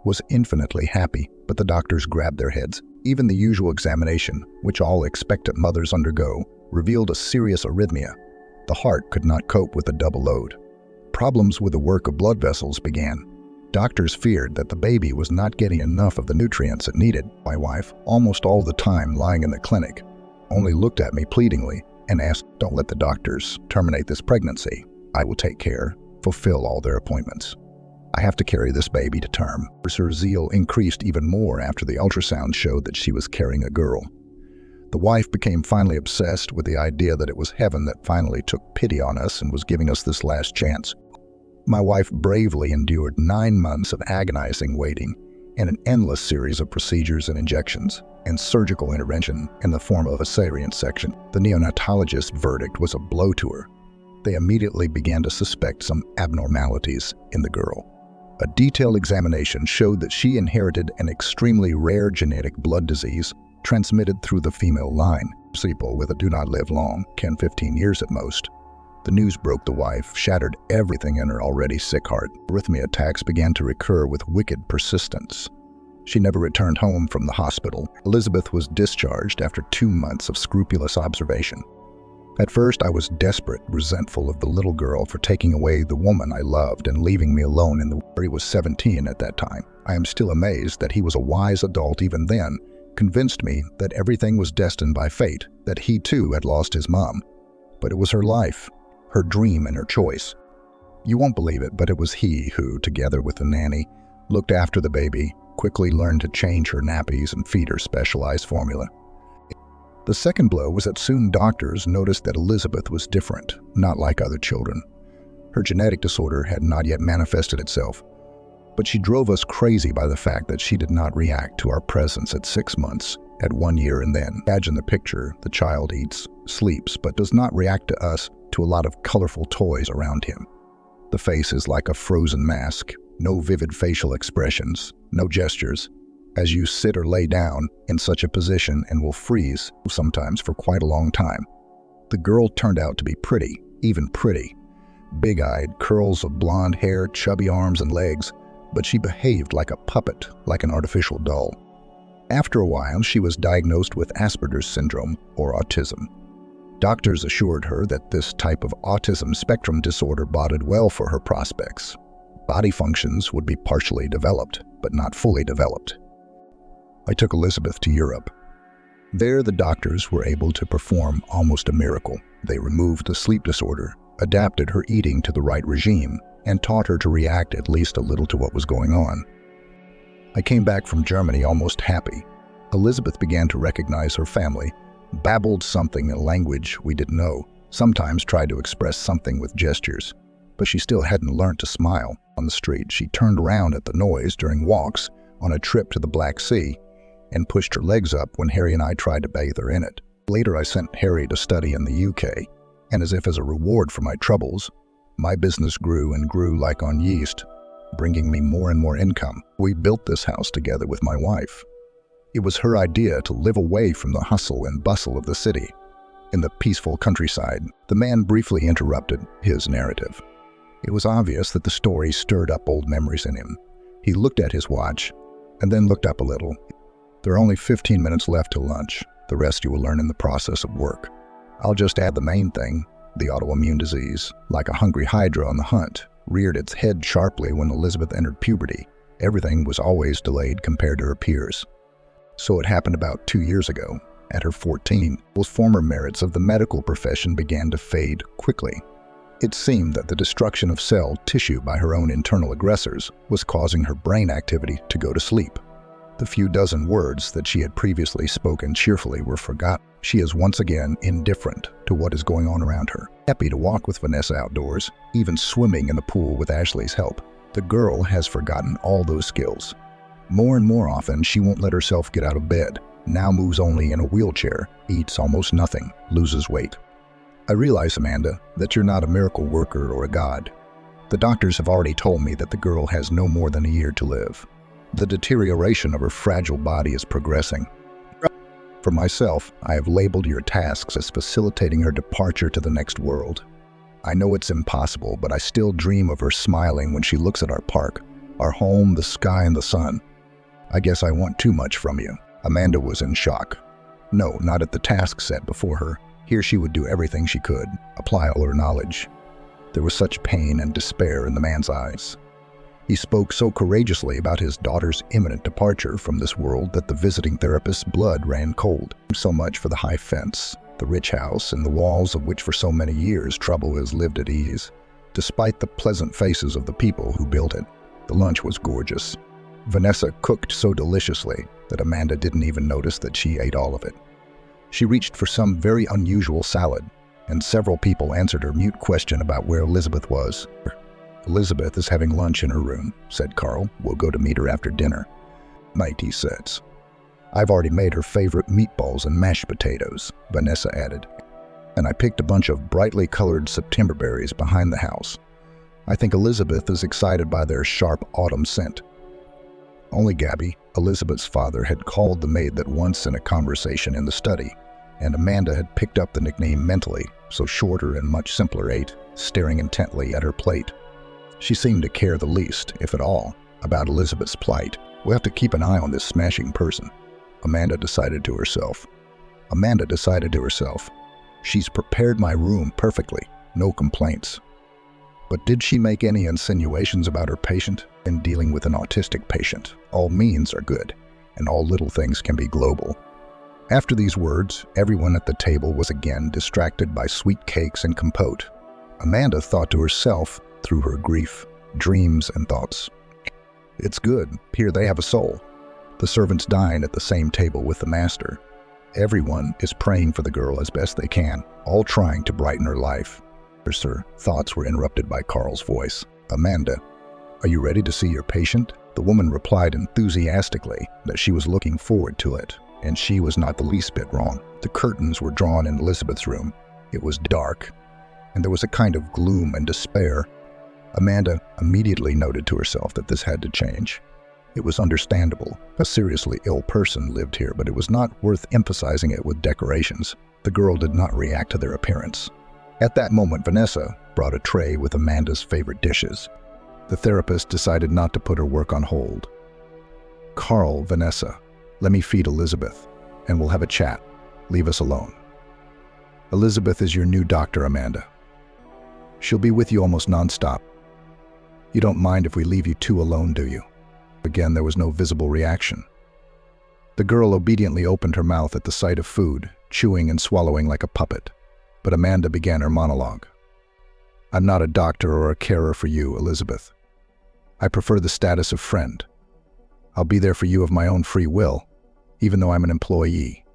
was infinitely happy, but the doctors grabbed their heads. Even the usual examination, which all expectant mothers undergo, revealed a serious arrhythmia. The heart could not cope with the double load. Problems with the work of blood vessels began. Doctors feared that the baby was not getting enough of the nutrients it needed. My wife, almost all the time lying in the clinic, only looked at me pleadingly and asked, "Don't let the doctors terminate this pregnancy. I will take care, fulfill all their appointments. I have to carry this baby to term." Her zeal increased even more after the ultrasound showed that she was carrying a girl. The wife became finally obsessed with the idea that it was heaven that finally took pity on us and was giving us this last chance. My wife bravely endured 9 months of agonizing waiting and an endless series of procedures and injections and surgical intervention in the form of a cesarean section. The neonatologist's verdict was a blow to her. They immediately began to suspect some abnormalities in the girl. A detailed examination showed that she inherited an extremely rare genetic blood disease transmitted through the female line. People with a do not live long, 10-15 years at most. The news broke the wife, shattered everything in her already sick heart. Arrhythmia attacks began to recur with wicked persistence. She never returned home from the hospital. Elizabeth was discharged after 2 months of scrupulous observation. At first, I was desperate, resentful of the little girl for taking away the woman I loved and leaving me alone in the world. He was 17 at that time. I am still amazed that he was a wise adult even then, convinced me that everything was destined by fate, that he too had lost his mom. But it was her life, her dream and her choice. You won't believe it, but it was he who, together with the nanny, looked after the baby, quickly learned to change her nappies and feed her specialized formula. The second blow was that soon doctors noticed that Elizabeth was different, not like other children. Her genetic disorder had not yet manifested itself, but she drove us crazy by the fact that she did not react to our presence at 6 months, at 1 year, and then. Imagine the picture: the child eats, sleeps, but does not react to us, to a lot of colorful toys around him. The face is like a frozen mask, no vivid facial expressions, no gestures, as you sit or lay down in such a position and will freeze, sometimes for quite a long time. The girl turned out to be pretty, even pretty. Big-eyed, curls of blonde hair, chubby arms and legs, but she behaved like a puppet, like an artificial doll. After a while, she was diagnosed with Asperger's syndrome, or autism. Doctors assured her that this type of autism spectrum disorder boded well for her prospects. Body functions would be partially developed, but not fully developed. I took Elizabeth to Europe. There, the doctors were able to perform almost a miracle. They removed the sleep disorder, adapted her eating to the right regime, and taught her to react at least a little to what was going on. I came back from Germany almost happy. Elizabeth began to recognize her family, babbled something in a language we didn't know, sometimes tried to express something with gestures, but she still hadn't learned to smile. On the street, she turned around at the noise during walks on a trip to the Black Sea and pushed her legs up when Harry and I tried to bathe her in it. Later, I sent Harry to study in the UK, and as if as a reward for my troubles, my business grew and grew like on yeast, bringing me more and more income. We built this house together with my wife. It was her idea to live away from the hustle and bustle of the city, in the peaceful countryside. The man briefly interrupted his narrative. It was obvious that the story stirred up old memories in him. He looked at his watch, and then looked up a little. There are only 15 minutes left till lunch. The rest you will learn in the process of work. I'll just add the main thing: the autoimmune disease, like a hungry hydra on the hunt, reared its head sharply when Elizabeth entered puberty. Everything was always delayed compared to her peers. So it happened about 2 years ago. At her 14, those former merits of the medical profession began to fade quickly. It seemed that the destruction of cell tissue by her own internal aggressors was causing her brain activity to go to sleep. The few dozen words that she had previously spoken cheerfully were forgotten. She is once again indifferent to what is going on around her. Happy to walk with Vanessa outdoors, even swimming in the pool with Ashley's help. The girl has forgotten all those skills. More and more often, she won't let herself get out of bed, now moves only in a wheelchair, eats almost nothing, loses weight. I realize, Amanda, that you're not a miracle worker or a god. The doctors have already told me that the girl has no more than a year to live. The deterioration of her fragile body is progressing. For myself, I have labeled your tasks as facilitating her departure to the next world. I know it's impossible, but I still dream of her smiling when she looks at our park, our home, the sky, and the sun. I guess I want too much from you. Amanda was in shock. No, not at the task set before her. Here she would do everything she could, apply all her knowledge. There was such pain and despair in the man's eyes. He spoke so courageously about his daughter's imminent departure from this world that the visiting therapist's blood ran cold. So much for the high fence, the rich house, and the walls of which for so many years trouble has lived at ease. Despite the pleasant faces of the people who built it, the lunch was gorgeous. Vanessa cooked so deliciously that Amanda didn't even notice that she ate all of it. She reached for some very unusual salad, and several people answered her mute question about where Elizabeth was. Elizabeth is having lunch in her room, said Carl. We'll go to meet her after dinner. Night, he says. I've already made her favorite meatballs and mashed potatoes, Vanessa added. And I picked a bunch of brightly colored September berries behind the house. I think Elizabeth is excited by their sharp autumn scent. Only Gabby, Elizabeth's father, had called the maid that once in a conversation in the study, and Amanda had picked up the nickname mentally, so shorter and much simpler ate, staring intently at her plate. She seemed to care the least, if at all, about Elizabeth's plight. We'll have to keep an eye on this smashing person, Amanda decided to herself. She's prepared my room perfectly, no complaints. But did she make any insinuations about her patient? In dealing with an autistic patient, all means are good, and all little things can be global. After these words, everyone at the table was again distracted by sweet cakes and compote. Amanda thought to herself, through her grief, dreams, and thoughts, it's good, here they have a soul. The servants dine at the same table with the master. Everyone is praying for the girl as best they can, all trying to brighten her life. Her thoughts were interrupted by Carl's voice. Amanda, are you ready to see your patient? The woman replied enthusiastically that she was looking forward to it, and she was not the least bit wrong. The curtains were drawn in Elizabeth's room. It was dark, and there was a kind of gloom and despair. Amanda immediately noted to herself that this had to change. It was understandable. A seriously ill person lived here, but it was not worth emphasizing it with decorations. The girl did not react to their appearance. At that moment, Vanessa brought a tray with Amanda's favorite dishes. The therapist decided not to put her work on hold. Carl, Vanessa, let me feed Elizabeth, and we'll have a chat. Leave us alone. Elizabeth is your new doctor, Amanda. She'll be with you almost nonstop. You don't mind if we leave you two alone, do you? Again, there was no visible reaction. The girl obediently opened her mouth at the sight of food, chewing and swallowing like a puppet. But Amanda began her monologue. I'm not a doctor or a carer for you, Elizabeth. I prefer the status of friend. I'll be there for you of my own free will, even though I'm an employee.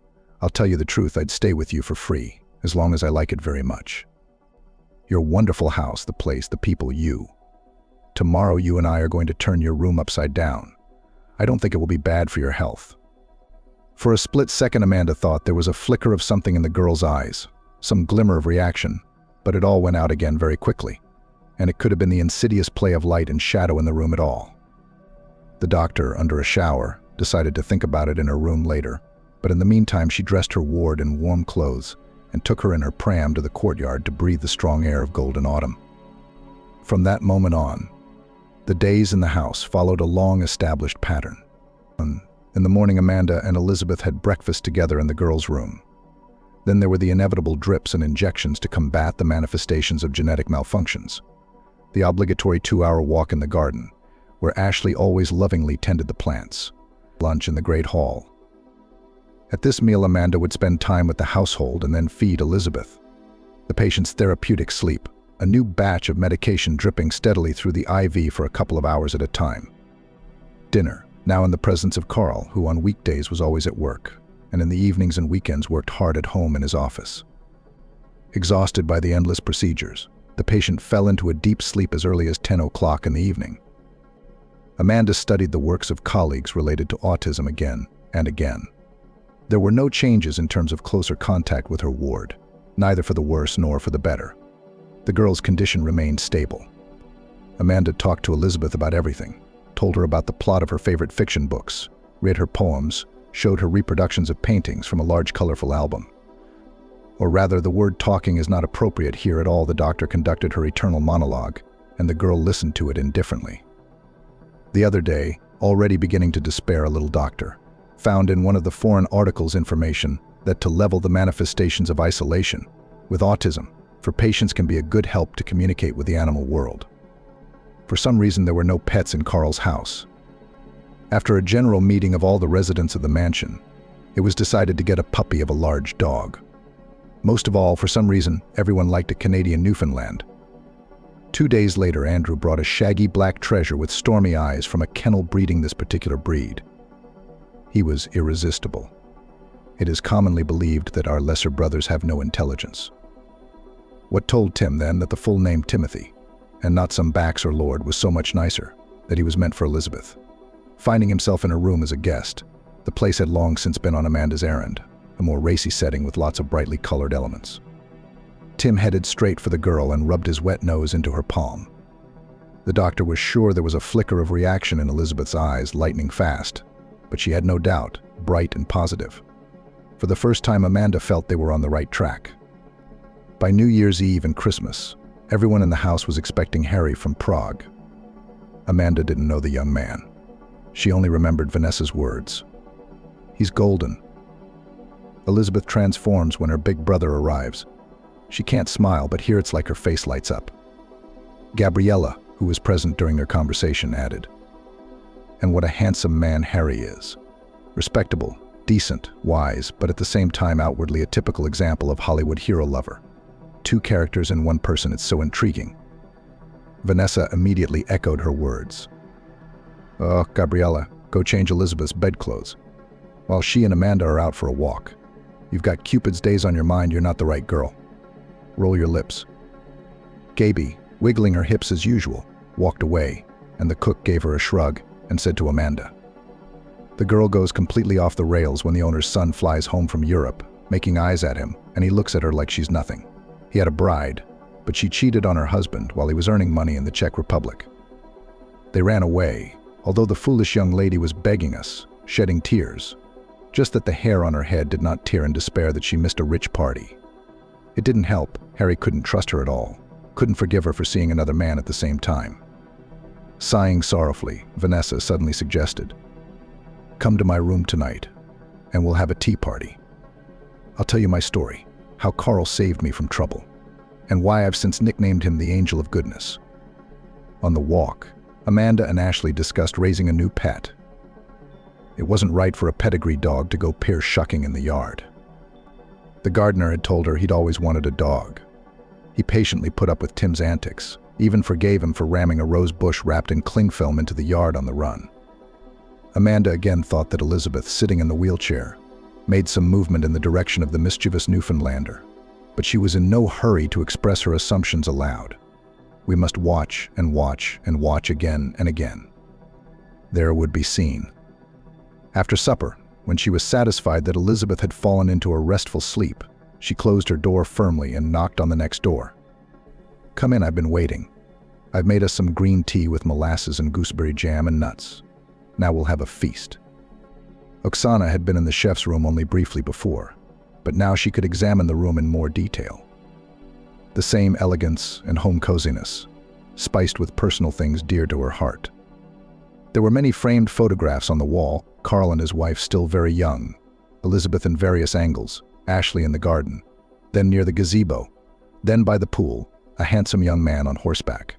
I'll tell you the truth, I'd stay with you for free, as long as I like it very much. Your wonderful house, the place, the people, you. Tomorrow you and I are going to turn your room upside down. I don't think it will be bad for your health. For a split second, Amanda thought there was a flicker of something in the girl's eyes, some glimmer of reaction, but it all went out again very quickly, and it could have been the insidious play of light and shadow in the room at all. The doctor, under a shower, decided to think about it in her room later, but in the meantime she dressed her ward in warm clothes and took her in her pram to the courtyard to breathe the strong air of golden autumn. From that moment on, the days in the house followed a long-established pattern. In the morning, Amanda and Elizabeth had breakfast together in the girls' room. Then there were the inevitable drips and injections to combat the manifestations of genetic malfunctions. The obligatory 2-hour walk in the garden, where Ashley always lovingly tended the plants. Lunch in the great hall. At this meal, Amanda would spend time with the household and then feed Elizabeth. The patient's therapeutic sleep, a new batch of medication dripping steadily through the IV for a couple of hours at a time. Dinner. now in the presence of Carl, who on weekdays was always at work, and in the evenings and weekends worked hard at home in his office. Exhausted by the endless procedures, the patient fell into a deep sleep as early as 10 o'clock in the evening. Amanda studied the works of colleagues related to autism again and again. There were no changes in terms of closer contact with her ward, neither for the worse nor for the better. The girl's condition remained stable. Amanda talked to Elizabeth about everything, told her about the plot of her favorite fiction books, read her poems, showed her reproductions of paintings from a large colorful album. Or rather, the word talking is not appropriate here at all. The doctor conducted her eternal monologue, and the girl listened to it indifferently. The other day, already beginning to despair, a little doctor found in one of the foreign articles information that to level the manifestations of isolation with autism, for patients can be a good help to communicate with the animal world. For some reason, there were no pets in Carl's house. After a general meeting of all the residents of the mansion, it was decided to get a puppy of a large dog. Most of all, for some reason, everyone liked a Canadian Newfoundland. 2 days later, Andrew brought a shaggy black treasure with stormy eyes from a kennel breeding this particular breed. He was irresistible. It is commonly believed that our lesser brothers have no intelligence. What told Tim then that the full name Timothy, and not some Bax or Lord, was so much nicer, that he was meant for Elizabeth. Finding himself in her room as a guest, the place had long since been on Amanda's errand, a more racy setting with lots of brightly colored elements. Tim headed straight for the girl and rubbed his wet nose into her palm. The doctor was sure there was a flicker of reaction in Elizabeth's eyes, lightning fast, but she had no doubt, bright and positive. For the first time, Amanda felt they were on the right track. By New Year's Eve and Christmas, everyone in the house was expecting Harry from Prague. Amanda didn't know the young man. She only remembered Vanessa's words. "He's golden." Elizabeth transforms when her big brother arrives. She can't smile, but here it's like her face lights up. Gabriella, who was present during their conversation, added, "And what a handsome man Harry is. Respectable, decent, wise, but at the same time outwardly a typical example of Hollywood hero lover. 2 characters in one person, it's so intriguing." Vanessa immediately echoed her words. "Oh, Gabriella, go change Elizabeth's bedclothes. While she and Amanda are out for a walk. You've got Cupid's days on your mind, you're not the right girl. Roll your lips." Gaby, wiggling her hips as usual, walked away, and the cook gave her a shrug and said to Amanda, "The girl goes completely off the rails when the owner's son flies home from Europe, making eyes at him, and he looks at her like she's nothing. He had a bride, but she cheated on her husband while he was earning money in the Czech Republic. They ran away, although the foolish young lady was begging us, shedding tears, just that the hair on her head did not tear in despair that she missed a rich party. It didn't help. Harry couldn't trust her at all, couldn't forgive her for seeing another man at the same time." Sighing sorrowfully, Vanessa suddenly suggested, "Come to my room tonight, and we'll have a tea party. I'll tell you my story, how Carl saved me from trouble, and why I've since nicknamed him the Angel of Goodness." On the walk, Amanda and Ashley discussed raising a new pet. It wasn't right for a pedigree dog to go pear-shucking in the yard. The gardener had told her he'd always wanted a dog. He patiently put up with Tim's antics, even forgave him for ramming a rose bush wrapped in cling film into the yard on the run. Amanda again thought that Elizabeth, sitting in the wheelchair, made some movement in the direction of the mischievous Newfoundlander, but she was in no hurry to express her assumptions aloud. We must watch and watch and watch again and again. There it would be seen. After supper, when she was satisfied that Elizabeth had fallen into a restful sleep, she closed her door firmly and knocked on the next door. "Come in, I've been waiting. I've made us some green tea with molasses and gooseberry jam and nuts. Now we'll have a feast." Oksana had been in the chef's room only briefly before, but now she could examine the room in more detail. The same elegance and home coziness, spiced with personal things dear to her heart. There were many framed photographs on the wall, Carl and his wife still very young, Elizabeth in various angles, Ashley in the garden, then near the gazebo, then by the pool, a handsome young man on horseback.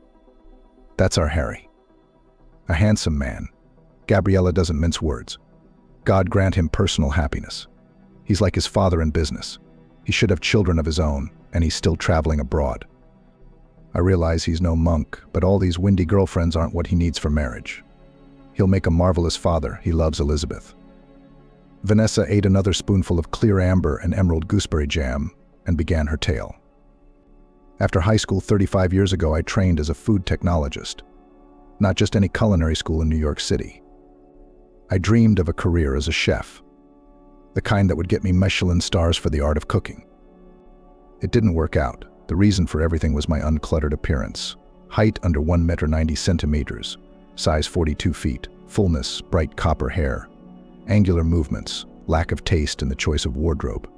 That's our Harry. A handsome man. Gabriella doesn't mince words. God grant him personal happiness. He's like his father in business. He should have children of his own, and he's still traveling abroad. I realize he's no monk, but all these windy girlfriends aren't what he needs for marriage. He'll make a marvelous father. He loves Elizabeth. Vanessa ate another spoonful of clear amber and emerald gooseberry jam and began her tale. After high school 35 years ago, I trained as a food technologist. Not just any culinary school in New York City. I dreamed of a career as a chef, the kind that would get me Michelin stars for the art of cooking. It didn't work out. The reason for everything was my uncluttered appearance. Height under 1.90 meters, size 42 feet, fullness, bright copper hair, angular movements, lack of taste in the choice of wardrobe.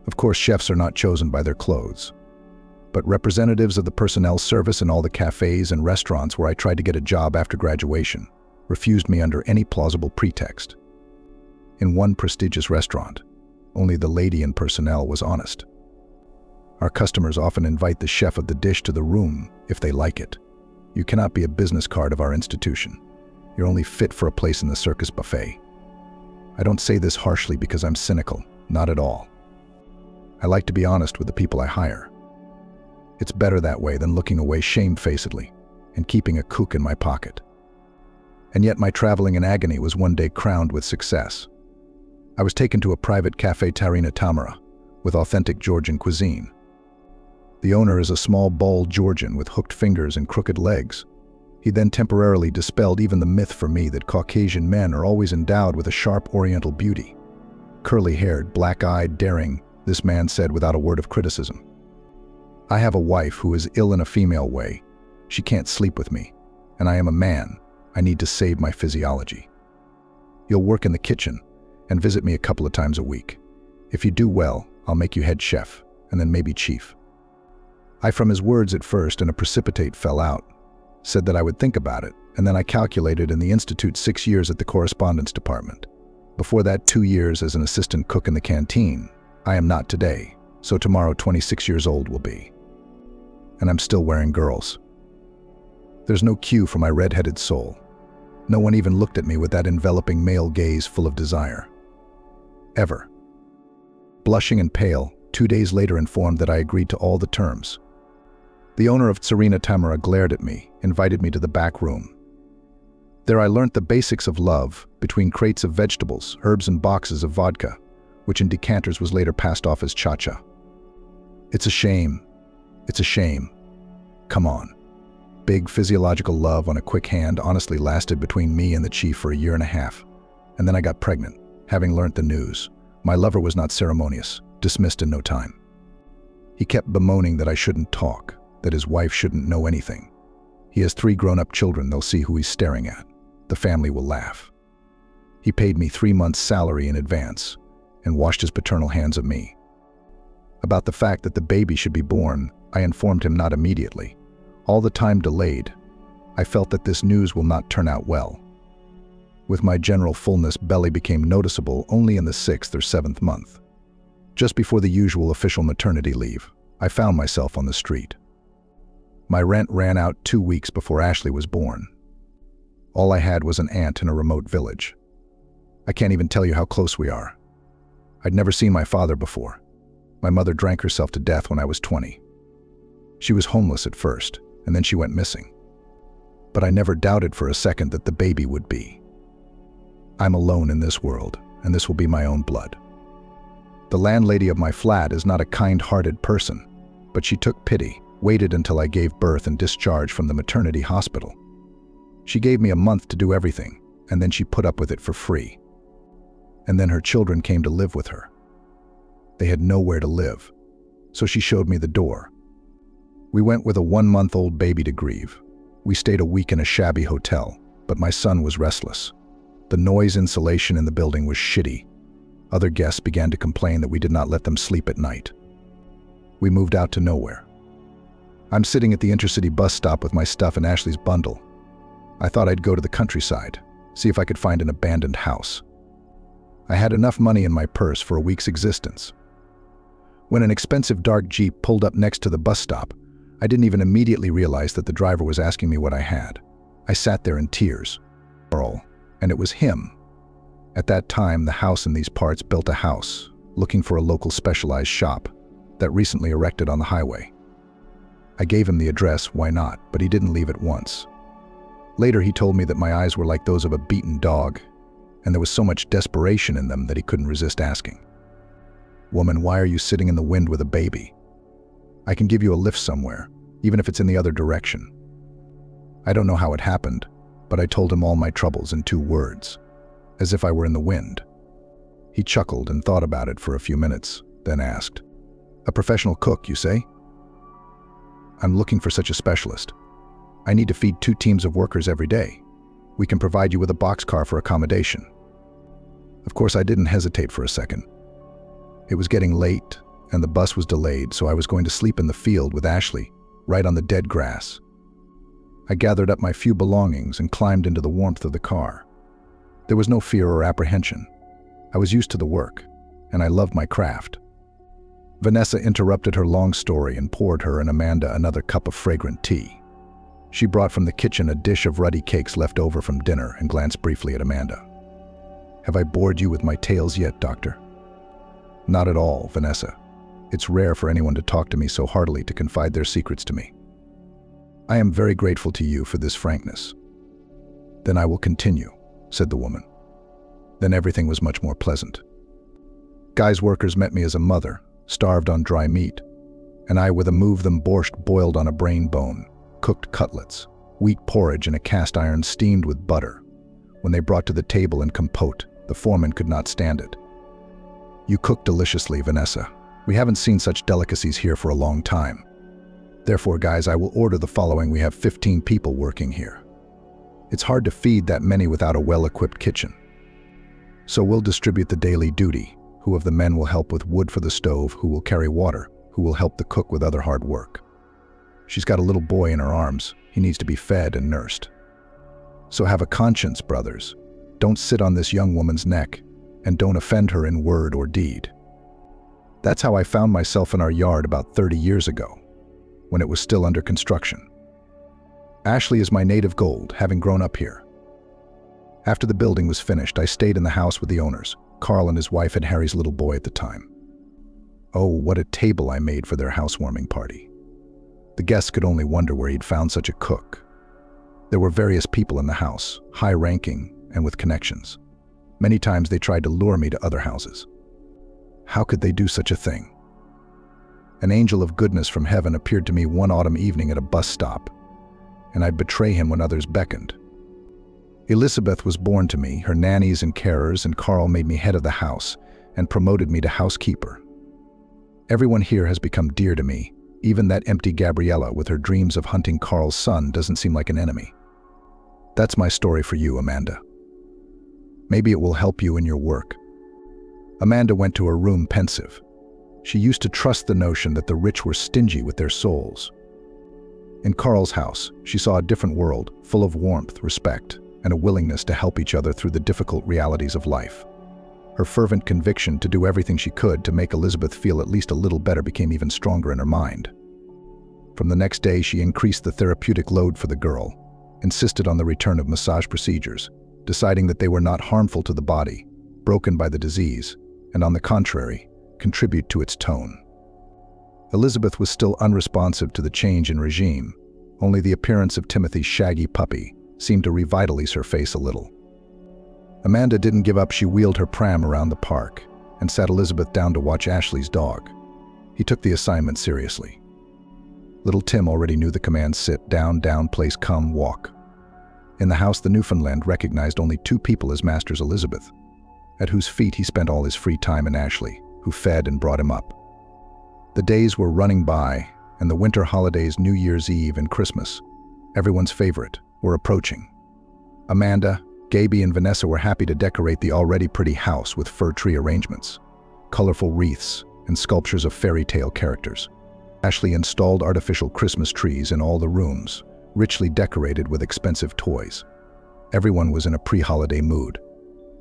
Of course, chefs are not chosen by their clothes, but representatives of the personnel service in all the cafes and restaurants where I tried to get a job after graduation refused me under any plausible pretext. In one prestigious restaurant, only the lady in personnel was honest. Our customers often invite the chef of the dish to the room if they like it. You cannot be a business card of our institution. You're only fit for a place in the circus buffet. I don't say this harshly because I'm cynical, not at all. I like to be honest with the people I hire. It's better that way than looking away shamefacedly and keeping a kook in my pocket. And yet my traveling in agony was one day crowned with success. I was taken to a private cafe Tarina Tamara with authentic Georgian cuisine. The owner is a small, bald Georgian with hooked fingers and crooked legs. He then temporarily dispelled even the myth for me that Caucasian men are always endowed with a sharp Oriental beauty. Curly-haired, black-eyed, daring, this man said without a word of criticism. I have a wife who is ill in a female way. She can't sleep with me, and I am a man. I need to save my physiology. You'll work in the kitchen and visit me a couple of times a week. If you do well, I'll make you head chef, and then maybe chief. I, from his words at first, and a precipitate fell out, said that I would think about it, and then I calculated in the Institute 6 years at the correspondence department. Before that, 2 years as an assistant cook in the canteen. I am not today, so tomorrow 26 years old will be. And I'm still wearing girls. There's no cue for my red-headed soul. No one even looked at me with that enveloping male gaze full of desire. Ever. Blushing and pale, 2 days later informed that I agreed to all the terms. The owner of Tarina Tamara glared at me, invited me to the back room. There I learnt the basics of love between crates of vegetables, herbs and boxes of vodka, which in decanters was later passed off as cha-cha. It's a shame. It's a shame. Come on. Big physiological love on a quick hand honestly lasted between me and the chief for 1.5 years. And then I got pregnant, having learnt the news. My lover was not ceremonious, dismissed in no time. He kept bemoaning that I shouldn't talk, that his wife shouldn't know anything. He has 3 grown-up children. They'll see who he's staring at. The family will laugh. He paid me 3 months' salary in advance and washed his paternal hands of me. About the fact that the baby should be born, I informed him not immediately. All the time delayed, I felt that this news will not turn out well. With my general fullness, belly became noticeable only in the 6th or 7th month. Just before the usual official maternity leave, I found myself on the street. My rent ran out 2 weeks before Ashley was born. All I had was an aunt in a remote village. I can't even tell you how close we are. I'd never seen my father before. My mother drank herself to death when I was 20. She was homeless at first, and then she went missing. But I never doubted for a second that the baby would be. I'm alone in this world, and this will be my own blood. The landlady of my flat is not a kind-hearted person, but she took pity, waited until I gave birth and discharged from the maternity hospital. She gave me a month to do everything, and then she put up with it for free. And then her children came to live with her. They had nowhere to live, so she showed me the door. We went with a 1-month-old baby to grieve. We stayed a week in a shabby hotel, but my son was restless. The noise insulation in the building was shitty. Other guests began to complain that we did not let them sleep at night. We moved out to nowhere. I'm sitting at the intercity bus stop with my stuff in Ashley's bundle. I thought I'd go to the countryside, see if I could find an abandoned house. I had enough money in my purse for a week's existence. When an expensive dark Jeep pulled up next to the bus stop, I didn't even immediately realize that the driver was asking me what I had. I sat there in tears. And it was him. At that time, the house in these parts built a house, looking for a local specialized shop that recently erected on the highway. I gave him the address, why not, but he didn't leave at once. Later, he told me that my eyes were like those of a beaten dog, and there was so much desperation in them that he couldn't resist asking, "Woman, why are you sitting in the wind with a baby? I can give you a lift somewhere, even if it's in the other direction." I don't know how it happened, but I told him all my troubles in 2 words, as if I were in the wind. He chuckled and thought about it for a few minutes, then asked, "A professional cook, you say?" "I'm looking for such a specialist. I need to feed 2 teams of workers every day. We can provide you with a boxcar for accommodation." Of course, I didn't hesitate for a second. It was getting late, and the bus was delayed, so I was going to sleep in the field with Ashley, right on the dead grass. I gathered up my few belongings and climbed into the warmth of the car. There was no fear or apprehension. I was used to the work, and I loved my craft. Vanessa interrupted her long story and poured her and Amanda another cup of fragrant tea. She brought from the kitchen a dish of ruddy cakes left over from dinner and glanced briefly at Amanda. "Have I bored you with my tales yet, Doctor?" "Not at all, Vanessa. It's rare for anyone to talk to me so heartily to confide their secrets to me. I am very grateful to you for this frankness." "Then I will continue," said the woman. Then everything was much more pleasant. Guy's workers met me as a mother, starved on dry meat, and I with a move them borscht boiled on a brain bone, cooked cutlets, wheat porridge and a cast iron steamed with butter. When they brought to the table in compote, the foreman could not stand it. "You cook deliciously, Vanessa. We haven't seen such delicacies here for a long time. Therefore, guys, I will order the following. We have 15 people working here. It's hard to feed that many without a well-equipped kitchen. So we'll distribute the daily duty. Who of the men will help with wood for the stove, who will carry water, who will help the cook with other hard work. She's got a little boy in her arms. He needs to be fed and nursed. So have a conscience, brothers. Don't sit on this young woman's neck, and don't offend her in word or deed." That's how I found myself in our yard about 30 years ago, when it was still under construction. Ashley is my native gold, having grown up here. After the building was finished, I stayed in the house with the owners. Carl and his wife had Harry's little boy at the time. Oh, what a table I made for their housewarming party. The guests could only wonder where he'd found such a cook. There were various people in the house, high-ranking and with connections. Many times they tried to lure me to other houses. How could they do such a thing? An angel of goodness from heaven appeared to me one autumn evening at a bus stop, and I'd betray him when others beckoned. Elizabeth was born to me, her nannies and carers, and Carl made me head of the house and promoted me to housekeeper. Everyone here has become dear to me. Even that empty Gabriella with her dreams of hunting Carl's son doesn't seem like an enemy. That's my story for you, Amanda. Maybe it will help you in your work. Amanda went to her room pensive. She used to trust the notion that the rich were stingy with their souls. In Carl's house, she saw a different world, full of warmth, respect, and a willingness to help each other through the difficult realities of life. Her fervent conviction to do everything she could to make Elizabeth feel at least a little better became even stronger in her mind. From the next day, she increased the therapeutic load for the girl, insisted on the return of massage procedures, deciding that they were not harmful to the body, broken by the disease, and on the contrary, contribute to its tone. Elizabeth was still unresponsive to the change in regime. Only the appearance of Timothy's shaggy puppy seemed to revitalize her face a little. Amanda didn't give up. She wheeled her pram around the park and sat Elizabeth down to watch Ashley's dog. He took the assignment seriously. Little Tim already knew the commands sit, down, place, come, walk. In the house, the Newfoundland recognized only 2 people as masters: Elizabeth, at whose feet he spent all his free time, and Ashley, who fed and brought him up. The days were running by, and the winter holidays, New Year's Eve and Christmas, everyone's favorite, were approaching. Amanda, Gaby, and Vanessa were happy to decorate the already pretty house with fir tree arrangements, colorful wreaths, and sculptures of fairy tale characters. Ashley installed artificial Christmas trees in all the rooms, richly decorated with expensive toys. Everyone was in a pre-holiday mood.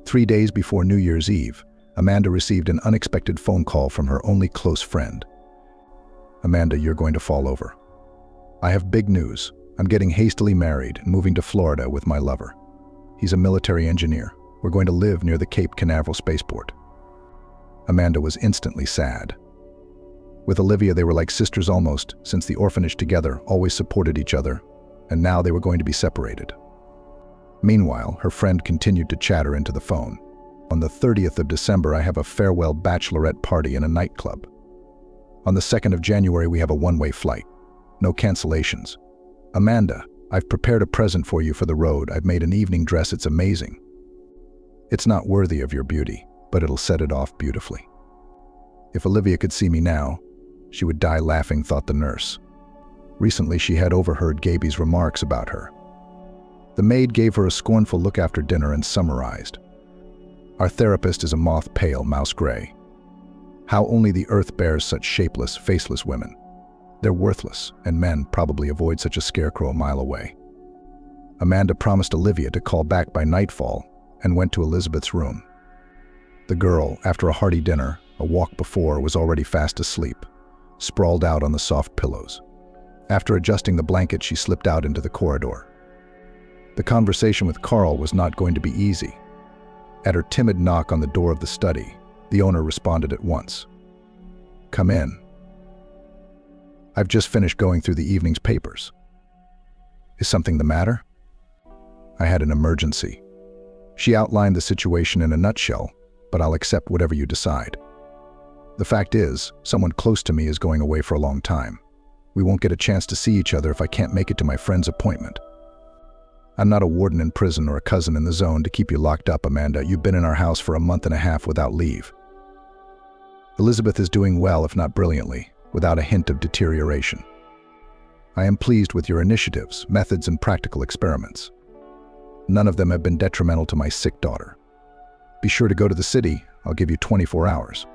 3 days before New Year's Eve, Amanda received an unexpected phone call from her only close friend. "Amanda, you're going to fall over. I have big news. I'm getting hastily married and moving to Florida with my lover. He's a military engineer. We're going to live near the Cape Canaveral spaceport." Amanda was instantly sad. With Olivia, they were like sisters almost, since the orphanage together always supported each other, and now they were going to be separated. Meanwhile, her friend continued to chatter into the phone. On the 30th of December, I have a farewell bachelorette party in a nightclub. On the 2nd of January, we have a one-way flight. No cancellations. Amanda, I've prepared a present for you for the road. I've made an evening dress. It's amazing. It's not worthy of your beauty, but it'll set it off beautifully. If Olivia could see me now, she would die laughing, thought the nurse. Recently, she had overheard Gaby's remarks about her. The maid gave her a scornful look after dinner and summarized. Our therapist is a moth-pale mouse gray. How only the earth bears such shapeless, faceless women. They're worthless, and men probably avoid such a scarecrow a mile away. Amanda promised Olivia to call back by nightfall and went to Elizabeth's room. The girl, after a hearty dinner, a walk before, was already fast asleep, sprawled out on the soft pillows. After adjusting the blanket, she slipped out into the corridor. The conversation with Carl was not going to be easy. At her timid knock on the door of the study, the owner responded at once. "Come in. I've just finished going through the evening's papers." "Is something the matter?" "I had an emergency." She outlined the situation in a nutshell, but I'll accept whatever you decide. "The fact is, someone close to me is going away for a long time. We won't get a chance to see each other if I can't make it to my friend's appointment." "I'm not a warden in prison or a cousin in the zone to keep you locked up, Amanda. You've been in our house for a month and a half without leave." "Elizabeth is doing well, if not brilliantly, without a hint of deterioration. I am pleased with your initiatives, methods, and practical experiments. None of them have been detrimental to my sick daughter. Be sure to go to the city. I'll give you 24 hours.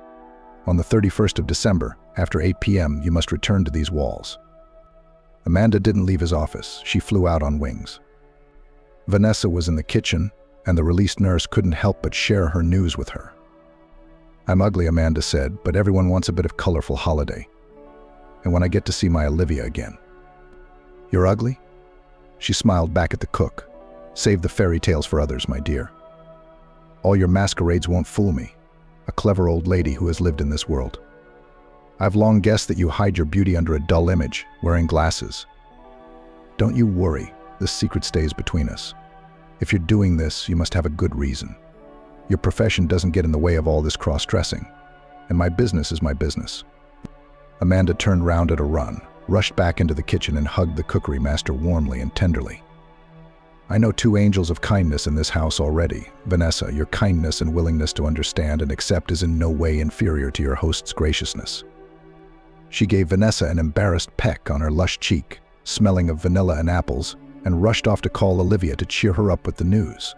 On the 31st of December, after 8 p.m., you must return to these walls." Amanda didn't leave his office. She flew out on wings. Vanessa was in the kitchen, and the released nurse couldn't help but share her news with her. "I'm ugly," Amanda said, "but everyone wants a bit of colorful holiday. And when I get to see my Olivia again." "You're ugly?" She smiled back at the cook. "Save the fairy tales for others, my dear. All your masquerades won't fool me, a clever old lady who has lived in this world. I've long guessed that you hide your beauty under a dull image, wearing glasses. Don't you worry, this secret stays between us. If you're doing this, you must have a good reason. Your profession doesn't get in the way of all this cross-dressing, and my business is my business." Amanda turned round at a run, rushed back into the kitchen and hugged the cookery master warmly and tenderly. "I know two angels of kindness in this house already. Vanessa, your kindness and willingness to understand and accept is in no way inferior to your host's graciousness." She gave Vanessa an embarrassed peck on her lush cheek, smelling of vanilla and apples, and rushed off to call Olivia to cheer her up with the news.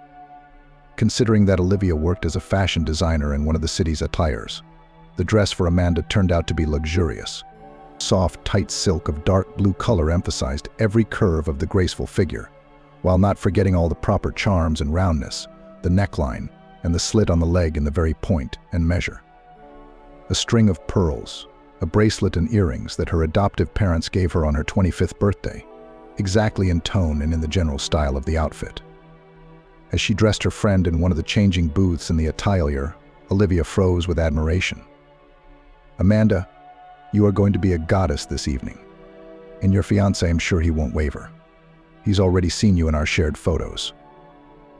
Considering that Olivia worked as a fashion designer in one of the city's attires, the dress for Amanda turned out to be luxurious. Soft, tight silk of dark blue color emphasized every curve of the graceful figure, while not forgetting all the proper charms and roundness, the neckline, and the slit on the leg in the very point and measure. A string of pearls, a bracelet and earrings that her adoptive parents gave her on her 25th birthday, exactly in tone and in the general style of the outfit. As she dressed her friend in one of the changing booths in the atelier, Olivia froze with admiration. "Amanda, you are going to be a goddess this evening. And your fiancé, I'm sure he won't waver. He's already seen you in our shared photos.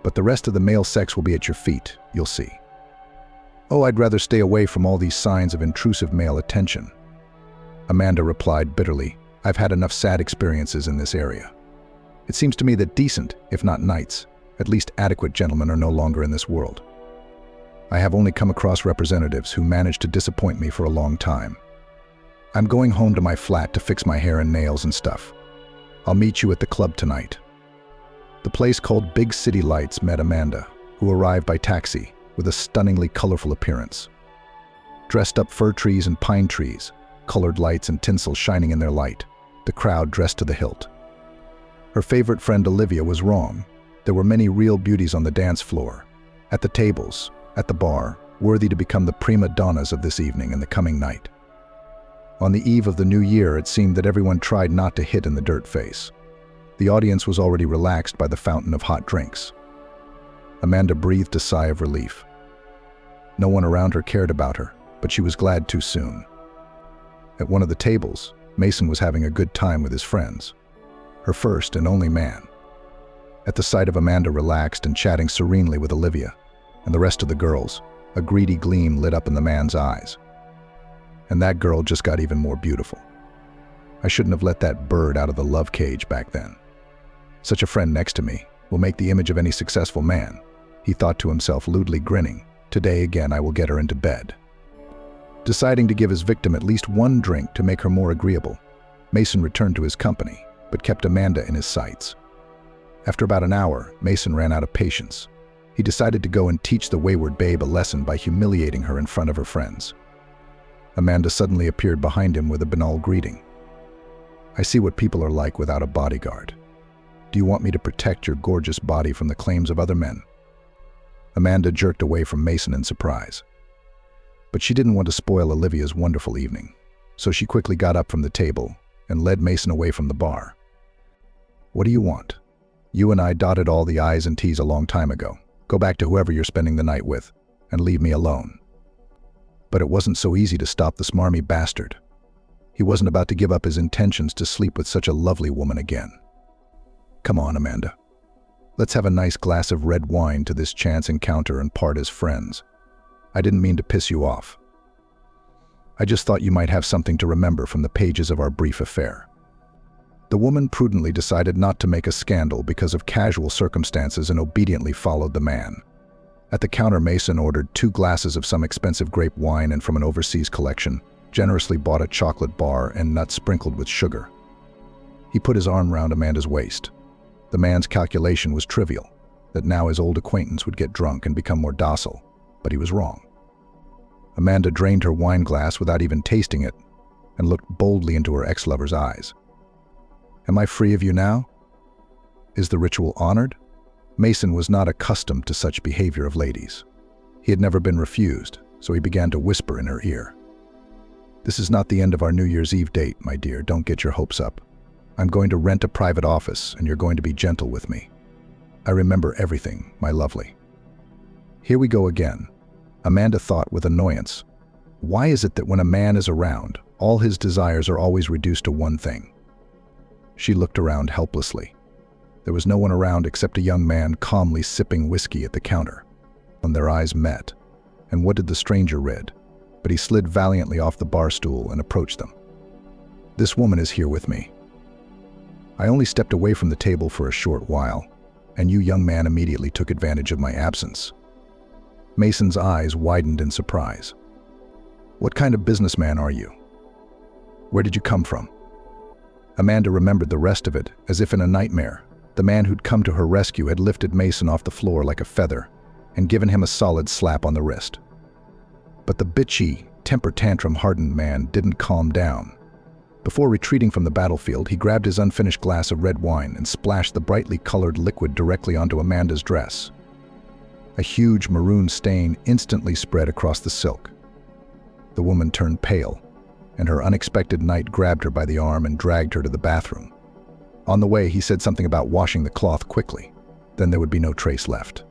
But the rest of the male sex will be at your feet, you'll see." "Oh, I'd rather stay away from all these signs of intrusive male attention." Amanda replied bitterly, "I've had enough sad experiences in this area. It seems to me that decent, if not knights, at least adequate gentlemen are no longer in this world. I have only come across representatives who managed to disappoint me for a long time. I'm going home to my flat to fix my hair and nails and stuff. I'll meet you at the club tonight." The place called Big City Lights met Amanda, who arrived by taxi with a stunningly colorful appearance. Dressed up fir trees and pine trees, colored lights and tinsel shining in their light, the crowd dressed to the hilt. Her favorite friend Olivia was wrong. There were many real beauties on the dance floor, at the tables, at the bar, worthy to become the prima donnas of this evening and the coming night. On the eve of the new year, it seemed that everyone tried not to hit in the dirt face. The audience was already relaxed by the fountain of hot drinks. Amanda breathed a sigh of relief. No one around her cared about her, but she was glad too soon. At one of the tables, Mason was having a good time with his friends. Her first and only man. At the sight of Amanda relaxed and chatting serenely with Olivia and the rest of the girls, a greedy gleam lit up in the man's eyes. And that girl just got even more beautiful. I shouldn't have let that bird out of the love cage back then. Such a friend next to me will make the image of any successful man, he thought to himself, lewdly grinning. Today again I will get her into bed. Deciding to give his victim at least one drink to make her more agreeable, Mason returned to his company, but kept Amanda in his sights. After about an hour, Mason ran out of patience. He decided to go and teach the wayward babe a lesson by humiliating her in front of her friends. Amanda suddenly appeared behind him with a banal greeting. I see what people are like without a bodyguard. Do you want me to protect your gorgeous body from the claims of other men? Amanda jerked away from Mason in surprise. But she didn't want to spoil Olivia's wonderful evening, so she quickly got up from the table and led Mason away from the bar. What do you want? You and I dotted all the I's and T's a long time ago. Go back to whoever you're spending the night with and leave me alone. But it wasn't so easy to stop the smarmy bastard. He wasn't about to give up his intentions to sleep with such a lovely woman again. Come on, Amanda. Let's have a nice glass of red wine to this chance encounter and part as friends. I didn't mean to piss you off. I just thought you might have something to remember from the pages of our brief affair. The woman prudently decided not to make a scandal because of casual circumstances and obediently followed the man. At the counter, Mason ordered 2 glasses of some expensive grape wine and from an overseas collection, generously bought a chocolate bar and nuts sprinkled with sugar. He put his arm round Amanda's waist. The man's calculation was trivial, that now his old acquaintance would get drunk and become more docile, but he was wrong. Amanda drained her wine glass without even tasting it and looked boldly into her ex-lover's eyes. Am I free of you now? Is the ritual honored? Mason was not accustomed to such behavior of ladies. He had never been refused, so he began to whisper in her ear. This is not the end of our New Year's Eve date, my dear. Don't get your hopes up. I'm going to rent a private office, and you're going to be gentle with me. I remember everything, my lovely. Here we go again. Amanda thought with annoyance. Why is it that when a man is around, all his desires are always reduced to one thing? She looked around helplessly. There was no one around except a young man calmly sipping whiskey at the counter. And their eyes met. And what did the stranger read? But he slid valiantly off the bar stool and approached them. This woman is here with me. I only stepped away from the table for a short while, and you, young man, immediately took advantage of my absence. Mason's eyes widened in surprise. What kind of businessman are you? Where did you come from? Amanda remembered the rest of it as if in a nightmare. The man who'd come to her rescue had lifted Mason off the floor like a feather and given him a solid slap on the wrist. But the bitchy, temper tantrum-hardened man didn't calm down. Before retreating from the battlefield, he grabbed his unfinished glass of red wine and splashed the brightly colored liquid directly onto Amanda's dress. A huge maroon stain instantly spread across the silk. The woman turned pale, and her unexpected knight grabbed her by the arm and dragged her to the bathroom. On the way, he said something about washing the cloth quickly. Then there would be no trace left.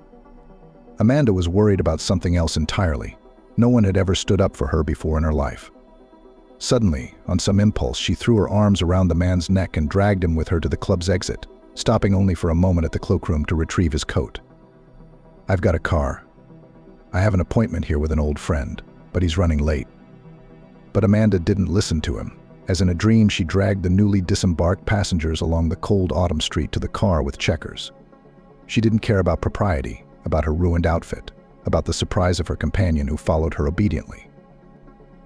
Amanda was worried about something else entirely. No one had ever stood up for her before in her life. Suddenly, on some impulse, she threw her arms around the man's neck and dragged him with her to the club's exit, stopping only for a moment at the cloakroom to retrieve his coat. I've got a car. I have an appointment here with an old friend, but he's running late. But Amanda didn't listen to him. As in a dream, she dragged the newly disembarked passengers along the cold autumn street to the car with checkers. She didn't care about propriety, about her ruined outfit, about the surprise of her companion who followed her obediently.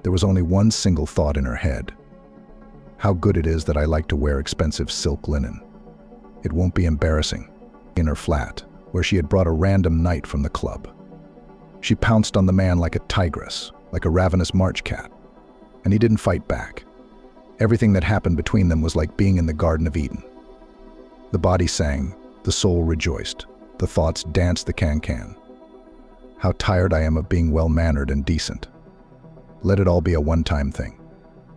There was only one single thought in her head. How good it is that I like to wear expensive silk linen. It won't be embarrassing. In her flat, where she had brought a random knight from the club. She pounced on the man like a tigress, like a ravenous march cat. And he didn't fight back. Everything that happened between them was like being in the Garden of Eden. The body sang, the soul rejoiced, the thoughts danced the can-can. How tired I am of being well-mannered and decent. Let it all be a one-time thing.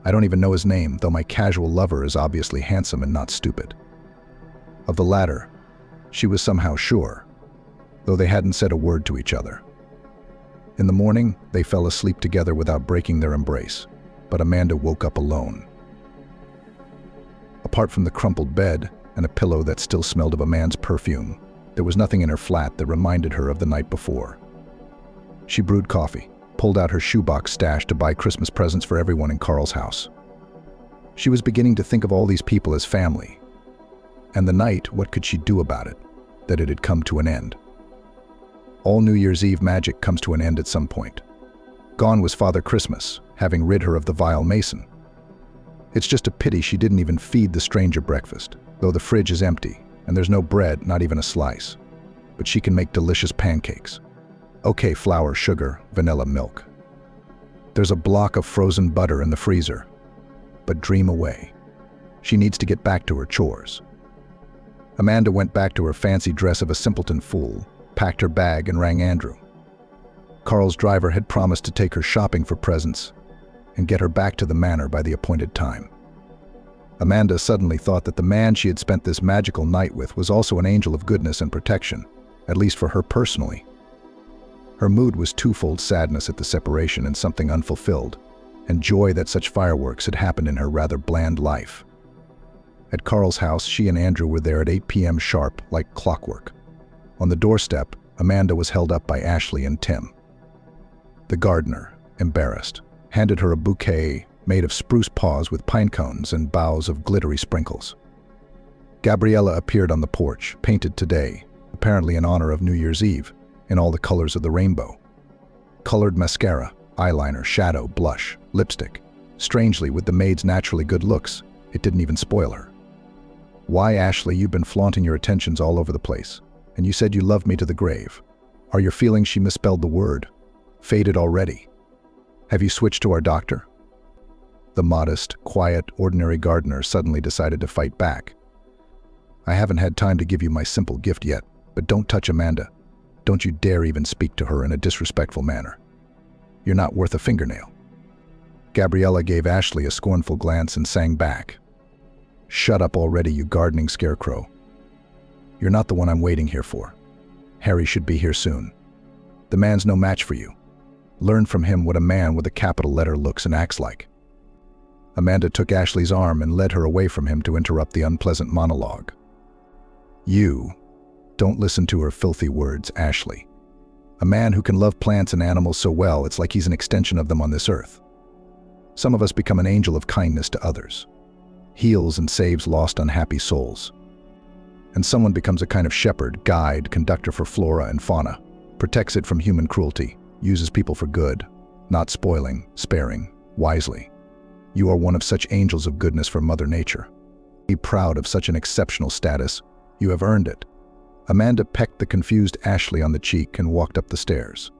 I don't even know his name, though my casual lover is obviously handsome and not stupid. Of the latter, she was somehow sure, though they hadn't said a word to each other. In the morning, they fell asleep together without breaking their embrace, but Amanda woke up alone. Apart from the crumpled bed and a pillow that still smelled of a man's perfume. There was nothing in her flat that reminded her of the night before. She brewed coffee, pulled out her shoebox stash to buy Christmas presents for everyone in Carl's house. She was beginning to think of all these people as family. And the night, what could she do about it? That it had come to an end. All New Year's Eve magic comes to an end at some point. Gone was Father Christmas, having rid her of the vile mason. It's just a pity she didn't even feed the stranger breakfast, though the fridge is empty, and there's no bread, not even a slice. But she can make delicious pancakes. Okay, flour, sugar, vanilla, milk. There's a block of frozen butter in the freezer. But dream away. She needs to get back to her chores. Amanda went back to her fancy dress of a simpleton fool, packed her bag and rang Andrew. Carl's driver had promised to take her shopping for presents and get her back to the manor by the appointed time. Amanda suddenly thought that the man she had spent this magical night with was also an angel of goodness and protection, at least for her personally. Her mood was twofold: sadness at the separation and something unfulfilled, and joy that such fireworks had happened in her rather bland life. At Carl's house, she and Andrew were there at 8 p.m. sharp, like clockwork. On the doorstep, Amanda was held up by Ashley and Tim. The gardener, embarrassed, handed her a bouquet made of spruce paws with pine cones and boughs of glittery sprinkles. Gabriella appeared on the porch, painted today, apparently in honor of New Year's Eve, in all the colors of the rainbow. Colored mascara, eyeliner, shadow, blush, lipstick. Strangely, with the maid's naturally good looks, it didn't even spoil her. Why, Ashley, you've been flaunting your attentions all over the place, and you said you loved me to the grave. Are your feelings, she misspelled the word, faded already? Have you switched to our doctor? The modest, quiet, ordinary gardener suddenly decided to fight back. I haven't had time to give you my simple gift yet, but don't touch Amanda. Don't you dare even speak to her in a disrespectful manner. You're not worth a fingernail. Gabriella gave Ashley a scornful glance and sang back. Shut up already, you gardening scarecrow. You're not the one I'm waiting here for. Harry should be here soon. The man's no match for you. Learn from him what a man with a capital letter looks and acts like. Amanda took Ashley's arm and led her away from him to interrupt the unpleasant monologue. You don't listen to her filthy words, Ashley. A man who can love plants and animals so well, it's like he's an extension of them on this earth. Some of us become an angel of kindness to others, heals and saves lost, unhappy souls. And someone becomes a kind of shepherd, guide, conductor for flora and fauna, protects it from human cruelty, uses people for good, not spoiling, sparing, wisely. You are one of such angels of goodness for Mother Nature. Be proud of such an exceptional status. You have earned it. Amanda pecked the confused Ashley on the cheek and walked up the stairs.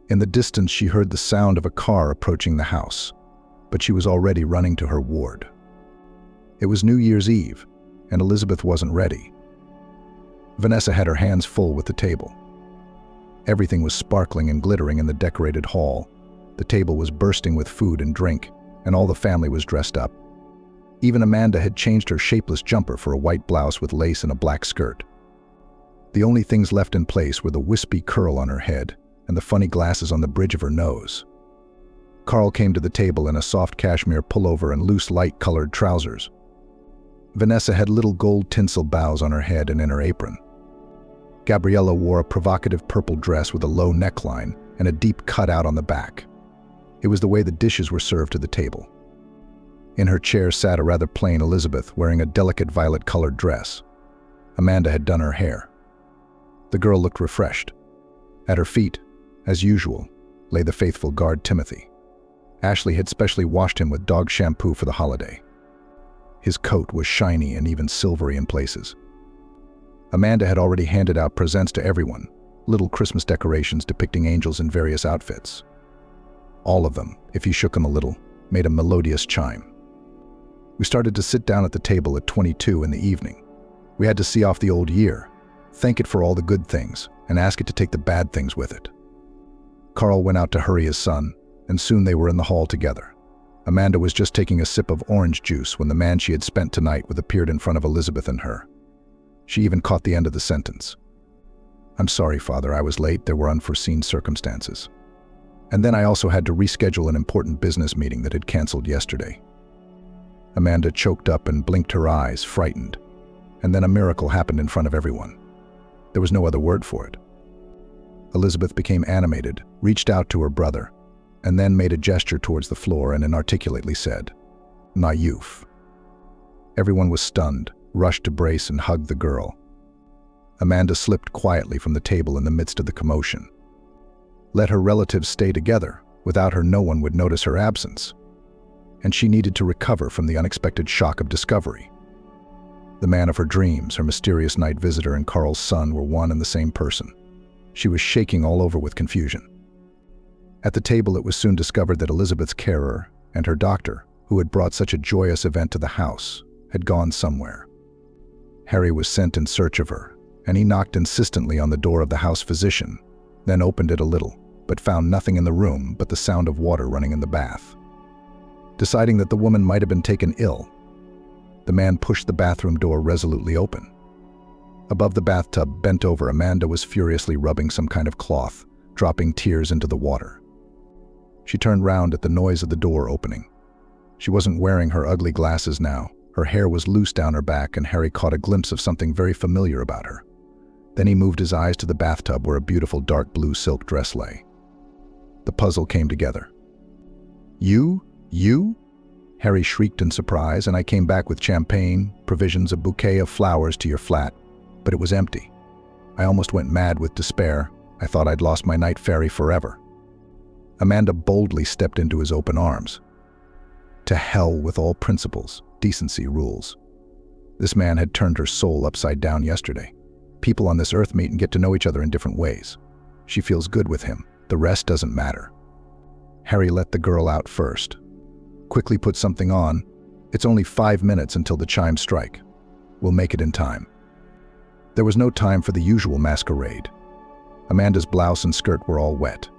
In the distance, she heard the sound of a car approaching the house, but she was already running to her ward. It was New Year's Eve, and Elizabeth wasn't ready. Vanessa had her hands full with the table. Everything was sparkling and glittering in the decorated hall. The table was bursting with food and drink, and all the family was dressed up. Even Amanda had changed her shapeless jumper for a white blouse with lace and a black skirt. The only things left in place were the wispy curl on her head and the funny glasses on the bridge of her nose. Carl came to the table in a soft cashmere pullover and loose light-colored trousers. Vanessa had little gold tinsel bows on her head and in her apron. Gabriella wore a provocative purple dress with a low neckline and a deep cutout on the back. It was the way the dishes were served to the table. In her chair sat a rather plain Elizabeth, wearing a delicate violet-colored dress. Amanda had done her hair. The girl looked refreshed. At her feet, as usual, lay the faithful guard Timothy. Ashley had specially washed him with dog shampoo for the holiday. His coat was shiny and even silvery in places. Amanda had already handed out presents to everyone, little Christmas decorations depicting angels in various outfits. All of them, if you shook them a little, made a melodious chime. We started to sit down at the table at 22 in the evening. We had to see off the old year, thank it for all the good things, and ask it to take the bad things with it. Carl went out to hurry his son, and soon they were in the hall together. Amanda was just taking a sip of orange juice when the man she had spent tonight with appeared in front of Elizabeth and her. She even caught the end of the sentence. I'm sorry, Father, I was late. There were unforeseen circumstances. And then I also had to reschedule an important business meeting that had canceled yesterday. Amanda choked up and blinked her eyes, frightened. and then a miracle happened in front of everyone. There was no other word for it. Elizabeth became animated, reached out to her brother, and then made a gesture towards the floor and inarticulately said, "My youth." Everyone was stunned, rushed to brace and hug the girl. Amanda slipped quietly from the table in the midst of the commotion. Let her relatives stay together. Without her, no one would notice her absence. And she needed to recover from the unexpected shock of discovery. The man of her dreams, her mysterious night visitor, and Carl's son were one and the same person. She was shaking all over with confusion. At the table, it was soon discovered that Elizabeth's carer and her doctor, who had brought such a joyous event to the house, had gone somewhere. Harry was sent in search of her, and he knocked insistently on the door of the house physician, then opened it a little, but found nothing in the room but the sound of water running in the bath. Deciding that the woman might have been taken ill, the man pushed the bathroom door resolutely open. Above the bathtub, bent over, Amanda was furiously rubbing some kind of cloth, dropping tears into the water. She turned round at the noise of the door opening. She wasn't wearing her ugly glasses now. Her hair was loose down her back, and Harry caught a glimpse of something very familiar about her. Then he moved his eyes to the bathtub where a beautiful dark blue silk dress lay. The puzzle came together. You? Harry shrieked in surprise, and I came back with champagne, provisions, a bouquet of flowers to your flat, but it was empty. I almost went mad with despair. I thought I'd lost my night fairy forever. Amanda boldly stepped into his open arms. To hell with all principles, decency, rules. This man had turned her soul upside down yesterday. People on this earth meet and get to know each other in different ways. She feels good with him. The rest doesn't matter. Harry let the girl out first. Quickly put something on. It's only 5 minutes until the chimes strike. We'll make it in time. There was no time for the usual masquerade. Amanda's blouse and skirt were all wet.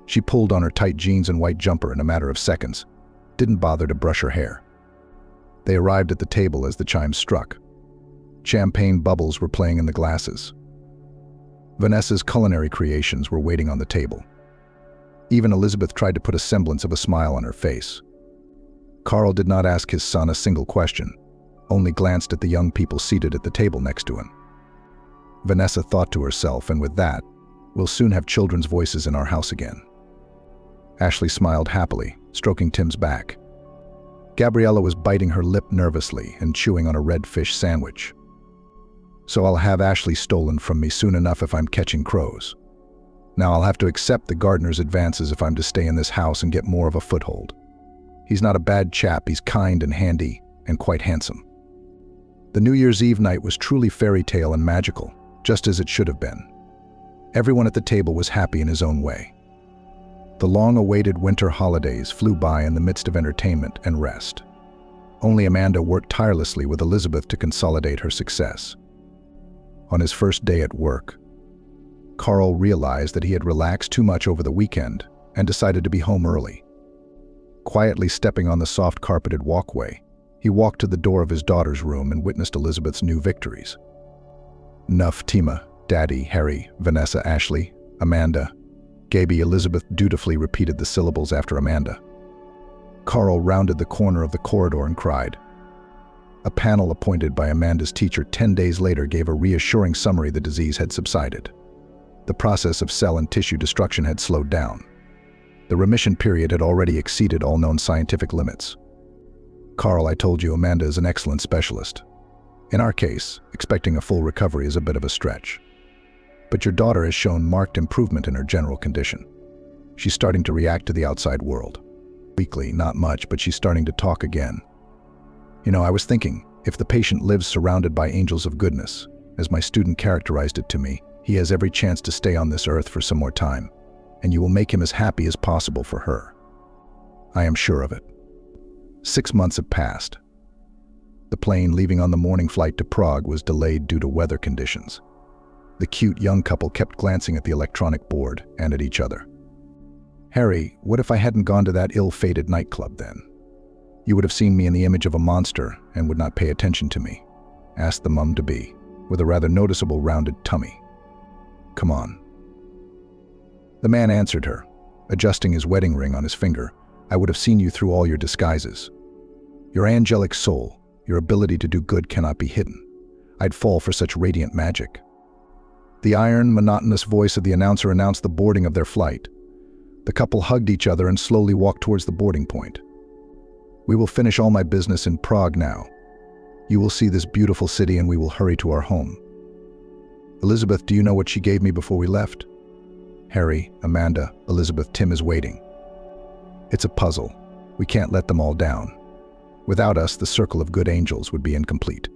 She pulled on her tight jeans and white jumper in a matter of seconds. Didn't bother to brush her hair. They arrived at the table as the chimes struck. Champagne bubbles were playing in the glasses. Vanessa's culinary creations were waiting on the table. Even Elizabeth tried to put a semblance of a smile on her face. Carl did not ask his son a single question, only glanced at the young people seated at the table next to him. Vanessa thought to herself, and with that, we'll soon have children's voices in our house again. Ashley smiled happily, stroking Tim's back. Gabriella was biting her lip nervously and chewing on a red fish sandwich. So I'll have Ashley stolen from me soon enough if I'm catching crows. Now I'll have to accept the gardener's advances if I'm to stay in this house and get more of a foothold. He's not a bad chap, he's kind and handy, and quite handsome. The New Year's Eve night was truly fairy tale and magical, just as it should have been. Everyone at the table was happy in his own way. The long-awaited winter holidays flew by in the midst of entertainment and rest. Only Amanda worked tirelessly with Elizabeth to consolidate her success. On his first day at work, Carl realized that he had relaxed too much over the weekend and decided to be home early. Quietly stepping on the soft carpeted walkway, he walked to the door of his daughter's room and witnessed Elizabeth's new victories. Nuff, Tima, Daddy, Harry, Vanessa, Ashley, Amanda, Gaby. Elizabeth dutifully repeated the syllables after Amanda. Carl rounded the corner of the corridor and cried. A panel appointed by Amanda's teacher 10 days later gave a reassuring summary: the disease had subsided. The process of cell and tissue destruction had slowed down. The remission period had already exceeded all known scientific limits. Carl, I told you Amanda is an excellent specialist. In our case, expecting a full recovery is a bit of a stretch. But your daughter has shown marked improvement in her general condition. She's starting to react to the outside world. Weakly, not much, but she's starting to talk again. You know, I was thinking, if the patient lives surrounded by angels of goodness, as my student characterized it to me, he has every chance to stay on this earth for some more time, and you will make him as happy as possible for her. I am sure of it. 6 months have passed. The plane leaving on the morning flight to Prague was delayed due to weather conditions. The cute young couple kept glancing at the electronic board and at each other. Harry, what if I hadn't gone to that ill-fated nightclub then? You would have seen me in the image of a monster and would not pay attention to me, asked the mum-to-be, with a rather noticeable rounded tummy. Come on. The man answered her, adjusting his wedding ring on his finger. I would have seen you through all your disguises. Your angelic soul, your ability to do good cannot be hidden. I'd fall for such radiant magic. The iron, monotonous voice of the announcer announced the boarding of their flight. The couple hugged each other and slowly walked towards the boarding point. We will finish all my business in Prague now. You will see this beautiful city and we will hurry to our home. Elizabeth, do you know what she gave me before we left? Harry, Amanda, Elizabeth, Tim is waiting. It's a puzzle. We can't let them all down. Without us, the circle of good angels would be incomplete.